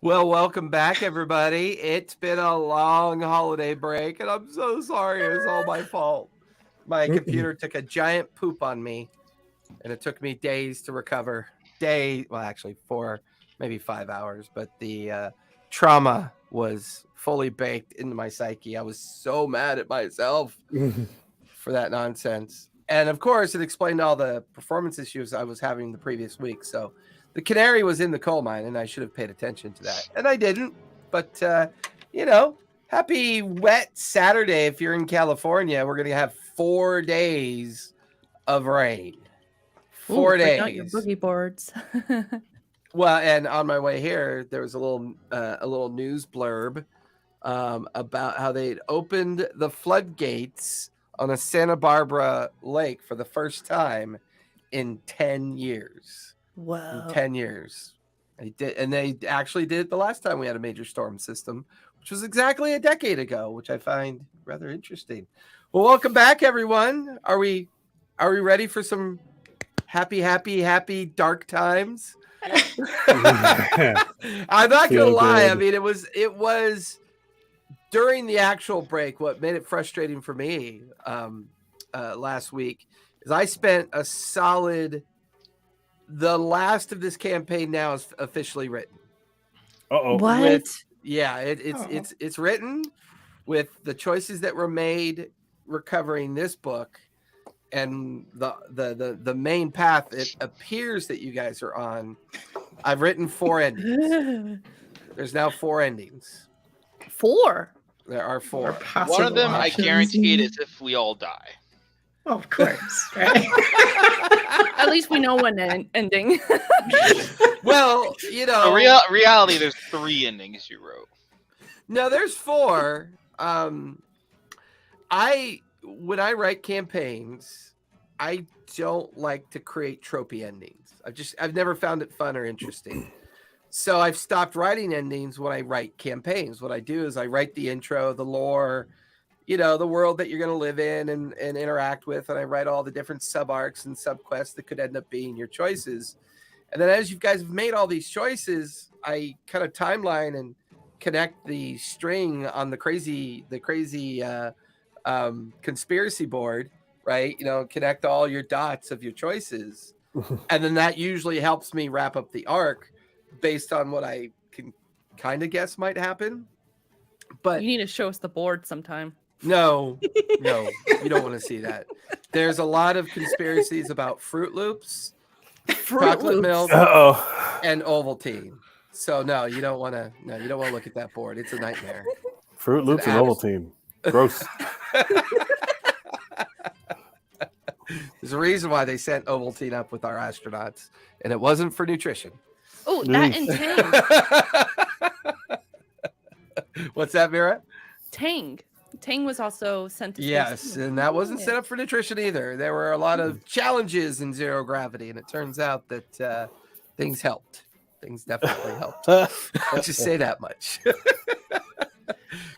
Well, welcome back, everybody. It's been a long holiday break, and I'm so sorry. It was all my fault. My computer took a giant poop on me, and it took me days to recover. Well, actually, 4, maybe 5 hours, but the trauma was fully baked into my psyche. I was so mad at myself for that nonsense. And of course, it explained all the performance issues I was having the previous week. So the canary was in the coal mine, and I should have paid attention to that. And I didn't. But, happy wet Saturday if you're in California. We're going to have 4 days of rain. 4 days. Break out your boogie boards. Well, and on my way here, there was a little news blurb about how they'd opened the floodgates on a Santa Barbara lake for the first time in 10 years. Wow. In 10 years. They actually did it the last time we had a major storm system, which was exactly a decade ago, which I find rather interesting. Well, welcome back, everyone. Are we ready for some happy dark times? I'm not gonna lie. I mean, it was during the actual break. What made it frustrating for me last week is I spent a solid. The last of this campaign now is officially written. What? It's written with the choices that were made recovering this book. And the main path it appears that you guys are on. I've written 4 endings. There's now 4 endings. 4? There are 4. One of them, I guarantee it, is if we all die. Oh, of course, right? At least we know one ending. Well, reality, there's 3 endings you wrote. No, there's 4. When I write campaigns, I don't like to create tropey endings. I've never found it fun or interesting. So I've stopped writing endings when I write campaigns. What I do is I write the intro, the lore, the world that you're going to live in and interact with. And I write all the different sub-arcs and sub-quests that could end up being your choices. And then as you guys have made all these choices, I kind of timeline and connect the string on the crazy conspiracy board, right? Connect all your dots of your choices. And then that usually helps me wrap up the arc based on what I can kind of guess might happen. But you need to show us the board sometime. No, you don't want to see that. There's a lot of conspiracies about Fruit Loops, chocolate milk, and Ovaltine. So no, you don't want to look at that board. It's a nightmare. Fruit Loops and Ovaltine. Gross. There's a reason why they sent Ovaltine up with our astronauts, and it wasn't for nutrition. Oh, that and Tang. What's that, Vera? Tang was also sent to space. Yes, and that wasn't set up for nutrition either. There were a lot of challenges in zero gravity, and it turns out that things helped. Things definitely helped. I'll just say that much.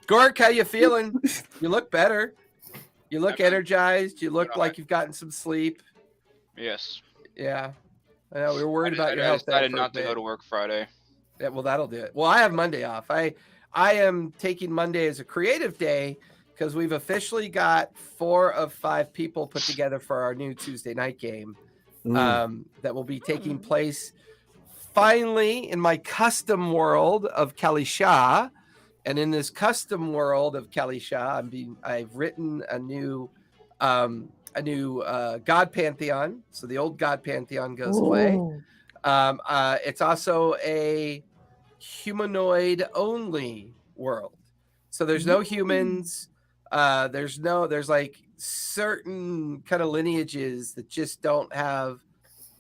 Gork, how you feeling? You look better. You look energized. You look like you've gotten some sleep. Yes. Yeah. I know we were worried about your health. I decided not to go to work Friday. Yeah, well, that'll do it. Well, I have Monday off. I am taking Monday as a creative day because we've officially got 4 of 5 people put together for our new Tuesday night game that will be taking place finally in my custom world of Kalisha. And in this custom world of Kalisha, I've written a new god pantheon. So the old god pantheon goes away. It's also a humanoid only world. So there's no humans. There's like certain kind of lineages that just don't have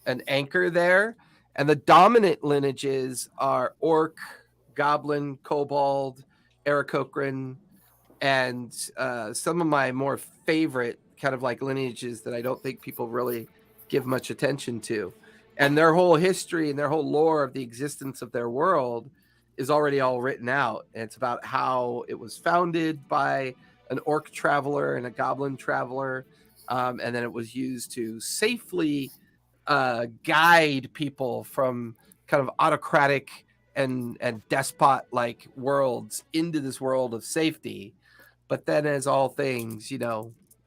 an anchor there. And the dominant lineages are orc, goblin, kobold, Aarakocra, and some of my more favorite kind of like lineages that I don't think people really give much attention to. And their whole history and their whole lore of the existence of their world is already all written out. And it's about how it was founded by an orc traveler and a goblin traveler. And then it was used to safely guide people from kind of autocratic and despot like worlds into this world of safety. But then, as all things,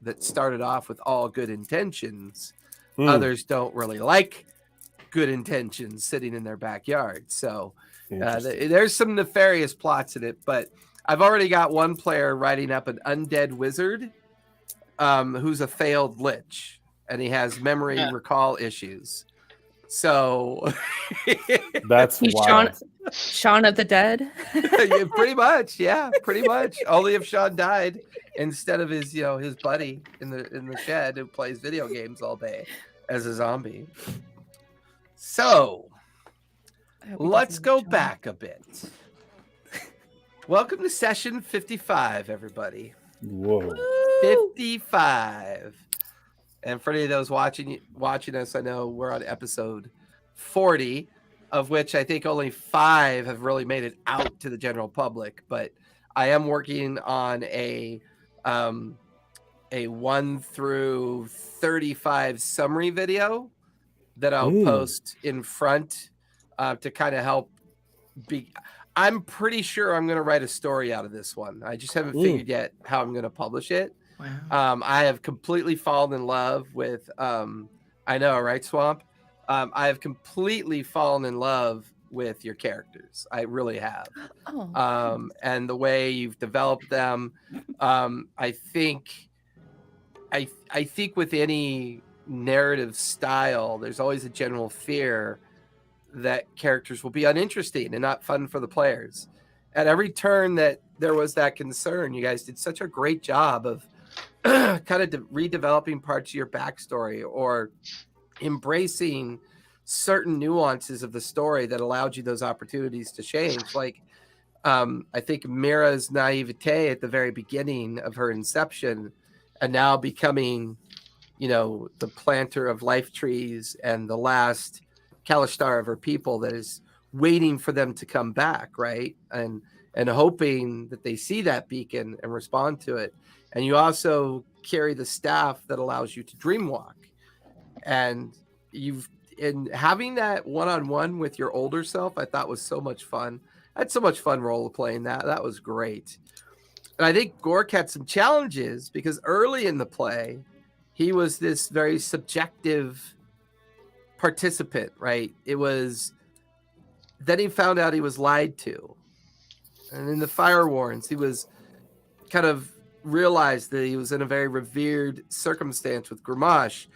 that started off with all good intentions, others don't really like good intentions sitting in their backyard. So there's some nefarious plots in it, but I've already got one player writing up an undead wizard who's a failed lich, and he has memory recall issues. So that's wild. Shaun of the Dead. Yeah, pretty much. Only if Shaun died instead of his buddy in the shed who plays video games all day as a zombie. So let's go back a bit. Welcome to session 55, everybody. Whoa. 55. And for any of those watching us, I know we're on episode 40, of which I think only 5 have really made it out to the general public. But I am working on a 1 through 35 summary video that I'll post in front to kind of help. I'm pretty sure I'm going to write a story out of this one. I just haven't figured yet how I'm going to publish it. Wow. I have completely fallen in love with, I know, right, Swamp? I have completely fallen in love with your characters. I really have. And the way you've developed them. I think with any narrative style, there's always a general fear that characters will be uninteresting and not fun for the players. At every turn that there was that concern, you guys did such a great job of kind of redeveloping parts of your backstory or embracing certain nuances of the story that allowed you those opportunities to change. Like, I think Mira's naivete at the very beginning of her inception and now becoming, the planter of life trees and the last Kalashtar of her people that is waiting for them to come back, right? And hoping that they see that beacon and respond to it. And you also carry the staff that allows you to dreamwalk. And in having that one-on-one with your older self, I thought was so much fun. I had so much fun role-playing that. That was great. And I think Gork had some challenges because early in the play, he was this very subjective participant, right? Then he found out he was lied to. And in the Fire Warrens, he was kind of realized that he was in a very revered circumstance with Gramash.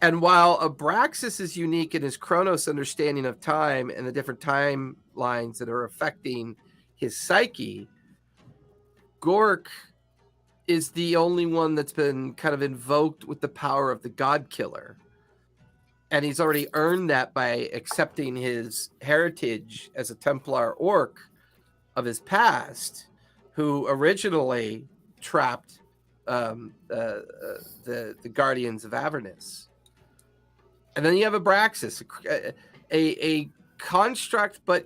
And while Abraxas is unique in his Chronos understanding of time and the different timelines that are affecting his psyche, Gork is the only one that's been kind of invoked with the power of the God Killer. And he's already earned that by accepting his heritage as a Templar orc of his past, who originally trapped the Guardians of Avernus. And then you have Abraxas, a construct, but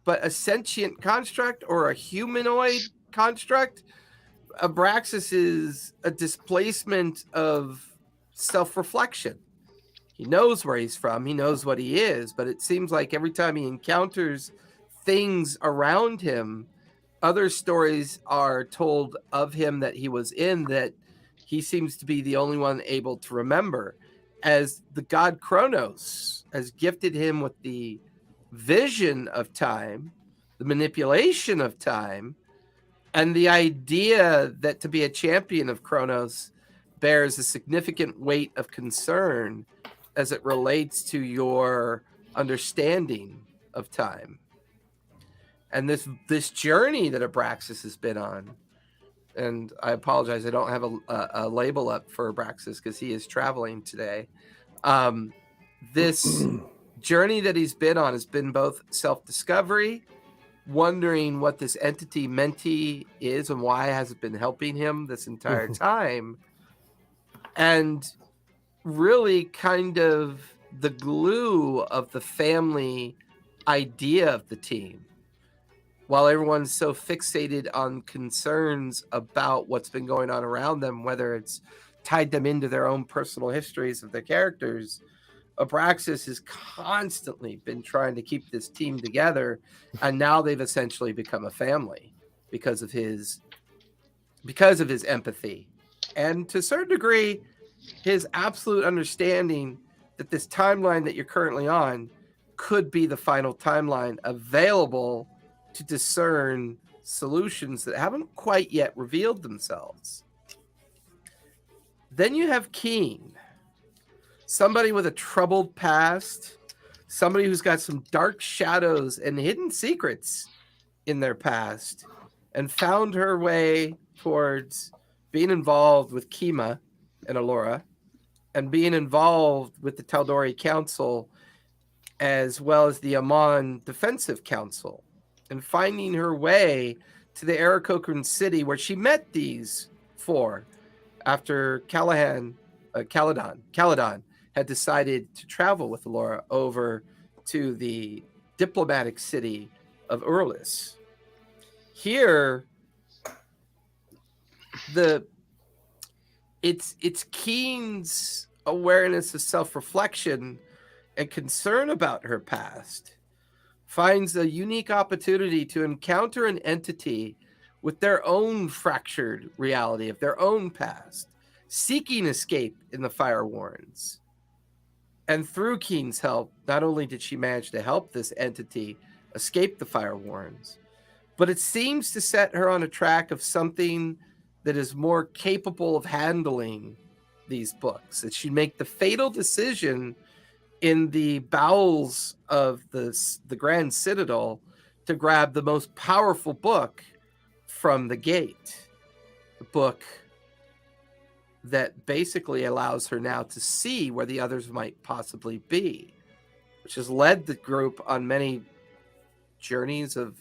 a sentient construct or a humanoid construct. Abraxas is a displacement of self-reflection. He knows where he's from. He knows what he is. But it seems like every time he encounters things around him, other stories are told of him that he was in that he seems to be the only one able to remember. As the god Kronos has gifted him with the vision of time, the manipulation of time, and the idea that to be a champion of Kronos bears a significant weight of concern as it relates to your understanding of time. And this journey that Abraxas has been on, and I apologize, I don't have a label up for Abraxas because he is traveling today. This journey that he's been on has been both self-discovery, wondering what this entity Menti is and why has it been helping him this entire time, and really kind of the glue of the family idea of the team. While everyone's so fixated on concerns about what's been going on around them, whether it's tied them into their own personal histories of their characters, Abraxas has constantly been trying to keep this team together, and now they've essentially become a family because of his empathy, and to a certain degree, his absolute understanding that this timeline that you're currently on could be the final timeline available to discern solutions that haven't quite yet revealed themselves. Then you have Keen, somebody with a troubled past, somebody who's got some dark shadows and hidden secrets in their past, and found her way towards being involved with Kima and Allura, and being involved with the Taldori Council, as well as the Amon Defensive Council, and finding her way to the Aarakocra city where she met these four after Caladon had decided to travel with Allura over to the diplomatic city of Urlis. Here, it's Keen's awareness of self-reflection and concern about her past finds a unique opportunity to encounter an entity with their own fractured reality of their own past, seeking escape in the Fire Warrens. And through Keen's help, not only did she manage to help this entity escape the Fire Warrens, but it seems to set her on a track of something that is more capable of handling these books. That she'd make the fatal decision in the bowels of the Grand Citadel to grab the most powerful book from the gate. The book that basically allows her now to see where the others might possibly be, which has led the group on many journeys of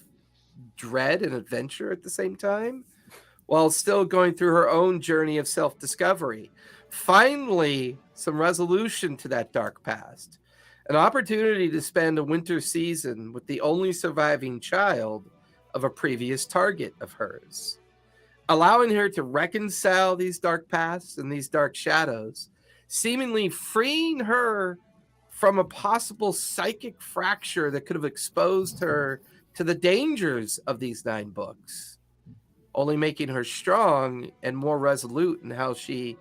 dread and adventure at the same time, while still going through her own journey of self-discovery. Finally, some resolution to that dark past. An opportunity to spend a winter season with the only surviving child of a previous target of hers, allowing her to reconcile these dark pasts and these dark shadows, seemingly freeing her from a possible psychic fracture that could have exposed her to the dangers of these 9 books, only making her strong and more resolute in how she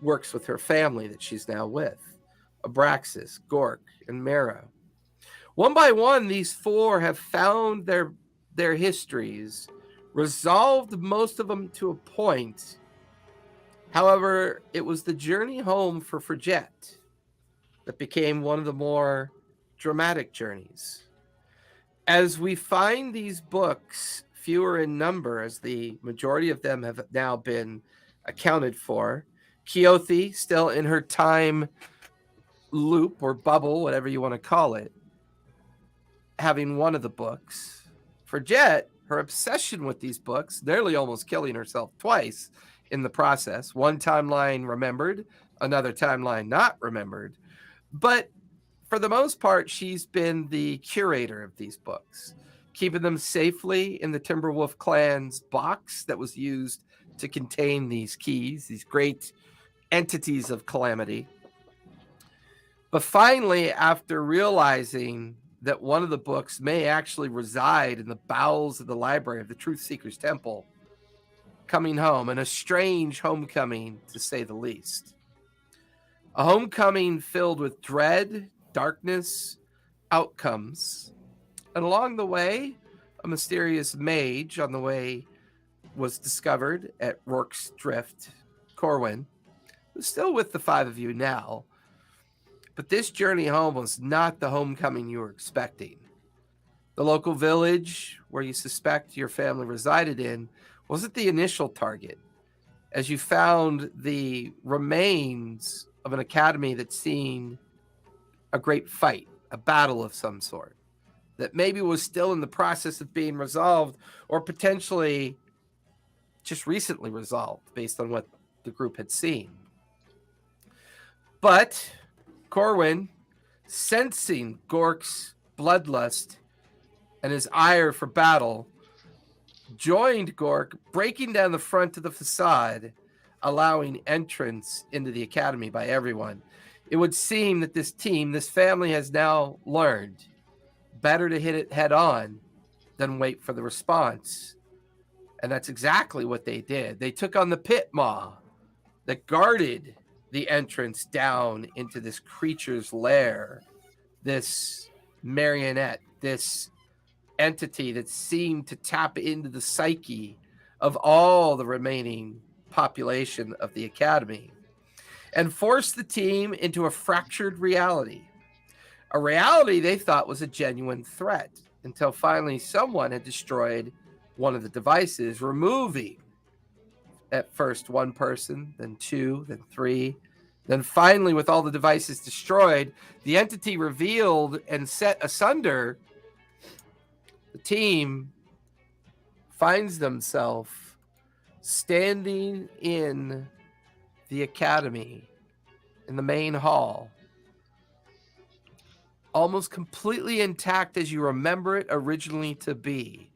works with her family that she's now with, Abraxas, Gork, and Mara. One by one, these 4 have found their histories, resolved most of them to a point. However, it was the journey home for Frigette that became one of the more dramatic journeys. As we find these books fewer in number, as the majority of them have now been accounted for, Keothi, still in her time loop or bubble, whatever you want to call it, having one of the books. Frigette, her obsession with these books, nearly almost killing herself twice in the process. One timeline remembered, another timeline not remembered. But for the most part, she's been the curator of these books, keeping them safely in the Timberwolf clan's box that was used to contain these keys, these great entities of Calamity. But finally, after realizing that one of the books may actually reside in the bowels of the library of the Truth Seeker's Temple, coming home, and a strange homecoming, to say the least. A homecoming filled with dread, darkness, outcomes. And along the way, a mysterious mage on the way was discovered at Rourke's Drift, Corwin, who's still with the 5 of you now. But this journey home was not the homecoming you were expecting. The local village where you suspect your family resided in wasn't the initial target, as you found the remains of an academy that's seen a great fight, a battle of some sort, that maybe was still in the process of being resolved, or potentially just recently resolved based on what the group had seen. But Corwin, sensing Gork's bloodlust and his ire for battle, joined Gork, breaking down the front of the facade, allowing entrance into the academy by everyone. It would seem that this team, this family, has now learned better to hit it head on than wait for the response. And that's exactly what they did. They took on the pit maw that guarded the entrance down into this creature's lair, this marionette, this entity that seemed to tap into the psyche of all the remaining population of the academy and forced the team into a fractured reality, a reality they thought was a genuine threat, until finally someone had destroyed one of the devices, removing at first one person, then two, then three. Then finally, with all the devices destroyed, the entity revealed and set asunder, the team finds themselves standing in the academy, in the main hall, almost completely intact as you remember it originally to be.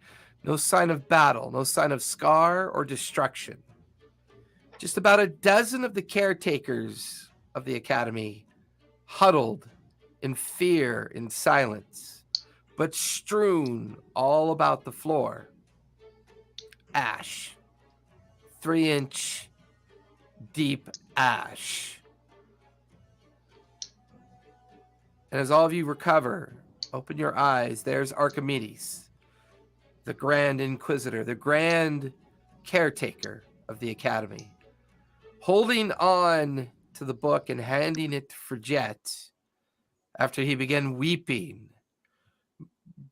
No sign of battle, no sign of scar or destruction. Just about a dozen of the caretakers of the academy huddled in fear, in silence, but strewn all about the floor. Ash. 3-inch deep ash. And as all of you recover, open your eyes, there's Archimedes, the Grand Inquisitor, the Grand Caretaker of the Academy, holding on to the book and handing it to Frigette after he began weeping,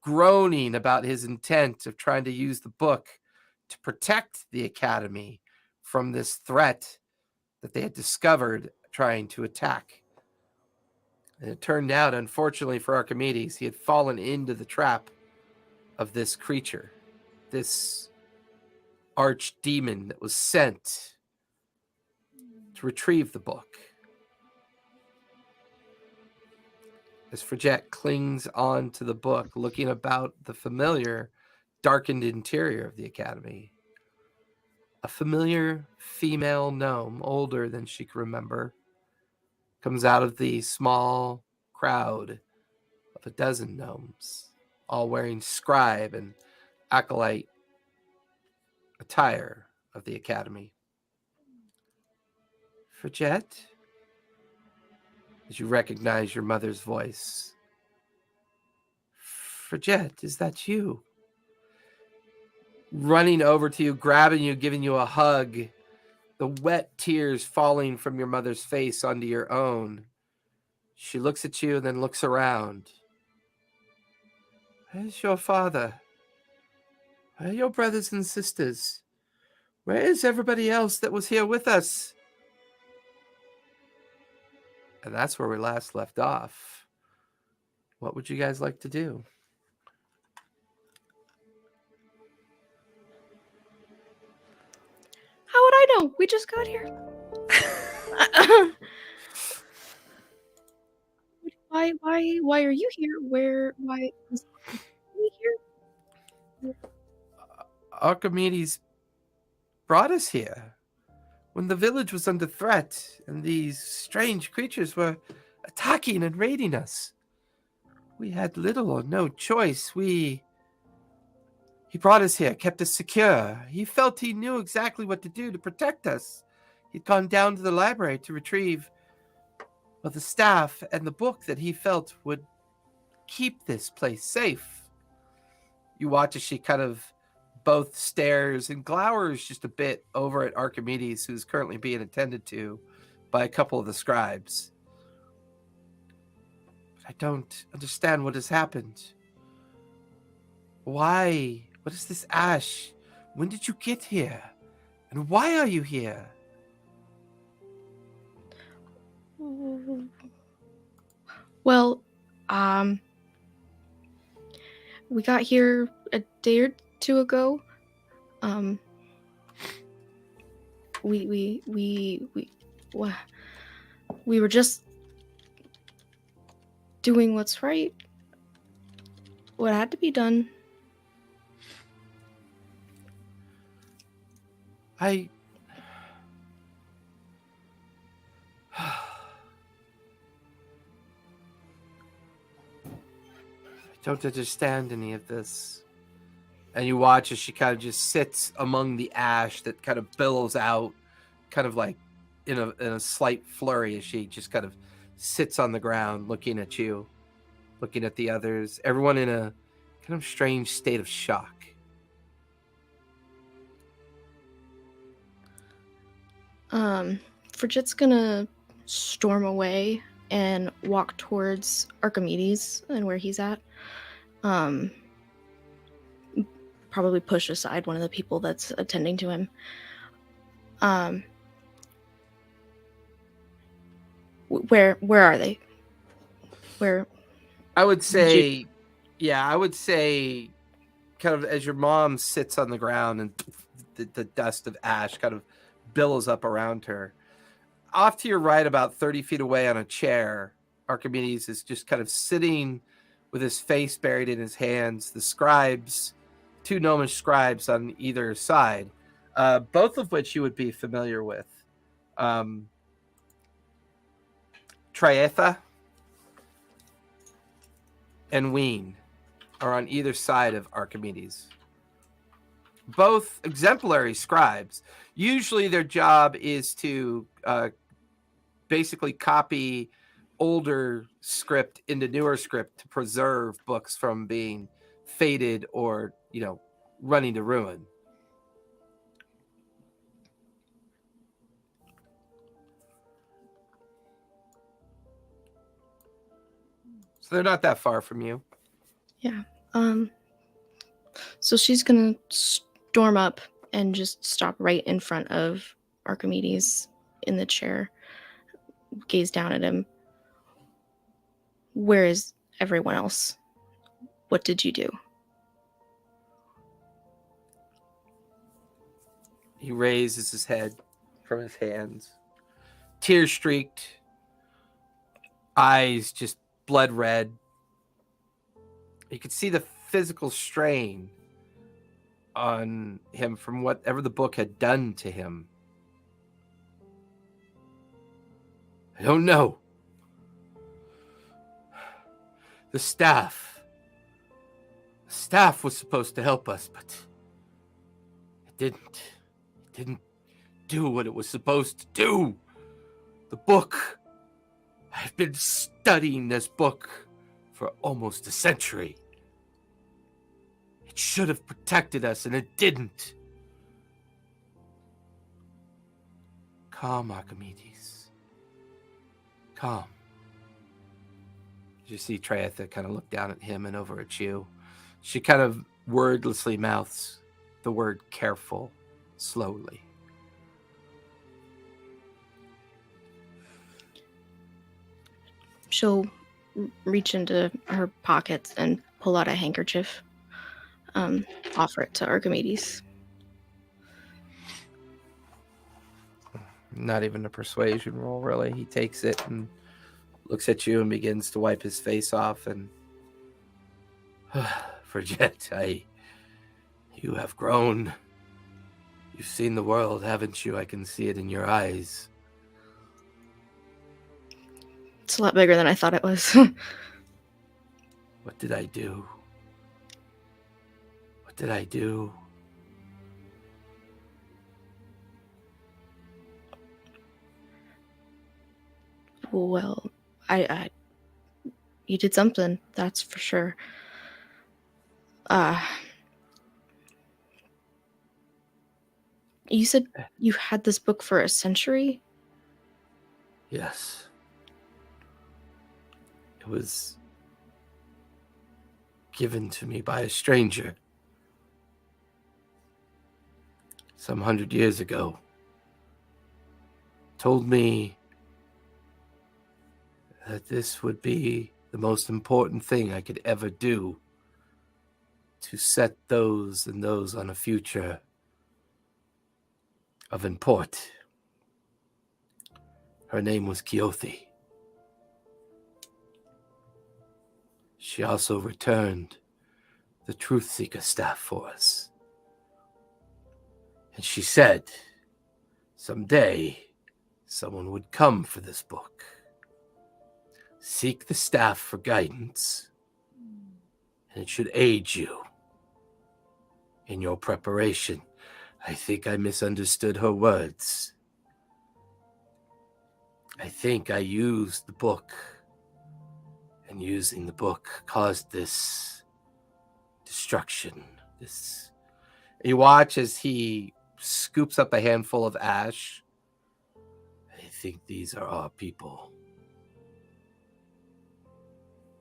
groaning about his intent of trying to use the book to protect the Academy from this threat that they had discovered trying to attack. And it turned out, unfortunately for Archimedes, he had fallen into the trap of this creature, this archdemon that was sent to retrieve the book. As Frigette clings on to the book, looking about the familiar, darkened interior of the Academy, a familiar female gnome, older than she could remember, comes out of the small crowd of a dozen gnomes, all wearing scribe and acolyte attire of the Academy. Frigette, as you recognize your mother's voice. Frigette, is that you? Running over to you, grabbing you, giving you a hug, the wet tears falling from your mother's face onto your own. She looks at you and then looks around. Where's your father? Where are your brothers and sisters? Where is everybody else that was here with us? And that's where we last left off. What would you guys like to do? How would I know? We just got here. Why are you here? Why is he here? Archimedes brought us here when the village was under threat and these strange creatures were attacking and raiding us. We had little or no choice. He brought us here, kept us secure. He felt he knew exactly what to do to protect us. He'd gone down to the library to retrieve the staff and the book that he felt would keep this place safe. You watch as she kind of both stares and glowers just a bit over at Archimedes, who's currently being attended to by a couple of the scribes. But I don't understand what has happened. Why? What is this ash? When did you get here? And why are you here? Well, we got here a day or two ago. We were just doing what's right. What had to be done. don't understand any of this. And you watch as she kind of just sits among the ash that kind of billows out, kind of like in a slight flurry as she just kind of sits on the ground looking at you, looking at the others, everyone in a kind of strange state of shock. Frigid's gonna storm away and walk towards Archimedes and where he's at. Probably push aside one of the people that's attending to him. Where are they? Where? I would say, I would say, kind of as your mom sits on the ground and the dust of ash kind of billows up around her. Off to your right, about 30 feet away on a chair, Archimedes is just kind of sitting with his face buried in his hands. The scribes, 2 gnomish scribes on either side, both of which you would be familiar with. Trietha and Ween are on either side of Archimedes. Both exemplary scribes. Usually their job is to basically copy older script into newer script to preserve books from being faded or, running to ruin. So they're not that far from you. Yeah. So she's gonna storm up and just stop right in front of Archimedes in the chair, gaze down at him. Where is everyone else? What did you do? He raises his head from his hands. Tear streaked, eyes just blood red. You could see the physical strain on him from whatever the book had done to him. I don't know. The staff was supposed to help us, but it didn't. It didn't do what it was supposed to do. The book. I've been studying this book for almost a century. It should have protected us, and it didn't. Calm, Archimedes. Calm. You see Trietha kind of look down at him and over at you. She kind of wordlessly mouths the word careful slowly. She'll reach into her pockets and pull out a handkerchief, offer it to Archimedes. Not even a persuasion roll, really. He takes it and looks at you and begins to wipe his face off. And Frigid, you have grown. You've seen the world, haven't you? I can see it in your eyes. It's a lot bigger than I thought it was. What did I do? What did I do? Well, I you did something, that's for sure. You said you had this book for a century? Yes. It was given to me by a stranger some 100 years ago. Told me that this would be the most important thing I could ever do to set those and those on a future of import. Her name was Keothi. She also returned the Truth Seeker staff for us. And she said someday someone would come for this book, seek the staff for guidance, and it should aid you in your preparation. I think I misunderstood her words. I think I used the book, and using the book caused this destruction. You watch as he scoops up a handful of ash. I think these are our people.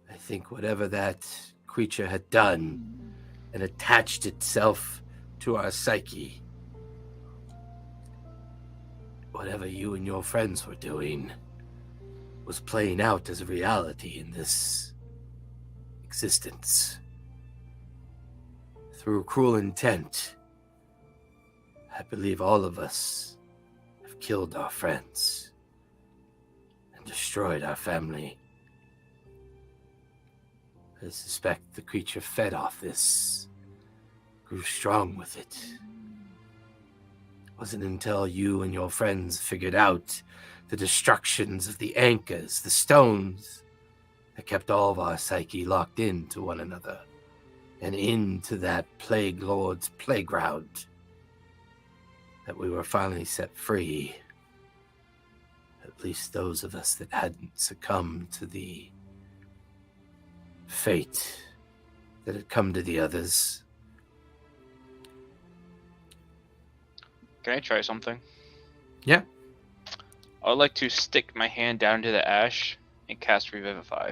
I think whatever that creature had done and attached itself to our psyche, whatever you and your friends were doing, was playing out as a reality in this existence. Through cruel intent, I believe all of us have killed our friends and destroyed our family. I suspect the creature fed off this, grew strong with it. It wasn't until you and your friends figured out the destructions of the anchors, the stones, that kept all of our psyche locked into one another and into that plague lord's playground, that we were finally set free. At least those of us that hadn't succumbed to the fate that had come to the others. Can I try something? Yeah. I would like to stick my hand down to the ash and cast Revivify.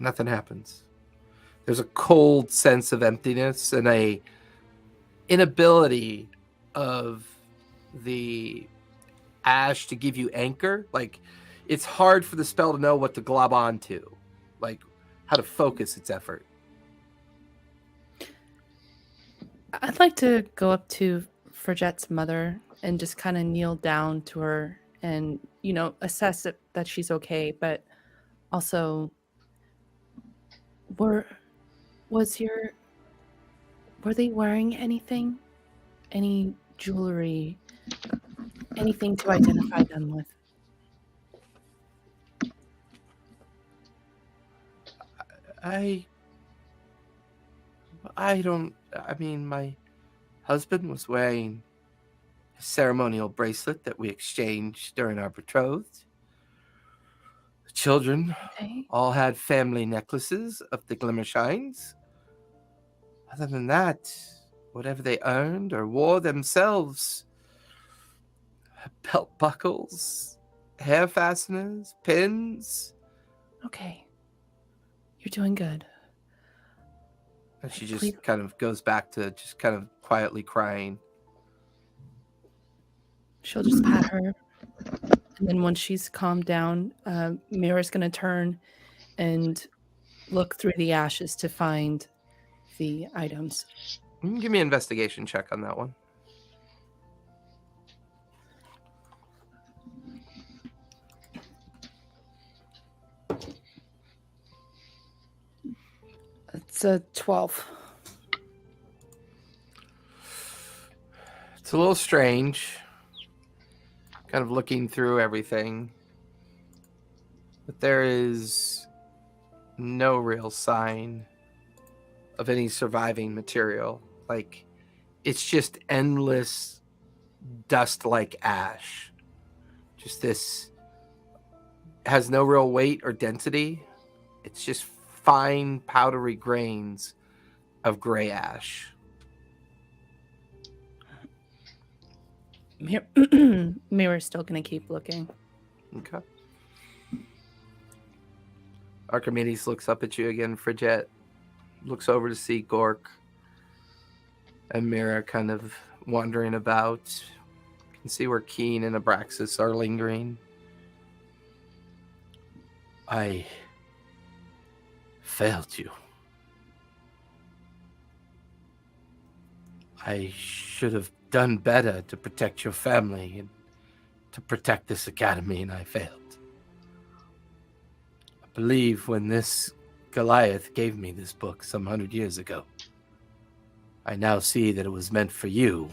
Nothing happens. There's a cold sense of emptiness and a inability of the ash to give you anchor. Like, it's hard for the spell to know what to glob onto, like how to focus its effort. I'd like to go up to Fridgette's mother and just kind of kneel down to her and, assess that she's okay, but also, were they wearing anything? Any jewelry? Anything to identify them with? My husband was wearing a ceremonial bracelet that we exchanged during our betrothed. The children all had family necklaces of the Glimmershines. Other than that, whatever they earned or wore themselves, belt buckles, hair fasteners, pins. Okay. You're doing good. And she just kind of goes back to just kind of quietly crying. She'll just pat her. And then once she's calmed down, Mira's going to turn and look through the ashes to find the items. You can give me an investigation check on that one. It's a 12. It's a little strange. Kind of looking through everything. But there is no real sign of any surviving material. Like, it's just endless dust like ash. Just this has no real weight or density. It's just fine powdery grains of gray ash. Mira's still going to keep looking. Okay. Archimedes looks up at you again. Fridgette looks over to see Gork and Mira kind of wandering about. You can see where Keen and Abraxas are lingering. I failed you. I should have done better to protect your family and to protect this academy, and I failed. I believe when this Goliath gave me this book some 100 years ago, I now see that it was meant for you.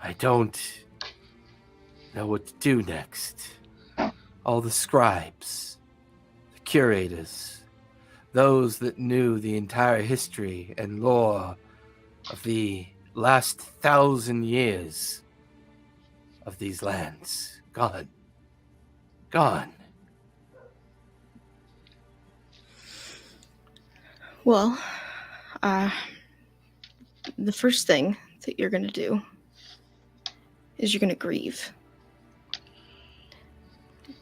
I don't know what to do next. all the scribes, the curators, those that knew the entire history and lore of the last 1,000 years of these lands. Gone. Gone. Well, the first thing that you're going to do is you're going to grieve.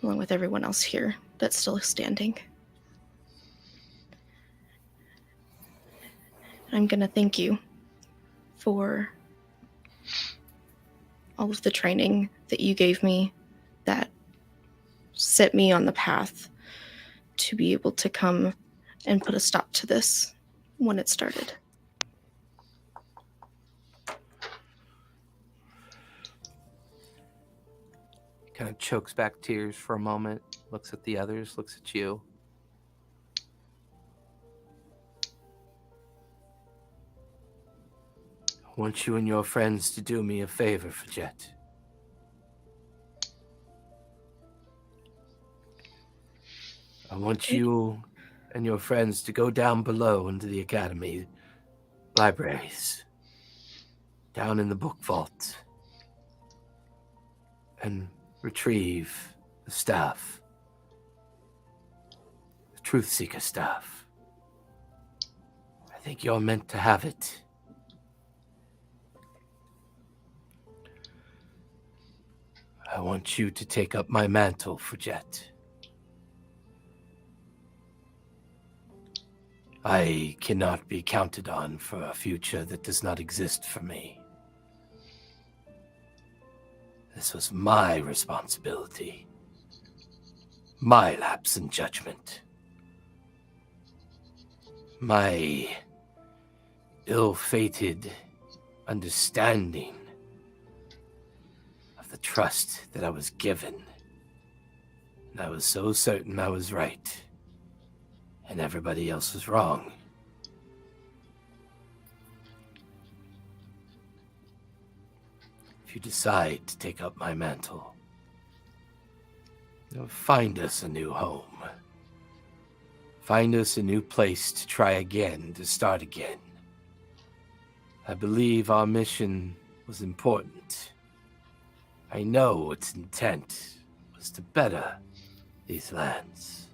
Along with everyone else here that's still standing. I'm going to thank you for all of the training that you gave me that set me on the path to be able to come and put a stop to this when it started. Kind of chokes back tears for a moment, looks at the others, looks at you. I want you and your friends to do me a favor, Fajette. I want you and your friends to go down below into the academy libraries, down in the book vault, and retrieve the staff, the Truth Seeker staff. I think you're meant to have it. I want you to take up my mantle, Fajette. I cannot be counted on for a future that does not exist for me. This was my responsibility. My lapse in judgment. My ill-fated understanding of the trust that I was given. And I was so certain I was right, and everybody else was wrong. If you decide to take up my mantle, find us a new home. Find us a new place to try again, to start again. I believe our mission was important. I know its intent was to better these lands,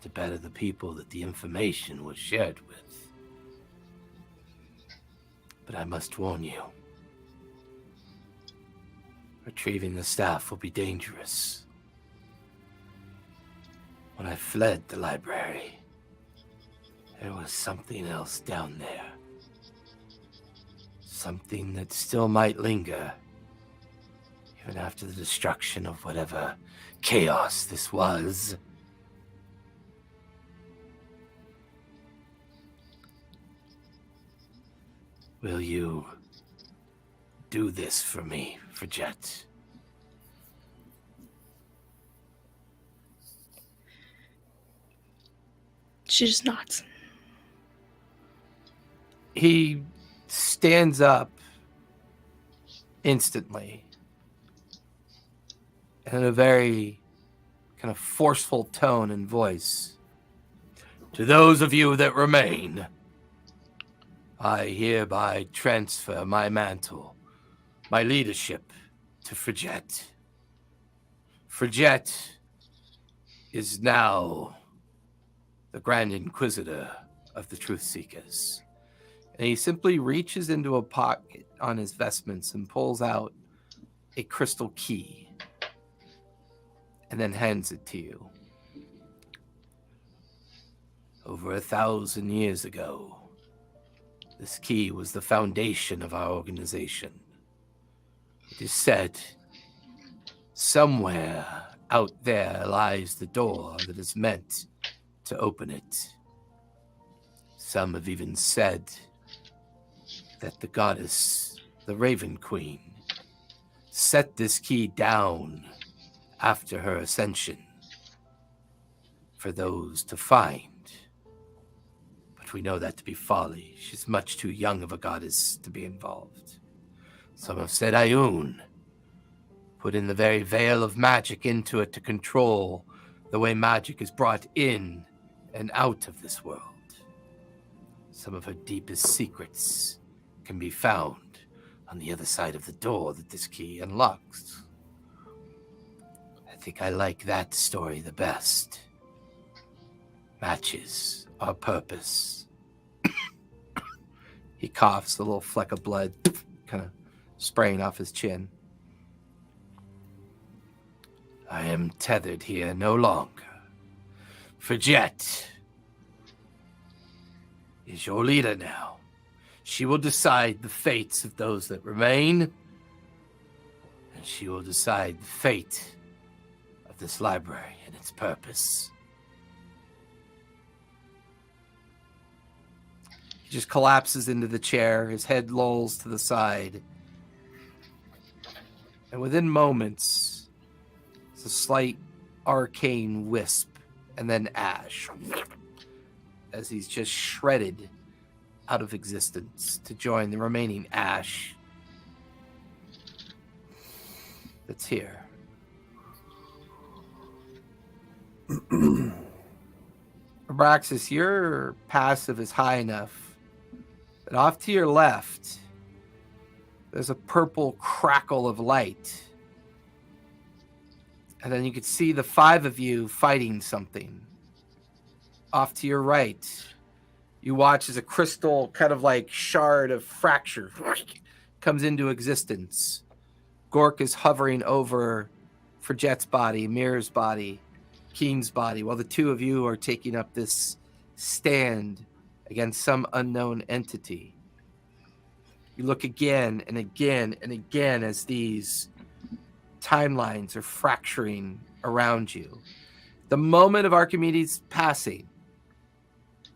to better the people that the information was shared with. But I must warn you, retrieving the staff will be dangerous. When I fled the library, there was something else down there. Something that still might linger, even after the destruction of whatever chaos this was. Will you do this for me, Fajette? She just nods. He stands up instantly in a very kind of forceful tone and voice. To those of you that remain, I hereby transfer my mantle, my leadership, to Fajette. Fajette is now the Grand Inquisitor of the Truth Seekers. And he simply reaches into a pocket on his vestments and pulls out a crystal key and then hands it to you. Over 1,000 years ago, this key was the foundation of our organization. It is said somewhere out there lies the door that is meant to open it. Some have even said that the goddess, the Raven Queen, set this key down after her ascension for those to find. But we know that to be folly. She's much too young of a goddess to be involved. Some have said Ioun put in the very veil of magic into it to control the way magic is brought in and out of this world. Some of her deepest secrets can be found on the other side of the door that this key unlocks. I think I like that story the best. Matches our purpose. He coughs, a little fleck of blood kind of spraying off his chin. I am tethered here no longer. Forget is your leader now. She will decide the fates of those that remain, and she will decide the fate of this library and its purpose. He just collapses into the chair, his head lolls to the side, and within moments, it's a slight arcane wisp, and then ash, as he's just shredded out of existence to join the remaining ash that's here. Abraxas, your passive is high enough that off to your left, there's a purple crackle of light. And then you could see the 5 of you fighting something. Off to your right, you watch as a crystal kind of like shard of fracture comes into existence. Gork is hovering over Forget's body, Mirror's body, Keen's body, while the 2 of you are taking up this stand against some unknown entity. You look again and again and again as these timelines are fracturing around you. The moment of Archimedes' passing,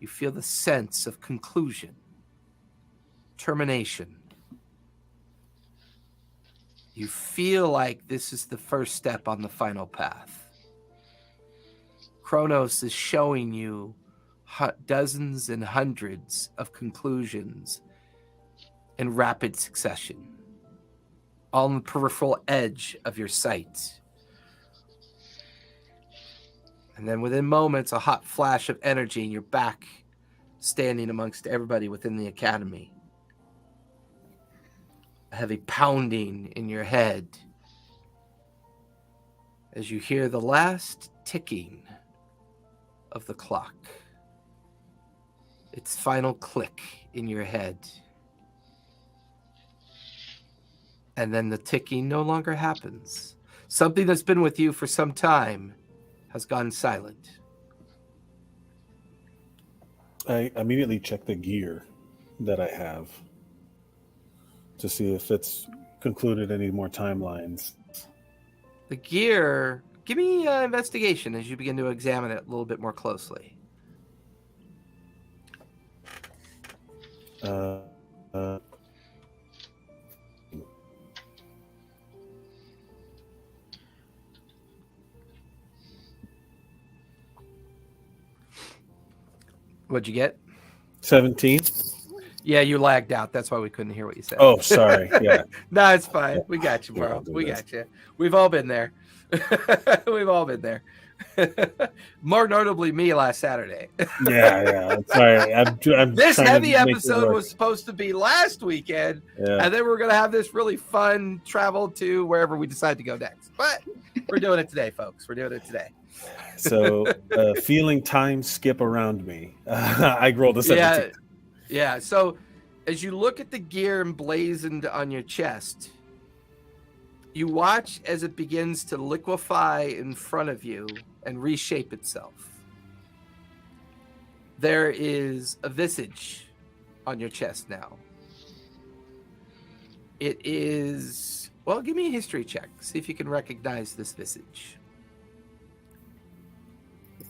you feel the sense of conclusion, termination. You feel like this is the first step on the final path. Kronos is showing you dozens and hundreds of conclusions in rapid succession, all on the peripheral edge of your sight. And then within moments, a hot flash of energy, and you're back standing amongst everybody within the academy. A heavy pounding in your head as you hear the last ticking of the clock. Its final click in your head. And then the ticking no longer happens. Something that's been with you for some time has gone silent. I immediately check the gear that I have to see if it's concluded any more timelines. The gear, give me an investigation as you begin to examine it a little bit more closely. What'd you get? 17. Yeah, you lagged out. That's why we couldn't hear what you said. Oh, sorry. Yeah. No, it's fine. We got you, Yeah, bro. I'll do We this. got you. We've all been there. We've all been there. More notably, me last Saturday. Yeah. Sorry. I'm This trying to heavy make it episode work. was supposed to be last weekend, Yeah. and then we're going to have this really fun travel to wherever we decide to go next. But we're doing it today, folks. We're doing it today. So, feeling time skip around me. I rolled a 17. Yeah. So as you look at the gear emblazoned on your chest, you watch as it begins to liquefy in front of you and reshape itself. There is a visage on your chest now. It is, well, give me a history check. See if you can recognize this visage.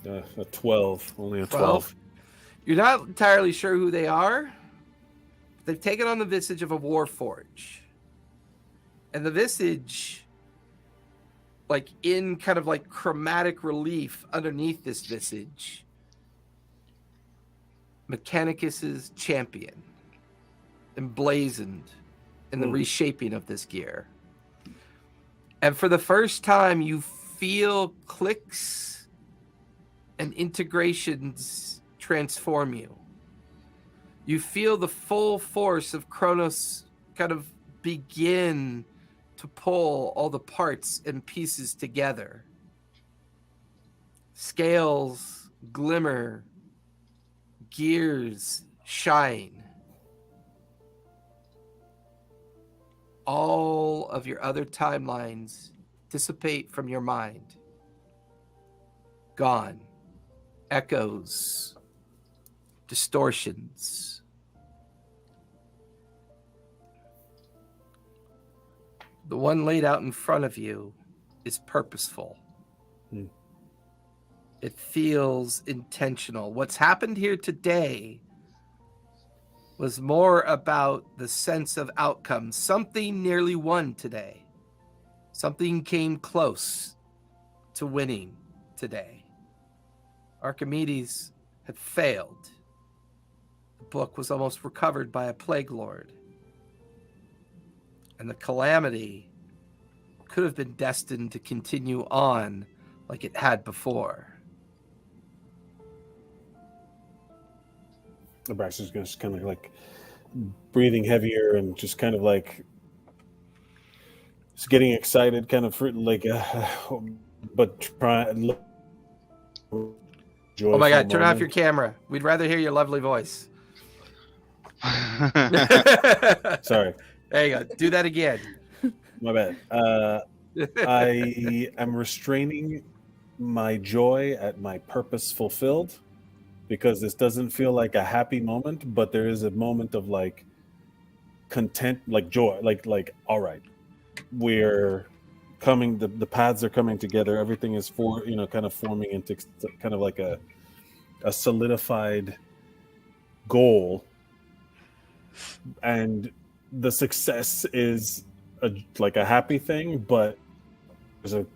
A 12. Only a 12. 12. You're not entirely sure who they are. They've taken on the visage of a warforge. And the visage, like in kind of like chromatic relief underneath this visage, Mechanicus's champion, emblazoned in the reshaping of this gear. And for the first time, you feel clicks and integrations transform you. You feel the full force of Kronos kind of begin to pull all the parts and pieces together. Scales glimmer, gears shine. All of your other timelines dissipate from your mind. Gone. Echoes. Distortions. The one laid out in front of you is purposeful. It feels intentional. What's happened here today was more about the sense of outcome. Something nearly won today. Something came close to winning today. Archimedes had failed. The book was almost recovered by a plague lord. And the Calamity could have been destined to continue on like it had before. Abraxas is just kind of like breathing heavier and just kind of like just getting excited, kind of like, but try. Oh my God! Turn off your camera. We'd rather hear your lovely voice. Sorry. There you go. Do that again. My bad. I am restraining my joy at my purpose fulfilled, because this doesn't feel like a happy moment, but there is a moment of like content, like joy, like all right, we're coming, the paths are coming together, everything is kind of forming into kind of like a solidified goal, and the success is like a happy thing, but there's a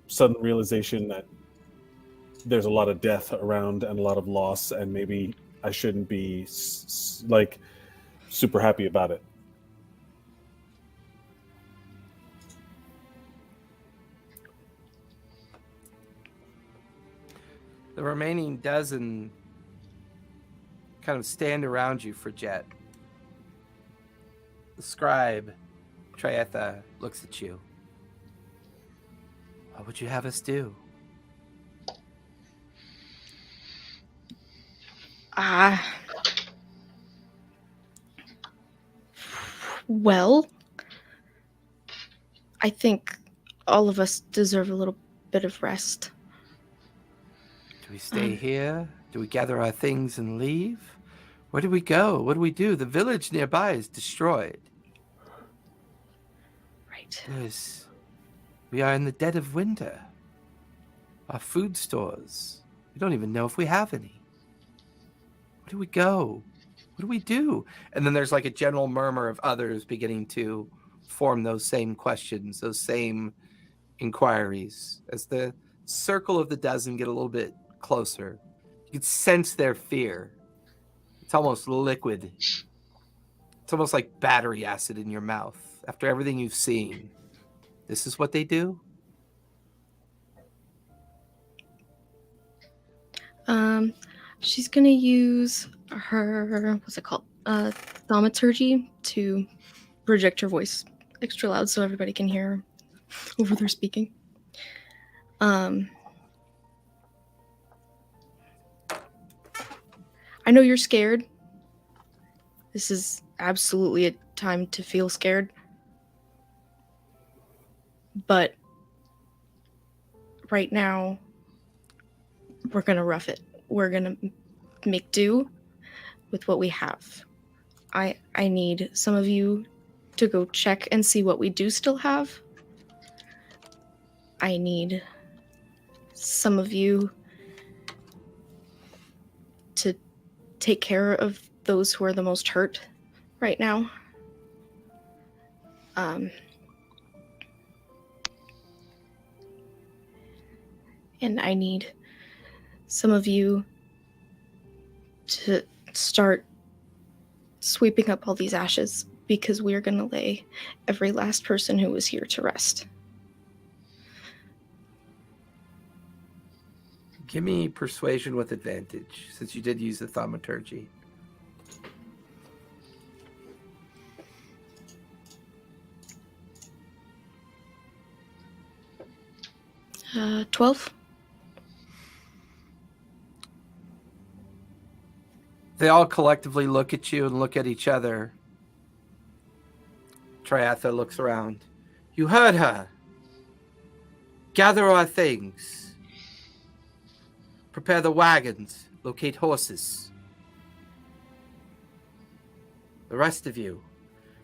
sudden realization that there's a lot of death around and a lot of loss, and maybe I shouldn't be like super happy about it. The remaining dozen kind of stand around you for Jet. The scribe, Trietha, looks at you. What would you have us do? Well, I think all of us deserve a little bit of rest. Do we stay here? Do we gather our things and leave? Where do we go? What do we do? The village nearby is destroyed. Right. We are in the dead of winter. Our food stores, we don't even know if we have any. Where do we go? What do we do? And then there's like a general murmur of others beginning to form those same questions, those same inquiries. As the circle of the dozen get a little bit closer, you can sense their fear. It's almost liquid. It's almost like battery acid in your mouth. After everything you've seen, this is what they do? She's gonna use her, what's it called? Thaumaturgy to project her voice extra loud so everybody can hear her over their speaking. I know you're scared. This is absolutely a time to feel scared. But right now, we're gonna rough it. We're gonna make do with what we have. I need some of you to go check and see what we do still have. I need some of you to take care of those who are the most hurt right now. And I need some of you to start sweeping up all these ashes, because we are going to lay every last person who was here to rest. Give me persuasion with advantage, since you did use the thaumaturgy. Uh, 12. They all collectively look at you and look at each other. Triatha looks around. You heard her. Gather our things. Prepare the wagons. Locate horses. The rest of you,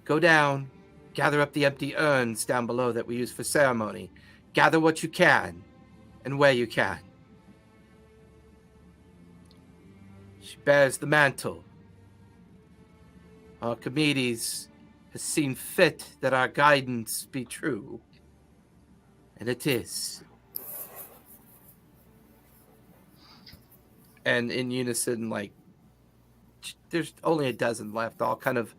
go down. Gather up the empty urns down below that we use for ceremony. Gather what you can and where you can. She bears the mantle. Archimedes has seen fit that our guidance be true. And it is. And in unison, like, there's only a dozen left. I'll kind of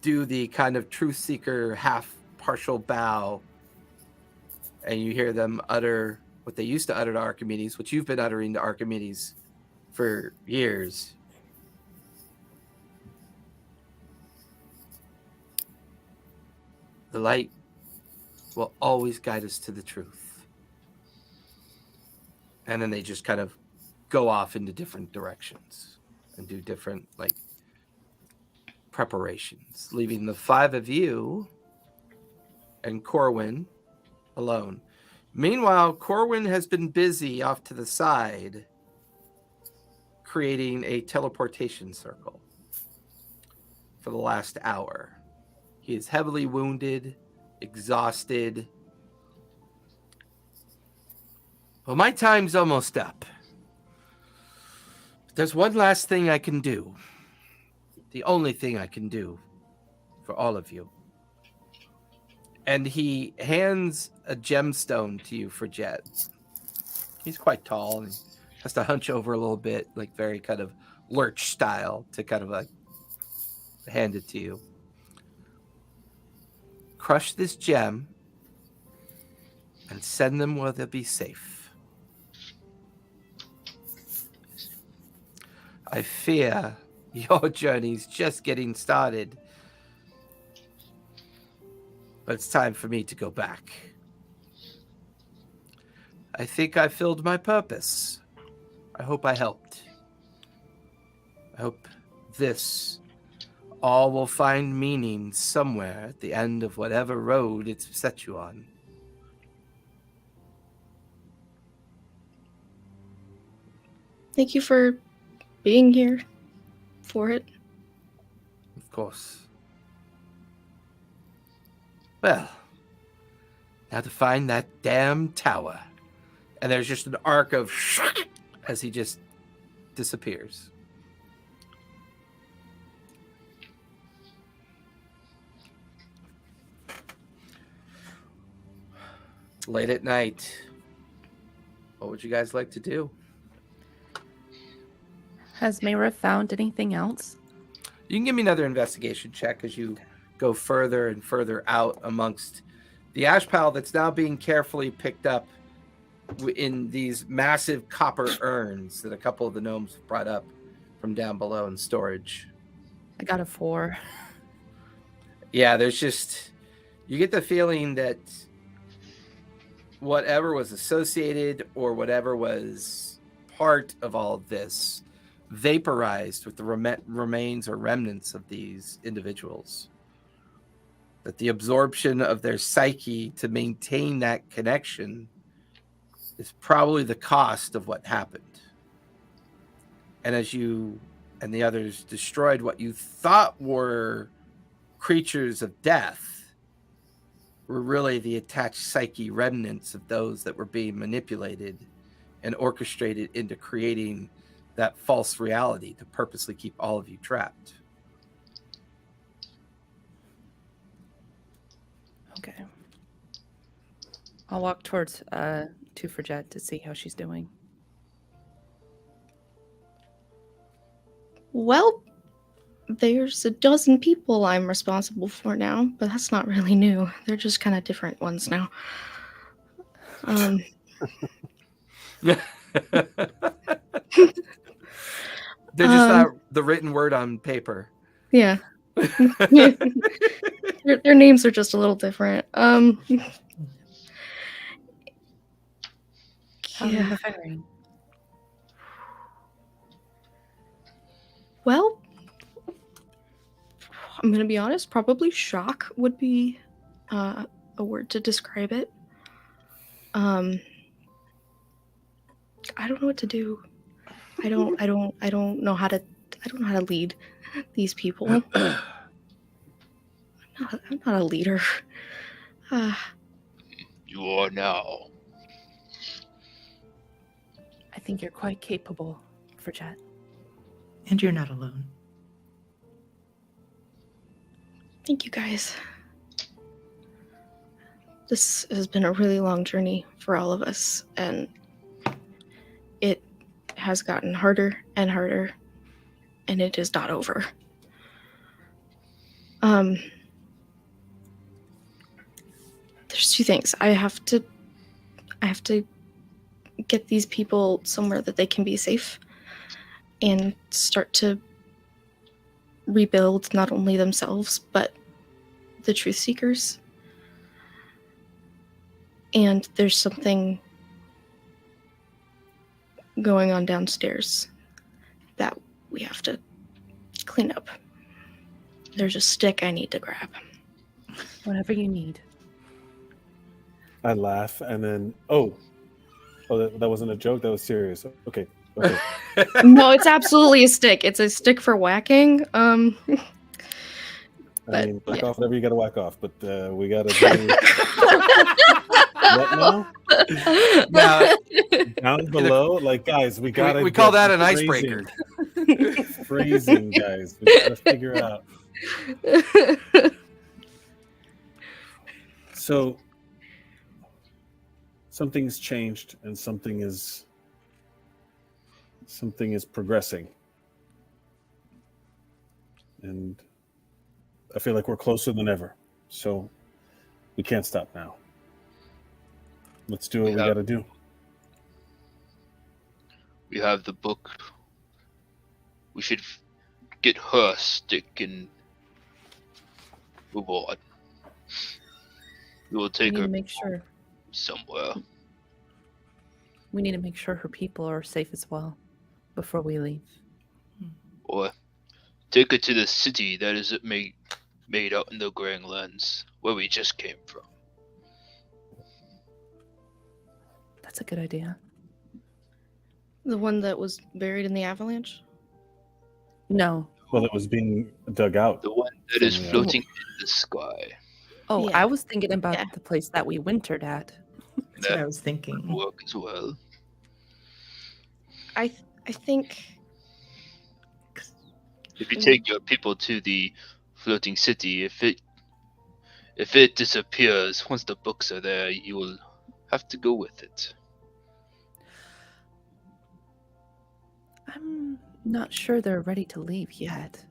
do the kind of truth seeker half partial bow. And you hear them utter what they used to utter to Archimedes, which you've been uttering to Archimedes for years. The light will always guide us to the truth. And then they just kind of go off into different directions and do different, like, preparations, leaving the five of you and Corwin alone. Meanwhile, Corwin has been busy off to the side creating a teleportation circle for the last hour. He is heavily wounded, exhausted. Well, my time's almost up. But there's one last thing I can do. The only thing I can do for all of you. And he hands a gemstone to you for Jet. He's quite tall and has to hunch over a little bit, like very kind of lurch style, to kind of like hand it to you. Crush this gem and send them where they'll be safe. I fear your journey's just getting started. But it's time for me to go back. I think I filled my purpose. I hope I helped. I hope this all will find meaning somewhere at the end of whatever road it's set you on. Thank you for being here for it. Of course. Well, now to find that damn tower. And there's just an arc of as he just disappears. Late at night. What would you guys like to do? Has Mayra found anything else? You can give me another investigation check as you go further and further out amongst the ash pile that's now being carefully picked up in these massive copper urns that a couple of the gnomes brought up from down below in storage. I got a 4. Yeah, there's just, you get the feeling that whatever was associated or whatever was part of all of this vaporized with the remains or remnants of these individuals. That the absorption of their psyche to maintain that connection is probably the cost of what happened. And as you and the others destroyed what you thought were creatures of death, were really the attached psyche remnants of those that were being manipulated and orchestrated into creating that false reality to purposely keep all of you trapped. Okay. I'll walk towards to Forget to see how she's doing. Well, there's a dozen people I'm responsible for now, but that's not really new. They're just kind of different ones now. They're just not the written word on paper. Yeah. Their names are just a little different. How are Yeah. you faring? Well, I'm gonna be honest. Probably shock would be a word to describe it. I don't know what to do. I don't know how to. I don't know how to lead these people. I'm not a leader. You are now. I think you're quite capable, Forget. And you're not alone. Thank you, guys. This has been a really long journey for all of us, and it has gotten harder and harder, and it is not over. There's two things. I have to get these people somewhere that they can be safe and start to rebuild not only themselves but the truth seekers. And there's something going on downstairs that we have to clean up. There's a stick I need to grab. Whatever you need. I laugh and then that wasn't a joke. That was serious. Okay. No, it's absolutely a stick. It's a stick for whacking. I mean, whack yeah. off whatever you got to whack off, but we got to do what now? Now, Down below, like guys, we got to. we call that an icebreaker. Phrasing, guys. We got to figure out. So something's changed, and something is progressing, and I feel like we're closer than ever. So we can't stop now. Let's do what we got to do. We have the book. We should get her stick and move on. We will We take need to her make sure. somewhere. We need to make sure her people are safe as well before we leave. Or take her to the city that is made out in the Greying Wildlands, where we just came from. That's a good idea. The one that was buried in the avalanche? No. Well, it was being dug out. The one that is Yeah. floating in the sky. Oh, Yeah. I was thinking about Yeah. the place that we wintered at. That's what I was thinking. Would work as well. I think If you take your people to the floating city, if it disappears once the books are there, you will have to go with it. I'm not sure they're ready to leave yet.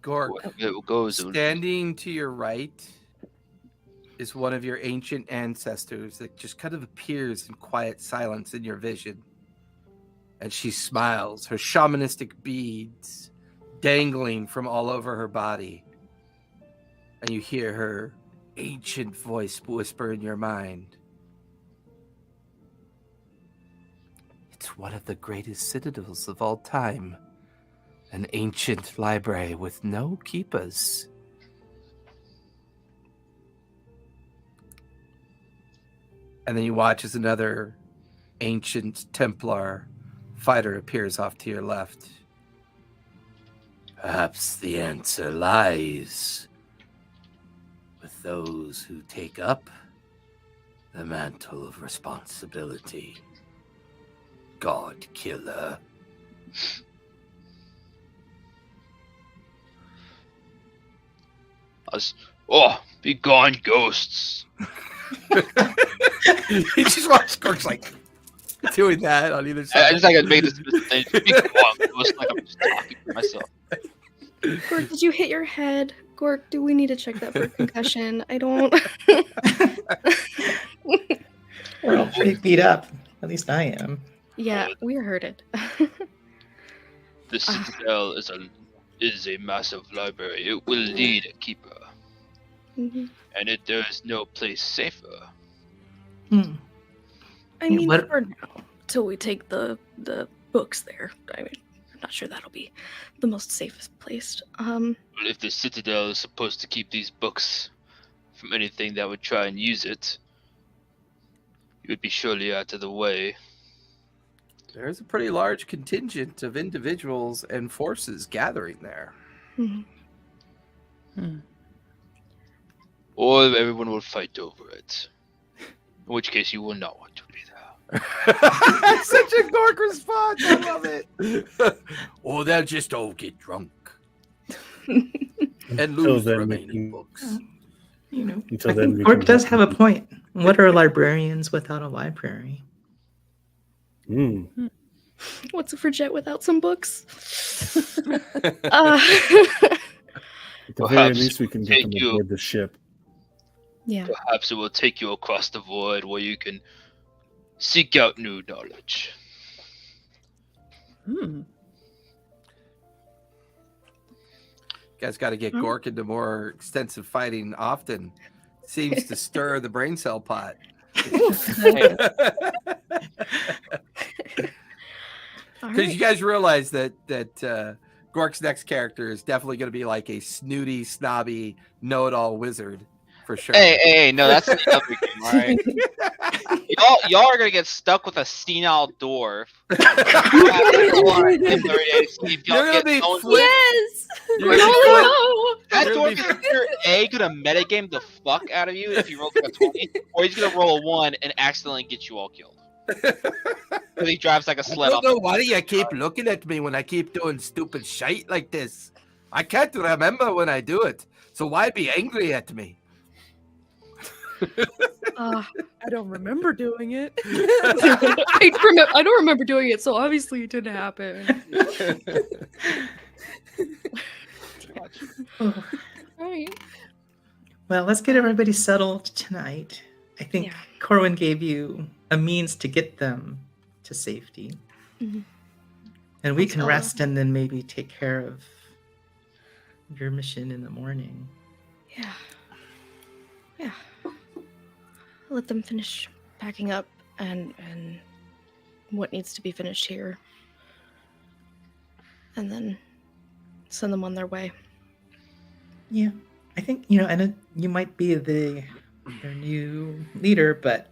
Gork, Wherever it goes, standing to your right is one of your ancient ancestors that just kind of appears in quiet silence in your vision. And she smiles, her shamanistic beads dangling from all over her body. And you hear her ancient voice whisper in your mind. It's one of the greatest citadels of all time. An ancient library with no keepers. And then you watch as another ancient Templar fighter appears off to your left. Perhaps the answer lies with those who take up the mantle of responsibility. God killer. Be gone, ghosts. You just watch Gork's like doing that on either I side. just like to make this thing. Be gone. It was like I'm just talking to myself. Gork, did you hit your head? Gork, do we need to check that for concussion? I don't. We're all pretty beat up. At least I am. Yeah, we're herded. The Citadel is a massive library. It will need a keeper, Mhm. and there is no place safer. Hmm. I Yeah, mean, what- for now, till we take the books there. I mean, I'm not sure that'll be the most safest place. Well, if the Citadel is supposed to keep these books from anything that would try and use it, you would be surely out of the way. There's a pretty large contingent of individuals and forces gathering there. Mhm. Or everyone will fight over it. In which case you will not want to be there. Such a Gork response. I love it. Or they'll just all get drunk and lose the then we remaining can- books. You know, Until I then, think we Gork can does get have a them. point. What are librarians without a library? Mm. What's a Frigette without some books? At the very Perhaps least, we can get them take you- aboard the ship. Yeah. Perhaps it will take you across the void where you can seek out new knowledge. Hmm. Guys got to get Gork into more extensive fighting often. Seems to stir the brain cell pot. All Because right. you guys realize that Gork's next character is definitely going to be like a snooty, snobby, know-it-all wizard for sure. Hey, no, that's the other game, all right? y'all are gonna get stuck with a senile dwarf. You're gonna be flipped. Yes. You're We're gonna all be flipped. go. That You're dwarf gonna is either A, gonna metagame the fuck out of you if you roll like a 20, or he's gonna roll a 1 and accidentally get you all killed. Because he drives like a I sled don't off. know why you keep looking at me when I keep doing stupid shite like this. I can't remember when I do it, so why be angry at me? Uh, I don't remember doing it. I don't remember doing it, so obviously it didn't happen. Oh. Right. Well, let's get everybody settled tonight. I think Yeah. Corwin gave you a means to get them to safety. Mhm. And we can So- rest and then maybe take care of your mission in the morning. Yeah. Yeah. I'll let them finish packing up and what needs to be finished here. And then send them on their way. Yeah. I think, and you might be their new leader, but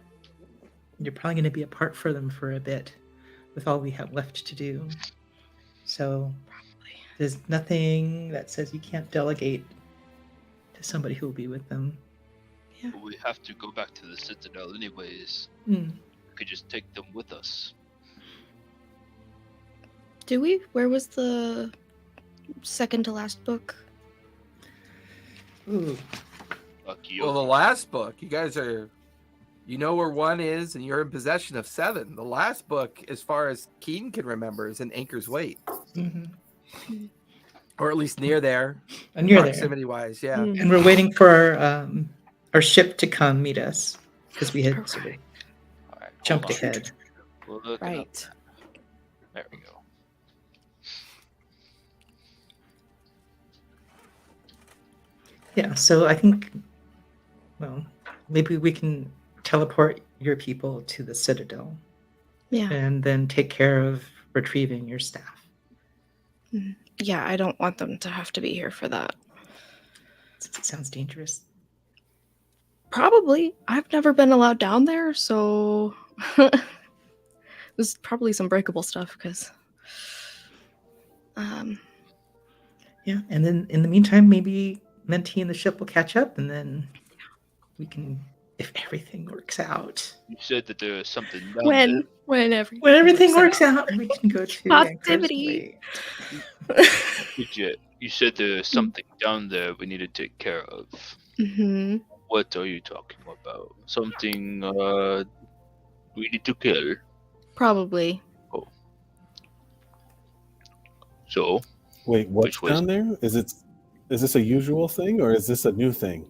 you're probably going to be apart from them for a bit with all we have left to do. So Probably. there's nothing that says you can't delegate to somebody who will be with them. We have to go back to the Citadel anyways. Hmm. We could just take them with us. Do we? Where was the second to last book? Ooh. Keothi. Well, the last book, you guys are, you know where one is, and you're in possession of 7. The last book, as far as Keen can remember, is in Anchor's Weight, Hmm. or at least near there, And you're there. proximity-wise. Yeah. Mm. And we're waiting for our ship to come meet us because we had sort of All right, hold jumped on. ahead. We'll look it up. Right. There we go. Yeah, so I think, well, maybe we can teleport your people to the Citadel Yeah. and then take care of retrieving your staff. Yeah, I don't want them to have to be here for that. It sounds dangerous. Probably. I've never been allowed down there, so there's probably some breakable stuff because Yeah, and then in the meantime, maybe Menti and the ship will catch up, and then we can, if everything works out. You said that there was something down when everything When everything works out, we can go to Positivity. there. You said there was something down there we need to take care of. Hmm. What are you talking about? Something we need to kill. Probably. So Wait, what's Which was- down there? Is this a usual thing or is this a new thing?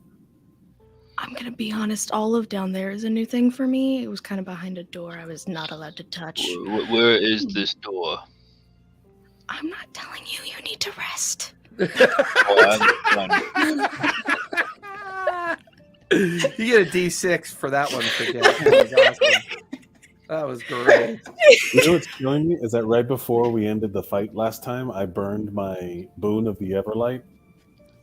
I'm gonna be honest, all of down there is a new thing for me. It was kind of behind a door I was not allowed to touch. Where is this door? I'm not telling you, you need to rest. Oh, I'm You get a D6 for that one, Forget. That was awesome. That was great. You know what's killing me is that right before we ended the fight last time, I burned my boon of the Everlight.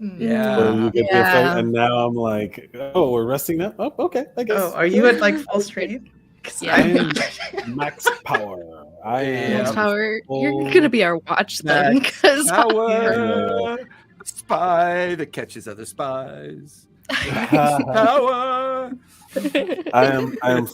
Yeah. So you get the Yeah. effect, and now I'm like, oh, we're resting now? Oh, okay, I guess. Oh, are you at like full strength? 'Cause Yeah. I'm max power. I Yeah. am Power, you're full gonna be our watch then, Max because Power. Spy that catches other spies. Power. I am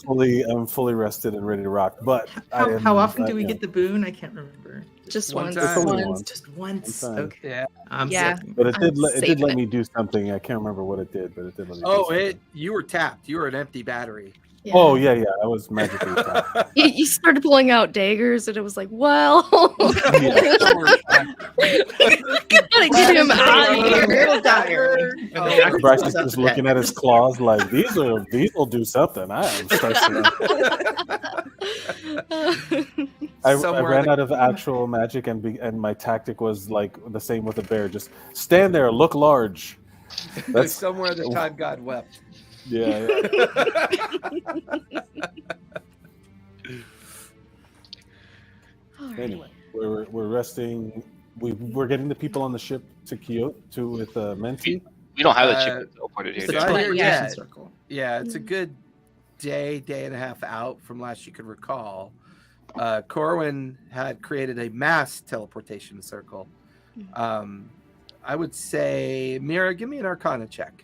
fully rested and ready to rock. But How often do we get the boon? I can't remember. just One once. time. It's only once. once. Just once. One time. Okay. Yeah. I'm Yeah. saving. But it I'm did saving let it. me do something. I can't remember what it did, but it did let me do Oh, something. you were tapped. You were an empty battery. Yeah. Oh yeah, I was magically tapped. You started pulling out daggers, and it was like, well, Yeah. gotta get him out of here. Little dagger. Oh, Bryce is just looking at his claws like these will do something. I am stressing out. I Somewhere ran the- out of actual magic, and my tactic was like the same with a bear. Just stand there, look large. That's Somewhere the time God wept. yeah. Alrighty. Anyway, we're resting. We're getting the people on the ship to Keothi with Menti. We don't have a Uh, chip teleported here. so do I we? hear- Teleportation yeah. circle. Yeah, it's a good day and a half out from last you could recall. Corwin had created a mass teleportation circle. I would say, Mira, give me an Arcana check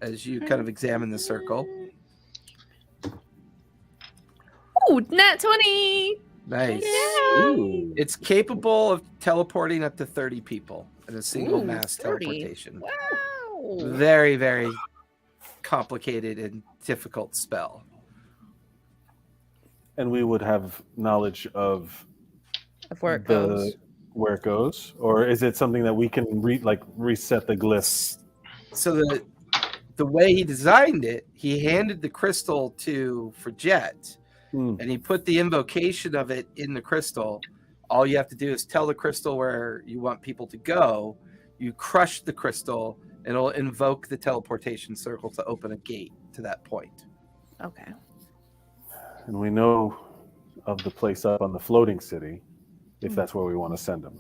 as you kind of examine the circle. Ooh, nat 20. Nice. Ooh. It's capable of teleporting up to 30 people in a single Ooh, mass 30. teleportation. Wow. Very, very complicated and difficult spell. And we would have knowledge of Of where it goes. where it goes, or is it something that we can reset the glyphs? So the way he designed it, he handed the crystal to Forget, Hmm. and he put the invocation of it in the crystal. All you have to do is tell the crystal where you want people to go. You crush the crystal, and it'll invoke the teleportation circle to open a gate to that point. Okay. And we know of the place up on the floating city, if that's where we want to send them.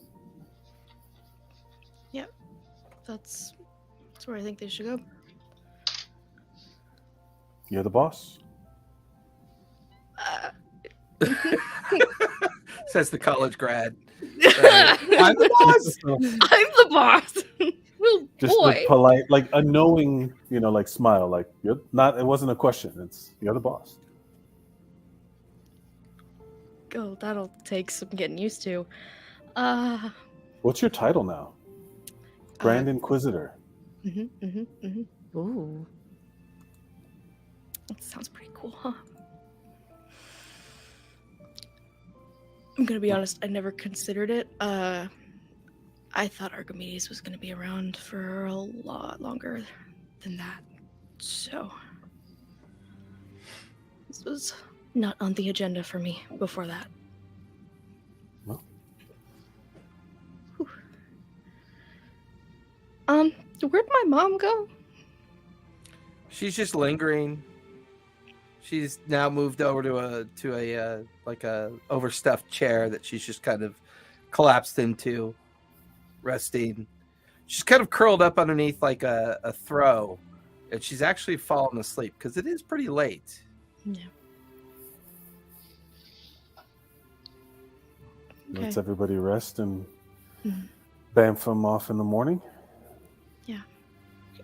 That's where I think they should go. You're the boss. Says the college grad. I'm the boss. I'm the boss. Well, Just boy. the polite, like a knowing, like smile, like you're not. It wasn't a question. It's you're the boss. Oh, that'll take some getting used to. What's your title now? Grand Inquisitor. Ooh. That sounds pretty cool, huh? I'm gonna be honest, I never considered it. I thought Archimedes was gonna be around for a lot longer than that. So this was not on the agenda for me before that. Well. Whew. Where'd my mom go? She's just lingering. She's now moved over to a like a overstuffed chair that she's just kind of collapsed into, resting. She's kind of curled up underneath like a throw, and she's actually fallen asleep because it is pretty late. Yeah. Let's everybody rest and Mhm. bamf them off in the morning.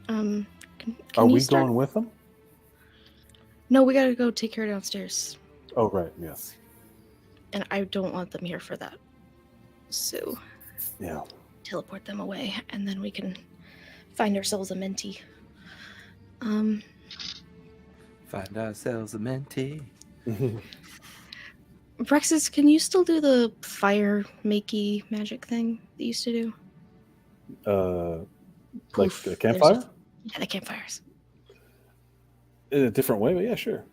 Can Are you we start- going with them? No, we gotta go take care of downstairs. Oh, right. Yes. And I don't want them here for that. So Yeah. teleport them away, and then we can find ourselves a mentee. Find ourselves a mentee. Brexis, can you still do the fire makey magic thing that you used to do? Like Poof, a there's campfire? Yeah, the campfires. In a different way, but yeah, sure.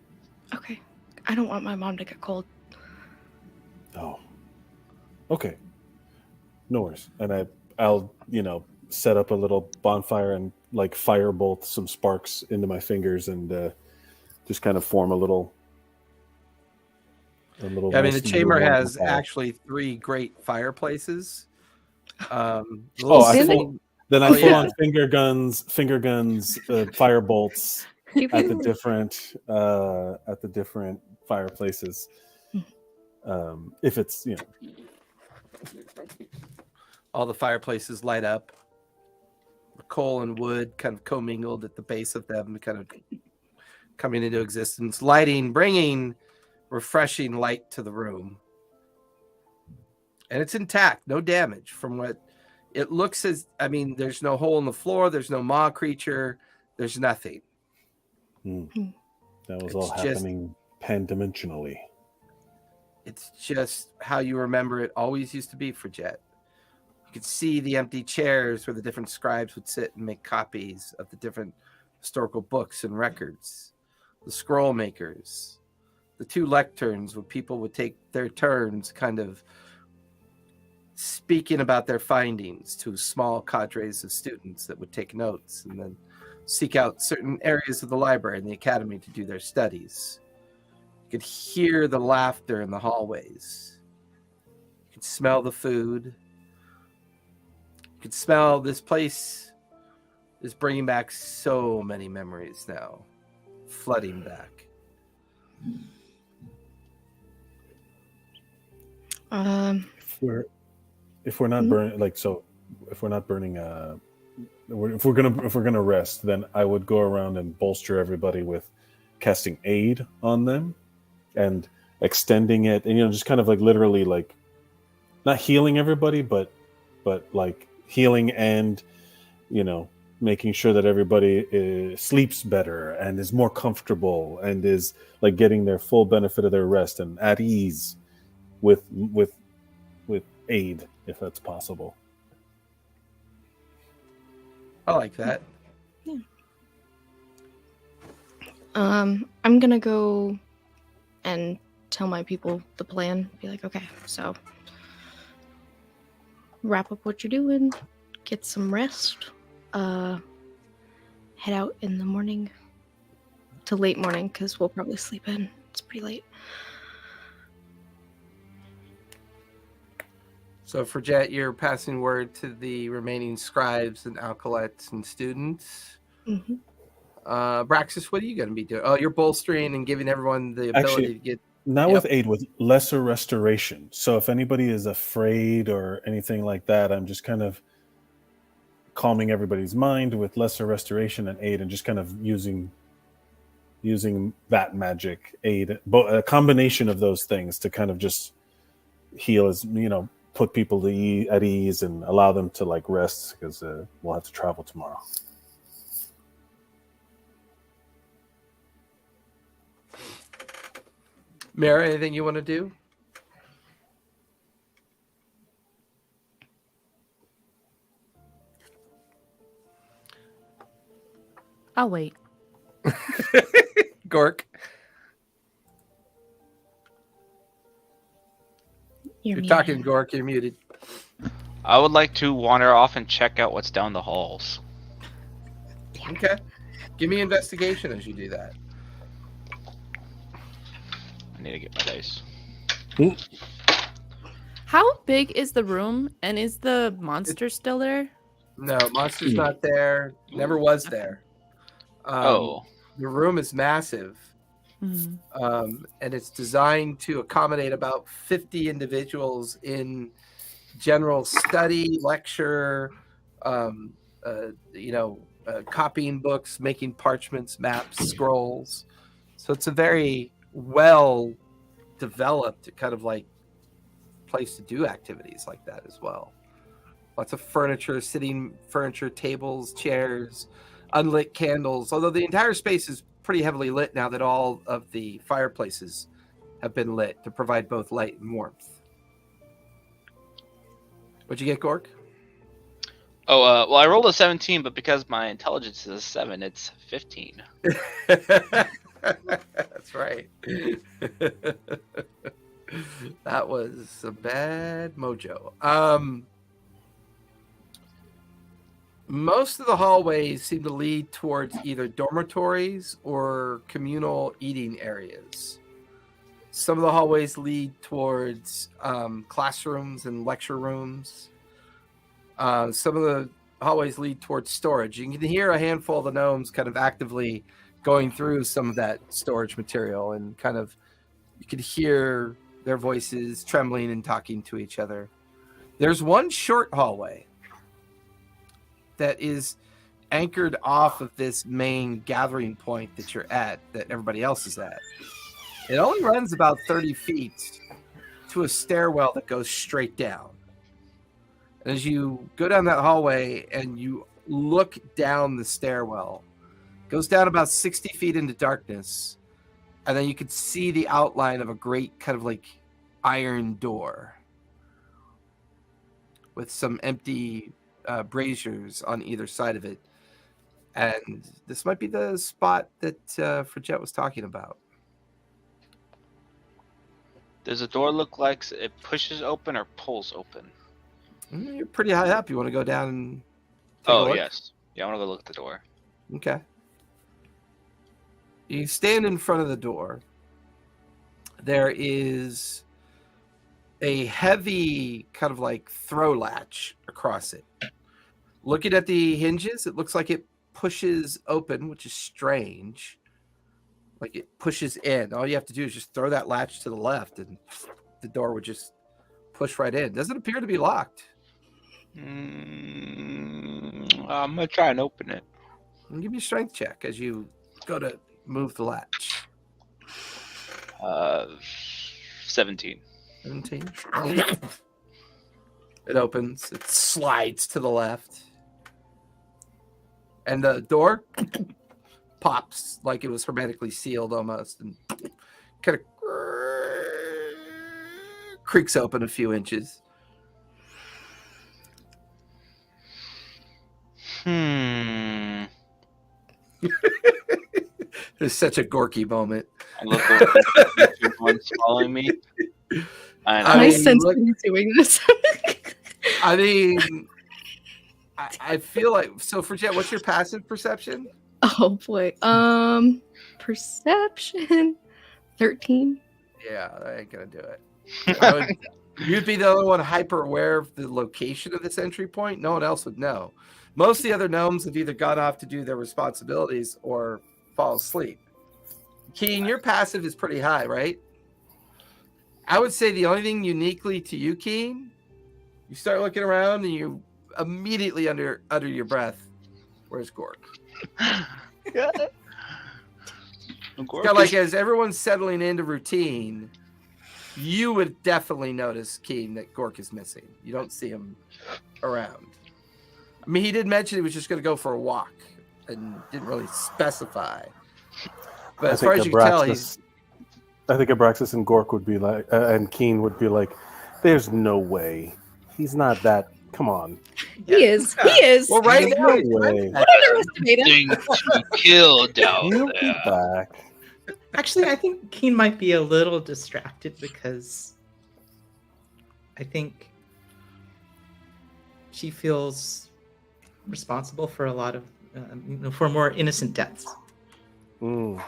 Okay. I don't want my mom to get cold. Oh, okay. No worries. And I'll set up a little bonfire and like firebolt some sparks into my fingers and just kind of form a little. I mean, the nice chamber little has fire. actually 3 great fireplaces. I Little full sitting- then I Oh, full yeah. on finger guns, fire bolts at the different fireplaces. If it's all the fireplaces light up. The coal and wood kind of commingled at the base of them, kind of coming into existence, bringing refreshing light to the room. And it's intact, no damage from what it looks as. I mean, there's no hole in the floor, there's no maw creature, there's nothing. That was It's all just- happening pan-dimensionally. It's just how you remember it always used to be for Jet. You could see the empty chairs where the different scribes would sit and make copies of the different historical books and records. The scroll makers. The 2 lecterns where people would take their turns kind of speaking about their findings to small cadres of students that would take notes and then seek out certain areas of the library and the academy to do their studies. You could hear the laughter in the hallways. You could smell the food. You could smell this place is bringing back so many memories now, flooding back. If we're not burning, if we're not burning, if we're gonna rest, then I would go around and bolster everybody with casting aid on them and extending it, and just kind of like literally like not healing everybody, but like healing and making sure that everybody sleeps better and is more comfortable and is like getting their full benefit of their rest and at ease with aid, if that's possible. I like that. Yeah. I'm gonna go and tell my people the plan. Be like, okay, so wrap up what you're doing, get some rest, head out in the morning to late morning because we'll probably sleep in. It's pretty late. So for Jet, you're passing word to the remaining scribes and alkalites and students. Mm-hmm. Braxis, what are you going to be doing? Oh, you're bolstering and giving everyone the ability to get... Not with aid, with lesser restoration. So if anybody is afraid or anything like that, I'm just kind of calming everybody's mind with lesser restoration and aid, and just kind of using that magic aid, a combination of those things to kind of just heal, as put people at ease and allow them to like rest, because we'll have to travel tomorrow. Mara, anything you want to do? I'll wait. Gork, You're you're talking, Gork, you're muted. I would like to wander off and check out what's down the halls. Okay. Give me investigation as you do that. I need to get my dice. How big is the room, and is the monster still there? No, monster's not there. Never was there. Oh. The room is massive. Mm-hmm. And it's designed to accommodate about 50 individuals in general study, lecture, copying books, making parchments, maps, scrolls. So it's a very well developed kind of like place to do activities like that as well. Lots of furniture, tables, chairs, unlit candles, although the entire space is pretty heavily lit now that all of the fireplaces have been lit to provide both light and warmth. What'd you get, Gork? Oh, well, I rolled a 17, but because my intelligence is a 7, it's 15. That's right. That was a bad mojo. Most of the hallways seem to lead towards either dormitories or communal eating areas. Some of the hallways lead towards classrooms and lecture rooms. Some of the hallways lead towards storage. You can hear a handful of the gnomes kind of actively going through some of that storage material, and kind of you could hear their voices trembling and talking to each other. There's one short hallway that is anchored off of this main gathering point that you're at, that everybody else is at. It only runs about 30 feet to a stairwell that goes straight down. And as you go down that hallway and you look down the stairwell, it goes down about 60 feet into darkness, and then you could see the outline of a great kind of like iron door with some empty braziers on either side of it. And this might be the spot that Frigette was talking about. Does the door look like it pushes open or pulls open? You're pretty high up. You want to go down and take a Oh, look? yes. Yeah, I want to go look at the door. Okay. You stand in front of the door. There is a heavy kind of like throw latch across it. Looking at the hinges, it looks like it pushes open, which is strange. Like it pushes in. All you have to do is just throw that latch to the left and the door would just push right in. Doesn't appear to be locked. I'm going to try and open it. And give me a strength check as you go to move the latch. 17. 17. It opens. It slides to the left. And the door pops like it was hermetically sealed almost. And kind of creaks open a few inches. There's such a Gorky moment. I look over if one's following me. I sense he's doing this. I mean, I feel like, so Frigette, what's your passive perception? Oh boy. Perception 13. Yeah, I ain't gonna do it. You'd be the only one hyper aware of the location of this entry point. No one else would know. Most of the other gnomes have either gone off to do their responsibilities or fall asleep. Keen, your passive is pretty high, right? I would say the only thing uniquely to you, Keen, you start looking around and you immediately utter your breath. Where's Gork? Kind of like as everyone's settling into routine, you would definitely notice, Keen, that Gork is missing. You don't see him around. I mean, he did mention he was just going to go for a walk and didn't really specify. But as far as you can tell, he's... I think Abraxas and Gork would be like, and Keen would be like, there's no way. He's not that. Come on. He is. He is. Well, right now, No way. Don't underestimate him. Thing to kill down He'll be there. back. Actually, I think Keen might be a little distracted because I think she feels responsible for a lot of, for more innocent deaths. Mm.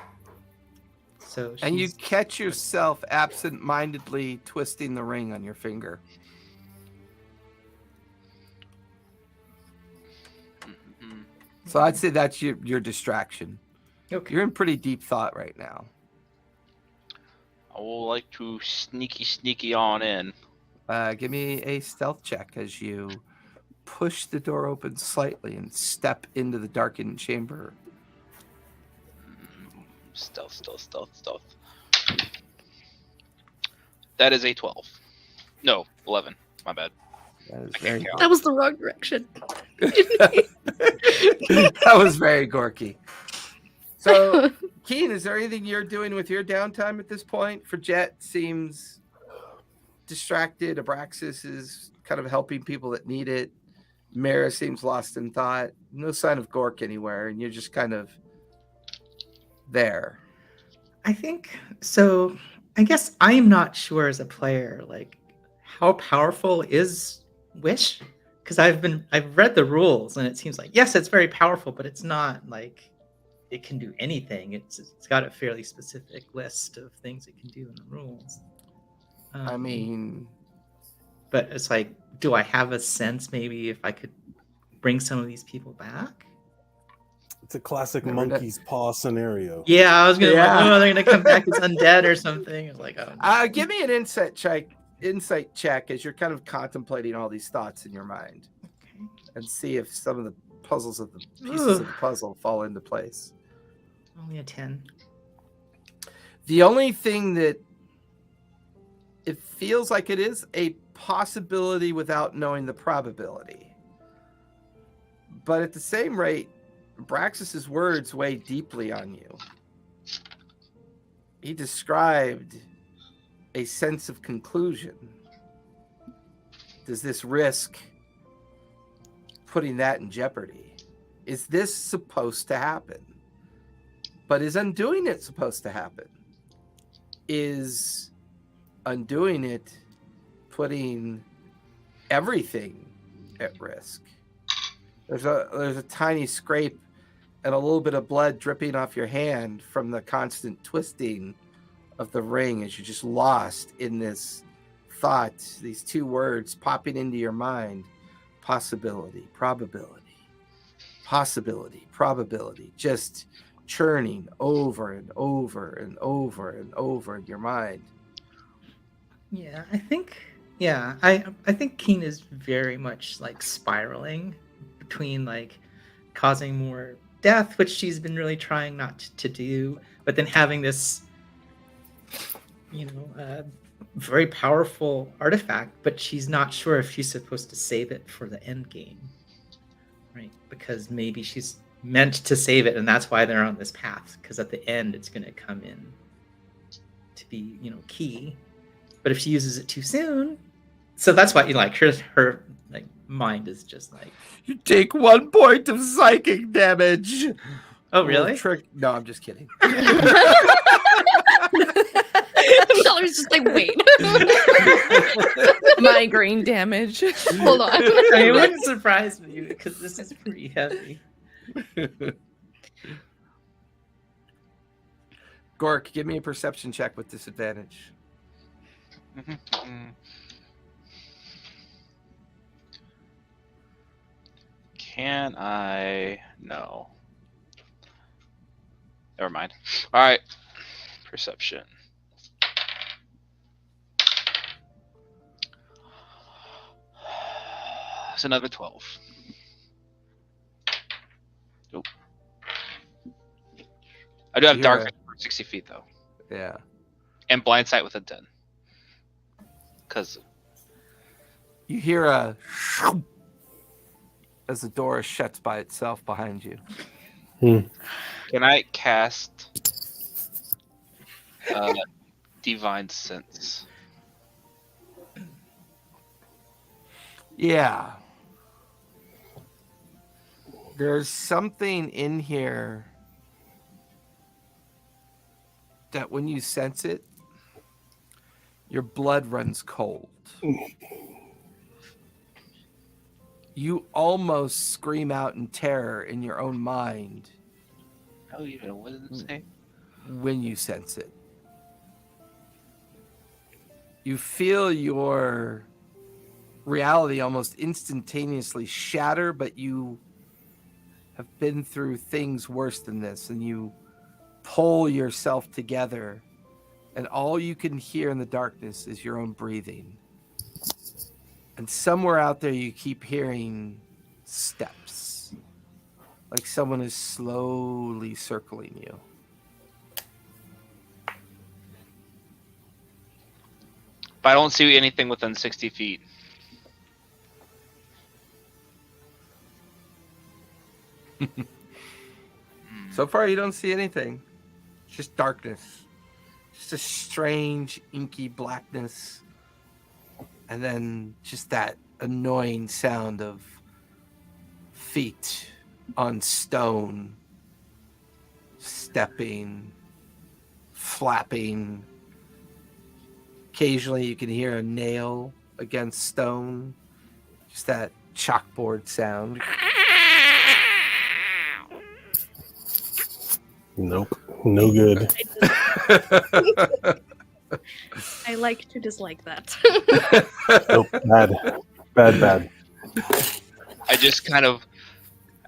So And you she's- catch yourself absent-mindedly twisting the ring on your finger. Mhm. So I'd say that's your distraction. Okay. You're in pretty deep thought right now. I would like to sneaky on in. Give me a stealth check as you push the door open slightly and step into the darkened chamber. Stealth. That is a 12. No, 11. My bad. That is I can't very, count. That was the wrong direction. that was very Gorky. So, Keen, is there anything you're doing with your downtime at this point? Frigette seems distracted. Abraxas is kind of helping people that need it. Mara seems lost in thought. No sign of Gork anywhere, and you're just kind of there. I think so. I guess I'm not sure as a player, like how powerful is Wish? Because I've read the rules and it seems like yes, it's very powerful, but it's not like it can do anything. It's got a fairly specific list of things it can do in the rules. I mean, but it's like, do I have a sense maybe if I could bring some of these people back? It's a classic Never done. monkey's paw scenario. Yeah, I was gonna Yeah. like, oh, they're gonna come back as undead or something. It's like, oh, no. give me an insight check as you're kind of contemplating all these thoughts in your mind, Okay. and see if some of the puzzles of the pieces of the puzzle fall into place. Only a 10. The only thing that it feels like it is a possibility without knowing the probability. But at the same rate, Braxis's words weigh deeply on you. He described a sense of conclusion. Does this risk putting that in jeopardy? Is this supposed to happen? But is undoing it supposed to happen? Is undoing it putting everything at risk? There's a tiny scrape and a little bit of blood dripping off your hand from the constant twisting of the ring as you're just lost in this thought, these two words popping into your mind: possibility, probability, possibility, probability, just churning over and over and over and over in your mind. Yeah, I think. Yeah, I think Keen is very much like spiraling between like causing more death, which she's been really trying not to do, but then having this, very powerful artifact, but she's not sure if she's supposed to save it for the end game, right? Because maybe she's meant to save it, and that's why they're on this path. Because at the end, it's going to come in to be, key. But if she uses it too soon, so that's why her like mind is just like, You take 1 point of psychic damage. oh really? No, I'm just kidding. Dollar's just like, wait. Migraine damage. Hold on. I mean, it wouldn't surprise me because this is pretty heavy. Gork, give me a perception check with disadvantage. Can I? No. Never mind. All right. Perception. It's another 12. Nope. I do have You're dark a- vision for 60 feet though, Yeah. and blind sight within 10. Cause You hear a as the door shuts by itself behind you. can I cast divine sense? Yeah. There's something in here that when you sense it, your blood runs cold. You almost scream out in terror in your own mind Oh, you know what did it say? when you sense it. You feel your reality almost instantaneously shatter, but you have been through things worse than this, and you pull yourself together, and all you can hear in the darkness is your own breathing. And somewhere out there you keep hearing steps, like someone is slowly circling you. But I don't see anything within 60 feet. So far you don't see anything. It's just darkness. Just a strange inky blackness. And then just that annoying sound of feet on stone, stepping, flapping. Occasionally you can hear a nail against stone. Just that chalkboard sound. Nope. No good. I like to dislike that. Nope. Bad. I just kind of,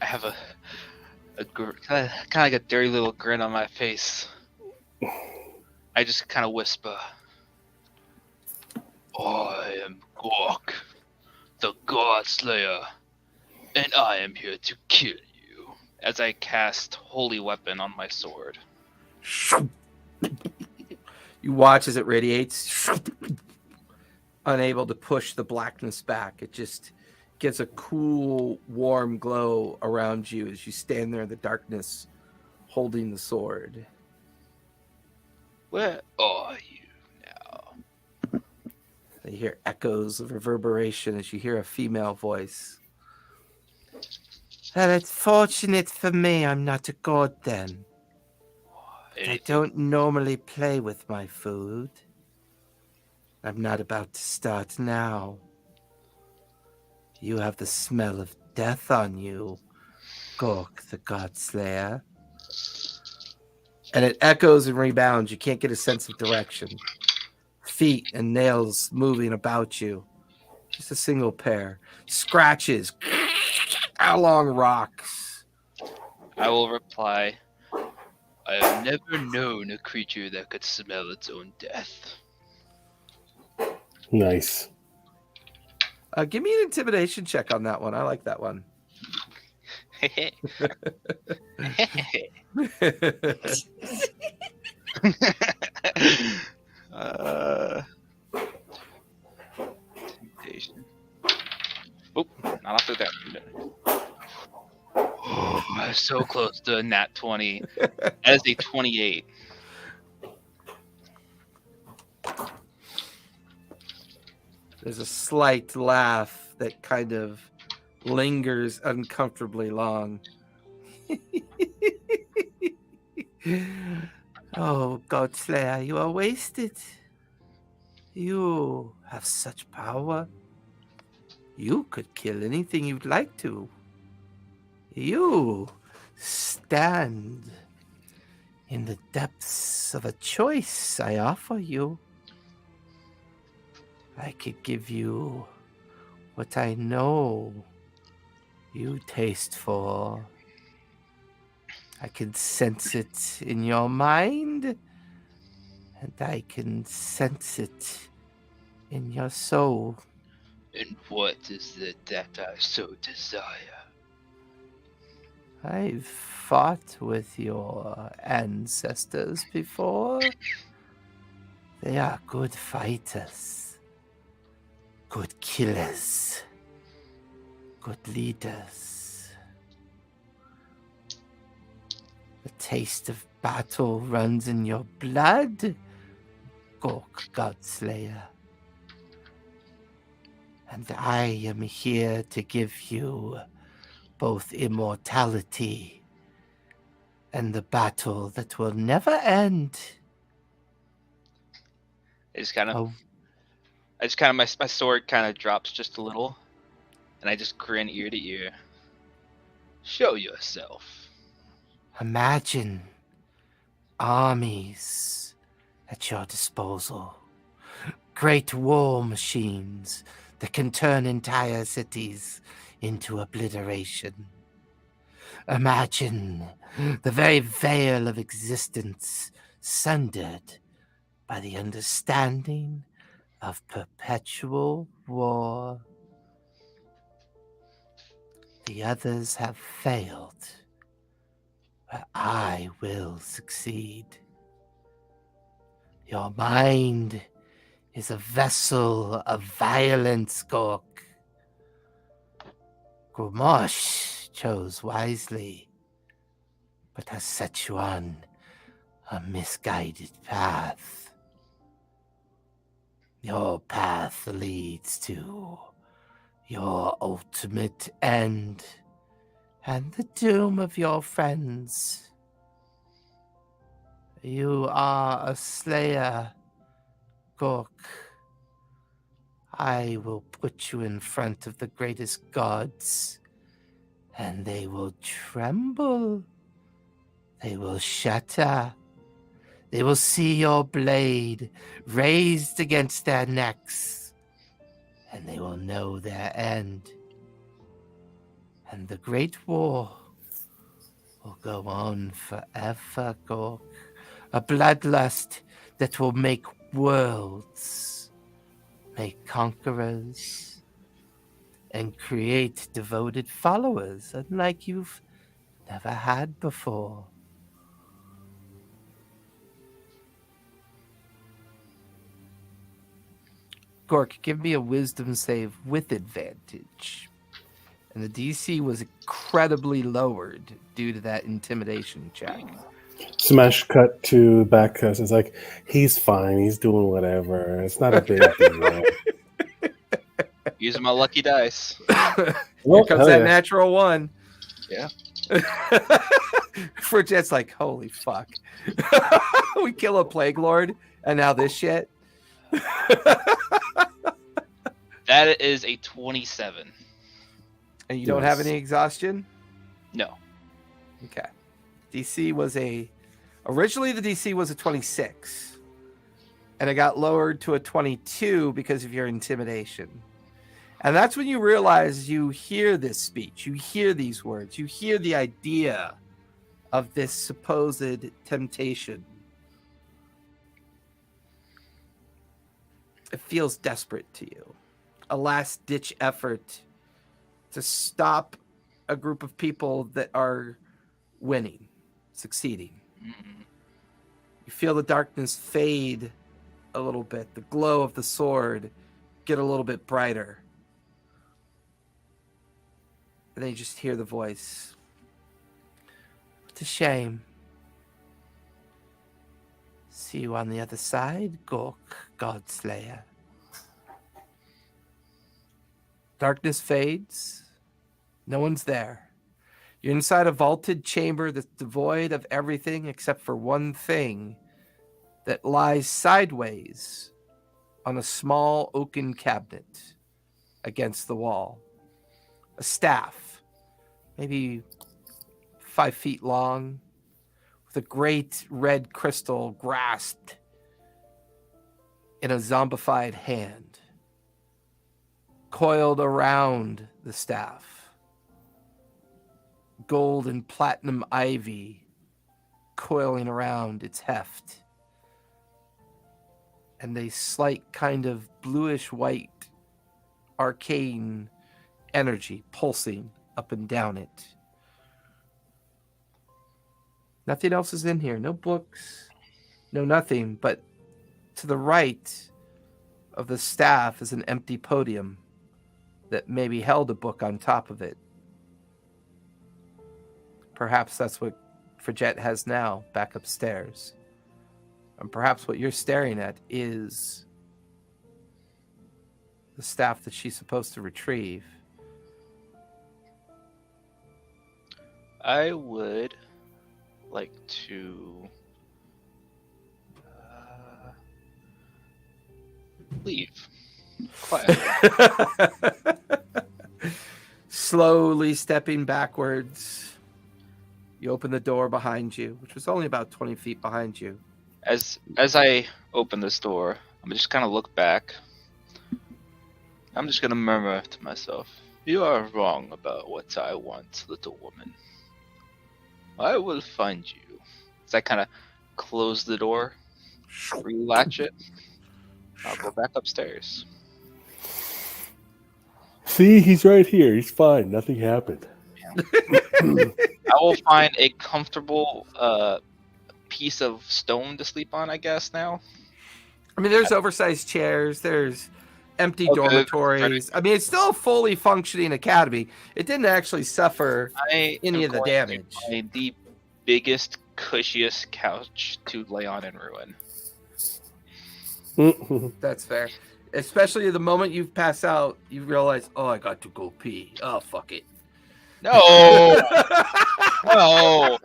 I have a kind of like a dirty little grin on my face. I just kind of whisper, "I am Gork, the God Slayer, and I am here to kill you." As I cast Holy Weapon on my sword. You watch as it radiates, unable to push the blackness back. It just gives a cool, warm glow around you as you stand there in the darkness holding the sword. Where are you now? You hear echoes of reverberation as you hear a female voice. Well, it's fortunate for me I'm not a god then. I don't normally play with my food. I'm not about to start now. You have the smell of death on you, Gork the God Slayer. And it echoes and rebounds. You can't get a sense of direction. Feet and nails moving about you. Just a single pair. Scratches along rocks. I will reply, "I have never known a creature that could smell its own death." Nice. Give me an intimidation check on that one. I like that one. Temptation. Oh, not after that. Oh, I'm so close to a nat 20. That is a 28. There's a slight laugh that kind of lingers uncomfortably long. Oh, Godslayer, you are wasted. You have such power. You could kill anything you'd like to. You stand in the depths of a choice I offer you. I could give you what I know you taste for. I can sense it in your mind, and I can sense it in your soul. And what is it that I so desire? I've fought with your ancestors before. They are good fighters, good killers, good leaders. The taste of battle runs in your blood, Gork Godslayer. And I am here to give you both immortality and the battle that will never end. I just kind of, Oh, my sword kind of drops just a little, and I just grin ear to ear. Show yourself. imagine armies at your disposal. Great war machines that can turn entire cities into obliteration. Imagine the very veil of existence sundered by the understanding of perpetual war. The others have failed, but I will succeed. Your mind is a vessel of violence, Gork. Grimosh chose wisely, but has set you on a misguided path. Your path leads to your ultimate end, and the doom of your friends. You are a slayer, Gork. I will put you in front of the greatest gods, and they will tremble. They will shatter. They will see your blade raised against their necks, and they will know their end. And the Great War will go on forever, Gork. A bloodlust that will make worlds, make conquerors, and create devoted followers unlike you've never had before. Gork, give me a wisdom save with advantage. And the DC was incredibly lowered due to that intimidation check. Smash cut to back. It's like, he's fine. He's doing whatever. It's not a big deal. Using my lucky dice. Here Well, comes hell that yeah. natural one. Yeah. Fridget's like, holy fuck. We kill a plague lord, and now this shit. That is a 27. And you don't have Yes. any exhaustion? No. Okay. DC was originally the DC was a 26. And it got lowered to a 22 because of your intimidation. And that's when you realize you hear this speech, you hear these words, you hear the idea of this supposed temptation. It feels desperate to you. A last-ditch effort to stop a group of people that are winning, succeeding. Mm-mm. You feel the darkness fade a little bit, the glow of the sword get a little bit brighter. And then you just hear the voice. It's a shame. See you on the other side, Gork, Godslayer. Darkness fades. No one's there. You're inside a vaulted chamber that's devoid of everything except for one thing that lies sideways on a small oaken cabinet against the wall. A staff, maybe 5 feet long, with a great red crystal grasped in a zombified hand. Coiled around the staff, gold and platinum ivy coiling around its heft, and a slight kind of bluish white arcane energy pulsing up and down it. Nothing else is in here. No books, no nothing. But to the right of the staff is an empty podium that maybe held a book on top of it. Perhaps that's what Fridget has now back upstairs. And perhaps what you're staring at is the staff that she's supposed to retrieve. I would like to leave. Quietly. Slowly stepping backwards, you open the door behind you, which was only about 20 feet behind you. As I open this door, I'm just kind of look back. I'm just gonna murmur to myself, "You are wrong about what I want, little woman. I will find you." As I kind of close the door, relatch it, I'll go back upstairs. See, he's right here. He's fine. Nothing happened. I will find a comfortable piece of stone to sleep on, I guess, now. I mean, there's oversized chairs, there's empty Okay, dormitories. I mean, it's still a fully functioning academy. It didn't actually suffer I any am of the going to damage. find the biggest, cushiest couch to lay on in ruin. That's fair. Especially the moment you pass out, you realize, oh, I got to go pee. Oh, fuck it. No, no, Alright.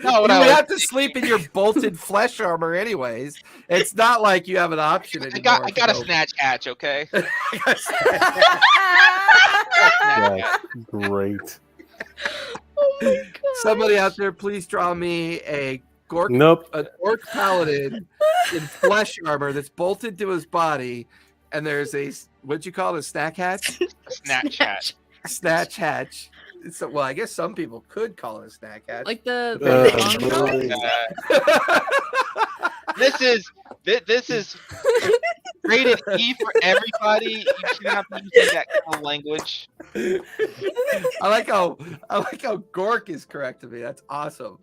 not what You I would was have to sleep in your bolted flesh armor, anyways. It's not like you have an option I anymore. got a snatch hatch, okay? That's great. Oh my god. Somebody out there, please draw me a orc paladin in flesh armor that's bolted to his body, and there's a what'd you call it, a snack hatch? Snatch hatch. Snatch hatch. So, well, I guess some people could call it a snack hatch. Like the Really? This is rated E for everybody. You should not be using that kind of language. I like how Gork is correcting me. That's awesome.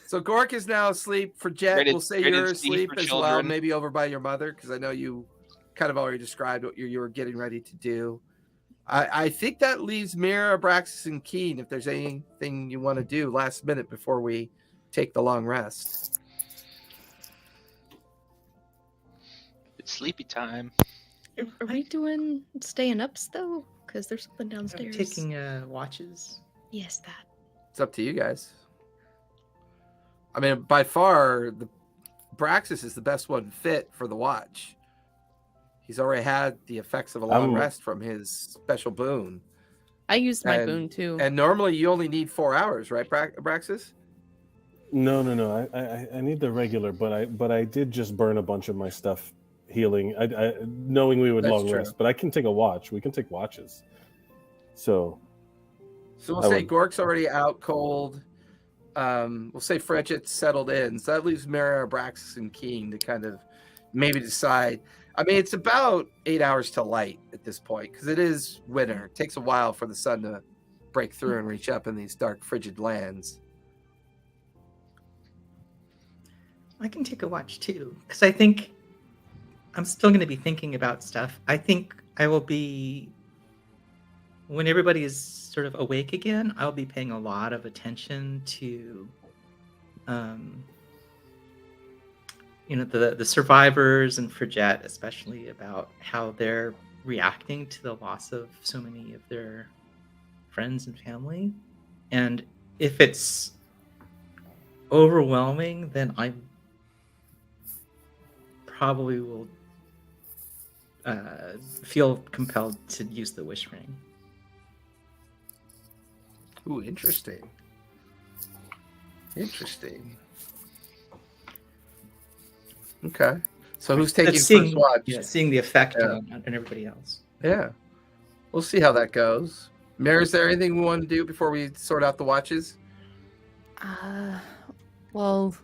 So Gork is now asleep. For Jet, Rated- we'll say rated you're C asleep for as well, children. maybe over by your mother, because I know you kind of already described what you were getting ready to do. I think that leaves Mira, Abraxas, and Keen if there's anything you want to do last minute before we take the long rest. It's sleepy time. Are we doing staying up still? Because there's something Are we downstairs. taking watches? Yes, that. It's up to you guys. I mean, by far, the Braxis is the best one fit for the watch. He's already had the effects of a long rest from his special boon. I used my And- boon too. And normally you only need 4 hours, right, Braxis? No. I need the regular, but I did just burn a bunch of my stuff healing. I knowing we would That's long true. rest, but I can take a watch. We can take watches. So So we'll I say would- Gork's already out cold. We'll say Fredget's settled in. So that leaves Mara, Braxis, and Keen to kind of maybe decide. I mean, it's about 8 hours till light at this point because it is winter. It takes a while for the sun to break through and reach up in these dark, frigid lands. I can take a watch too, because I think I'm still going to be thinking about stuff. I think I will be, when everybody is sort of awake again, I'll be paying a lot of attention to, the survivors and Fridget, especially about how they're reacting to the loss of so many of their friends and family. And if it's overwhelming, then I probably will feel compelled to use the wish ring. Ooh, interesting. Interesting. Okay. So who's taking That's first watch? seeing the effect Yeah. on everybody else. Yeah. We'll see how that goes. Mary, is there anything we want to do before we sort out the watches? Well,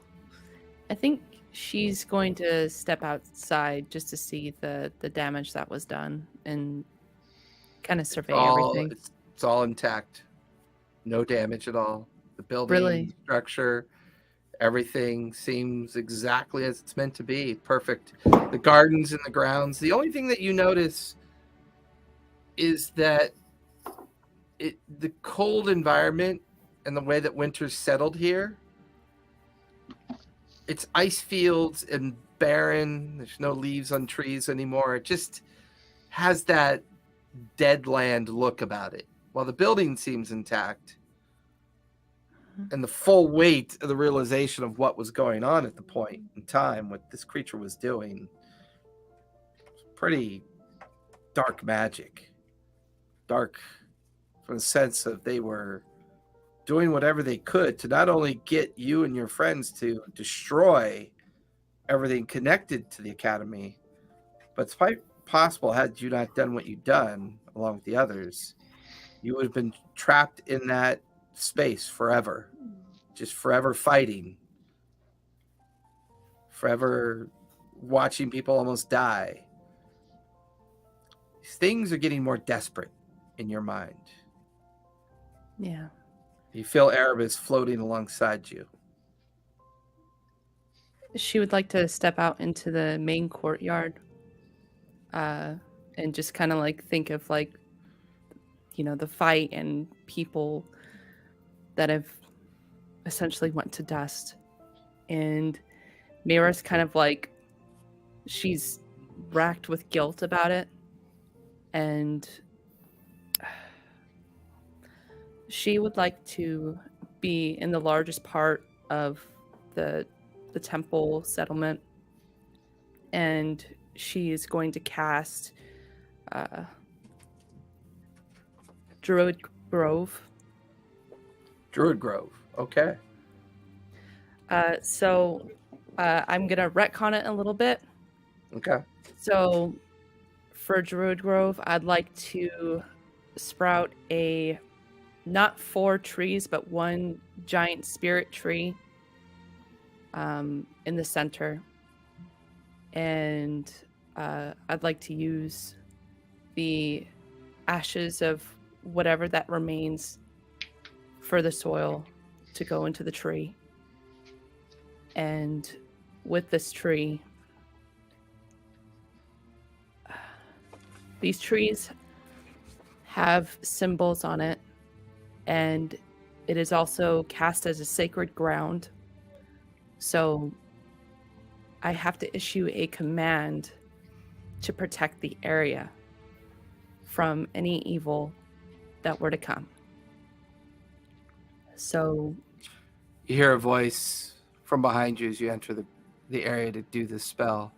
I think she's going to step outside just to see the damage that was done and kind of survey everything. It's all intact. No damage at all. The building, Really? structure, everything seems exactly as it's meant to be. Perfect. The gardens and the grounds. The only thing that you notice is that the cold environment and the way that winter's settled here, it's ice fields and barren. There's no leaves on trees anymore. It just has that dead land look about it. While the building seems intact, and the full weight of the realization of what was going on at the point in time, what this creature was doing, pretty dark magic. Dark from the sense of they were doing whatever they could to not only get you and your friends to destroy everything connected to the academy, but it's quite possible, had you not done what you've done along with the others, you would have been trapped in that space forever, just forever fighting, forever watching people almost die. Things are getting more desperate in your mind. Yeah. You feel Erebus floating alongside you. She would like to step out into the main courtyard and just kind of like think of like, the fight and people that have essentially went to dust. And Mira's kind of like, she's racked with guilt about it. And she would like to be in the largest part of the temple settlement, and she is going to cast Druid Grove. Druid Grove. Okay. So I'm gonna retcon it a little bit. Okay. So for Druid Grove, I'd like to sprout not 4 trees, but 1 giant spirit tree in the center. And I'd like to use the ashes of whatever that remains for the soil to go into the tree. And with this tree, these trees have symbols on it, and it is also cast as a sacred ground. So I have to issue a command to protect the area from any evil that were to come. So You hear a voice from behind you as you enter the area to do this spell.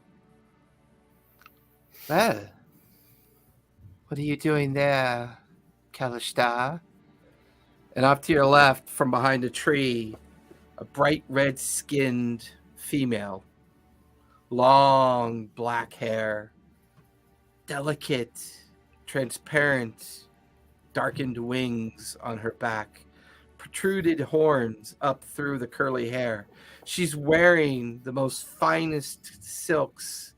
Well, what are you doing there, Kalishtar? And off to your left, from behind a tree, a bright red-skinned female. Long black hair, delicate, transparent, darkened wings on her back, protruded horns up through the curly hair. She's wearing the most finest silks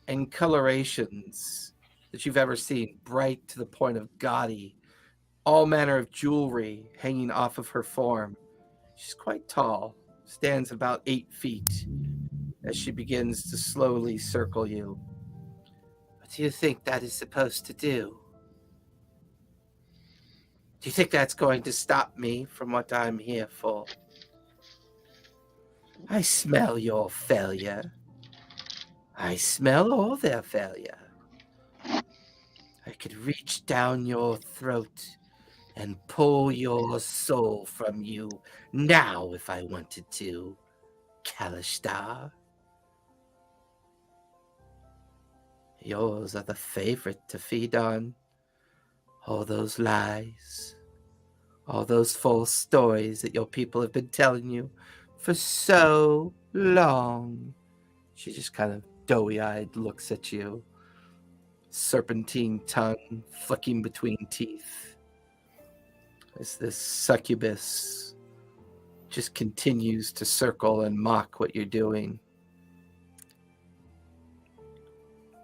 and colorations that you've ever seen, bright to the point of gaudy, all manner of jewelry hanging off of her form. She's quite tall, stands about 8 feet as she begins to slowly circle you. What do you think that is supposed to do? Do you think that's going to stop me from what I'm here for? I smell your failure. I smell all their failure. I could reach down your throat and pull your soul from you now if I wanted to, Kalishtar. Yours are the favorite to feed on. All those lies, all those false stories that your people have been telling you for so long. She just kind of doughy-eyed looks at you, serpentine tongue flicking between teeth, as this succubus just continues to circle and mock what you're doing.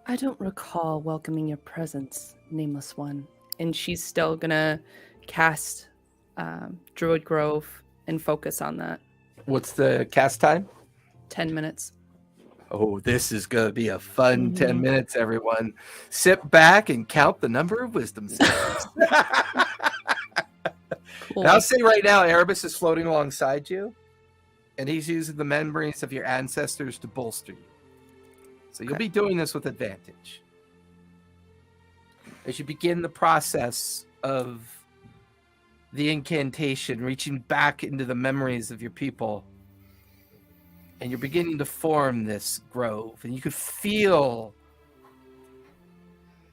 I don't recall welcoming your presence, Nameless One. And she's still gonna cast Druid Grove and focus on that. What's the cast time? 10 minutes. Oh, this is going to be a fun 10 minutes, everyone. Sit back and count the number of wisdom stones. Cool. And I'll say right now, Erebus is floating alongside you, and he's using the memories of your ancestors to bolster you. So you'll be doing this with advantage. As you begin the process of the incantation, reaching back into the memories of your people, and you're beginning to form this grove, and you could feel,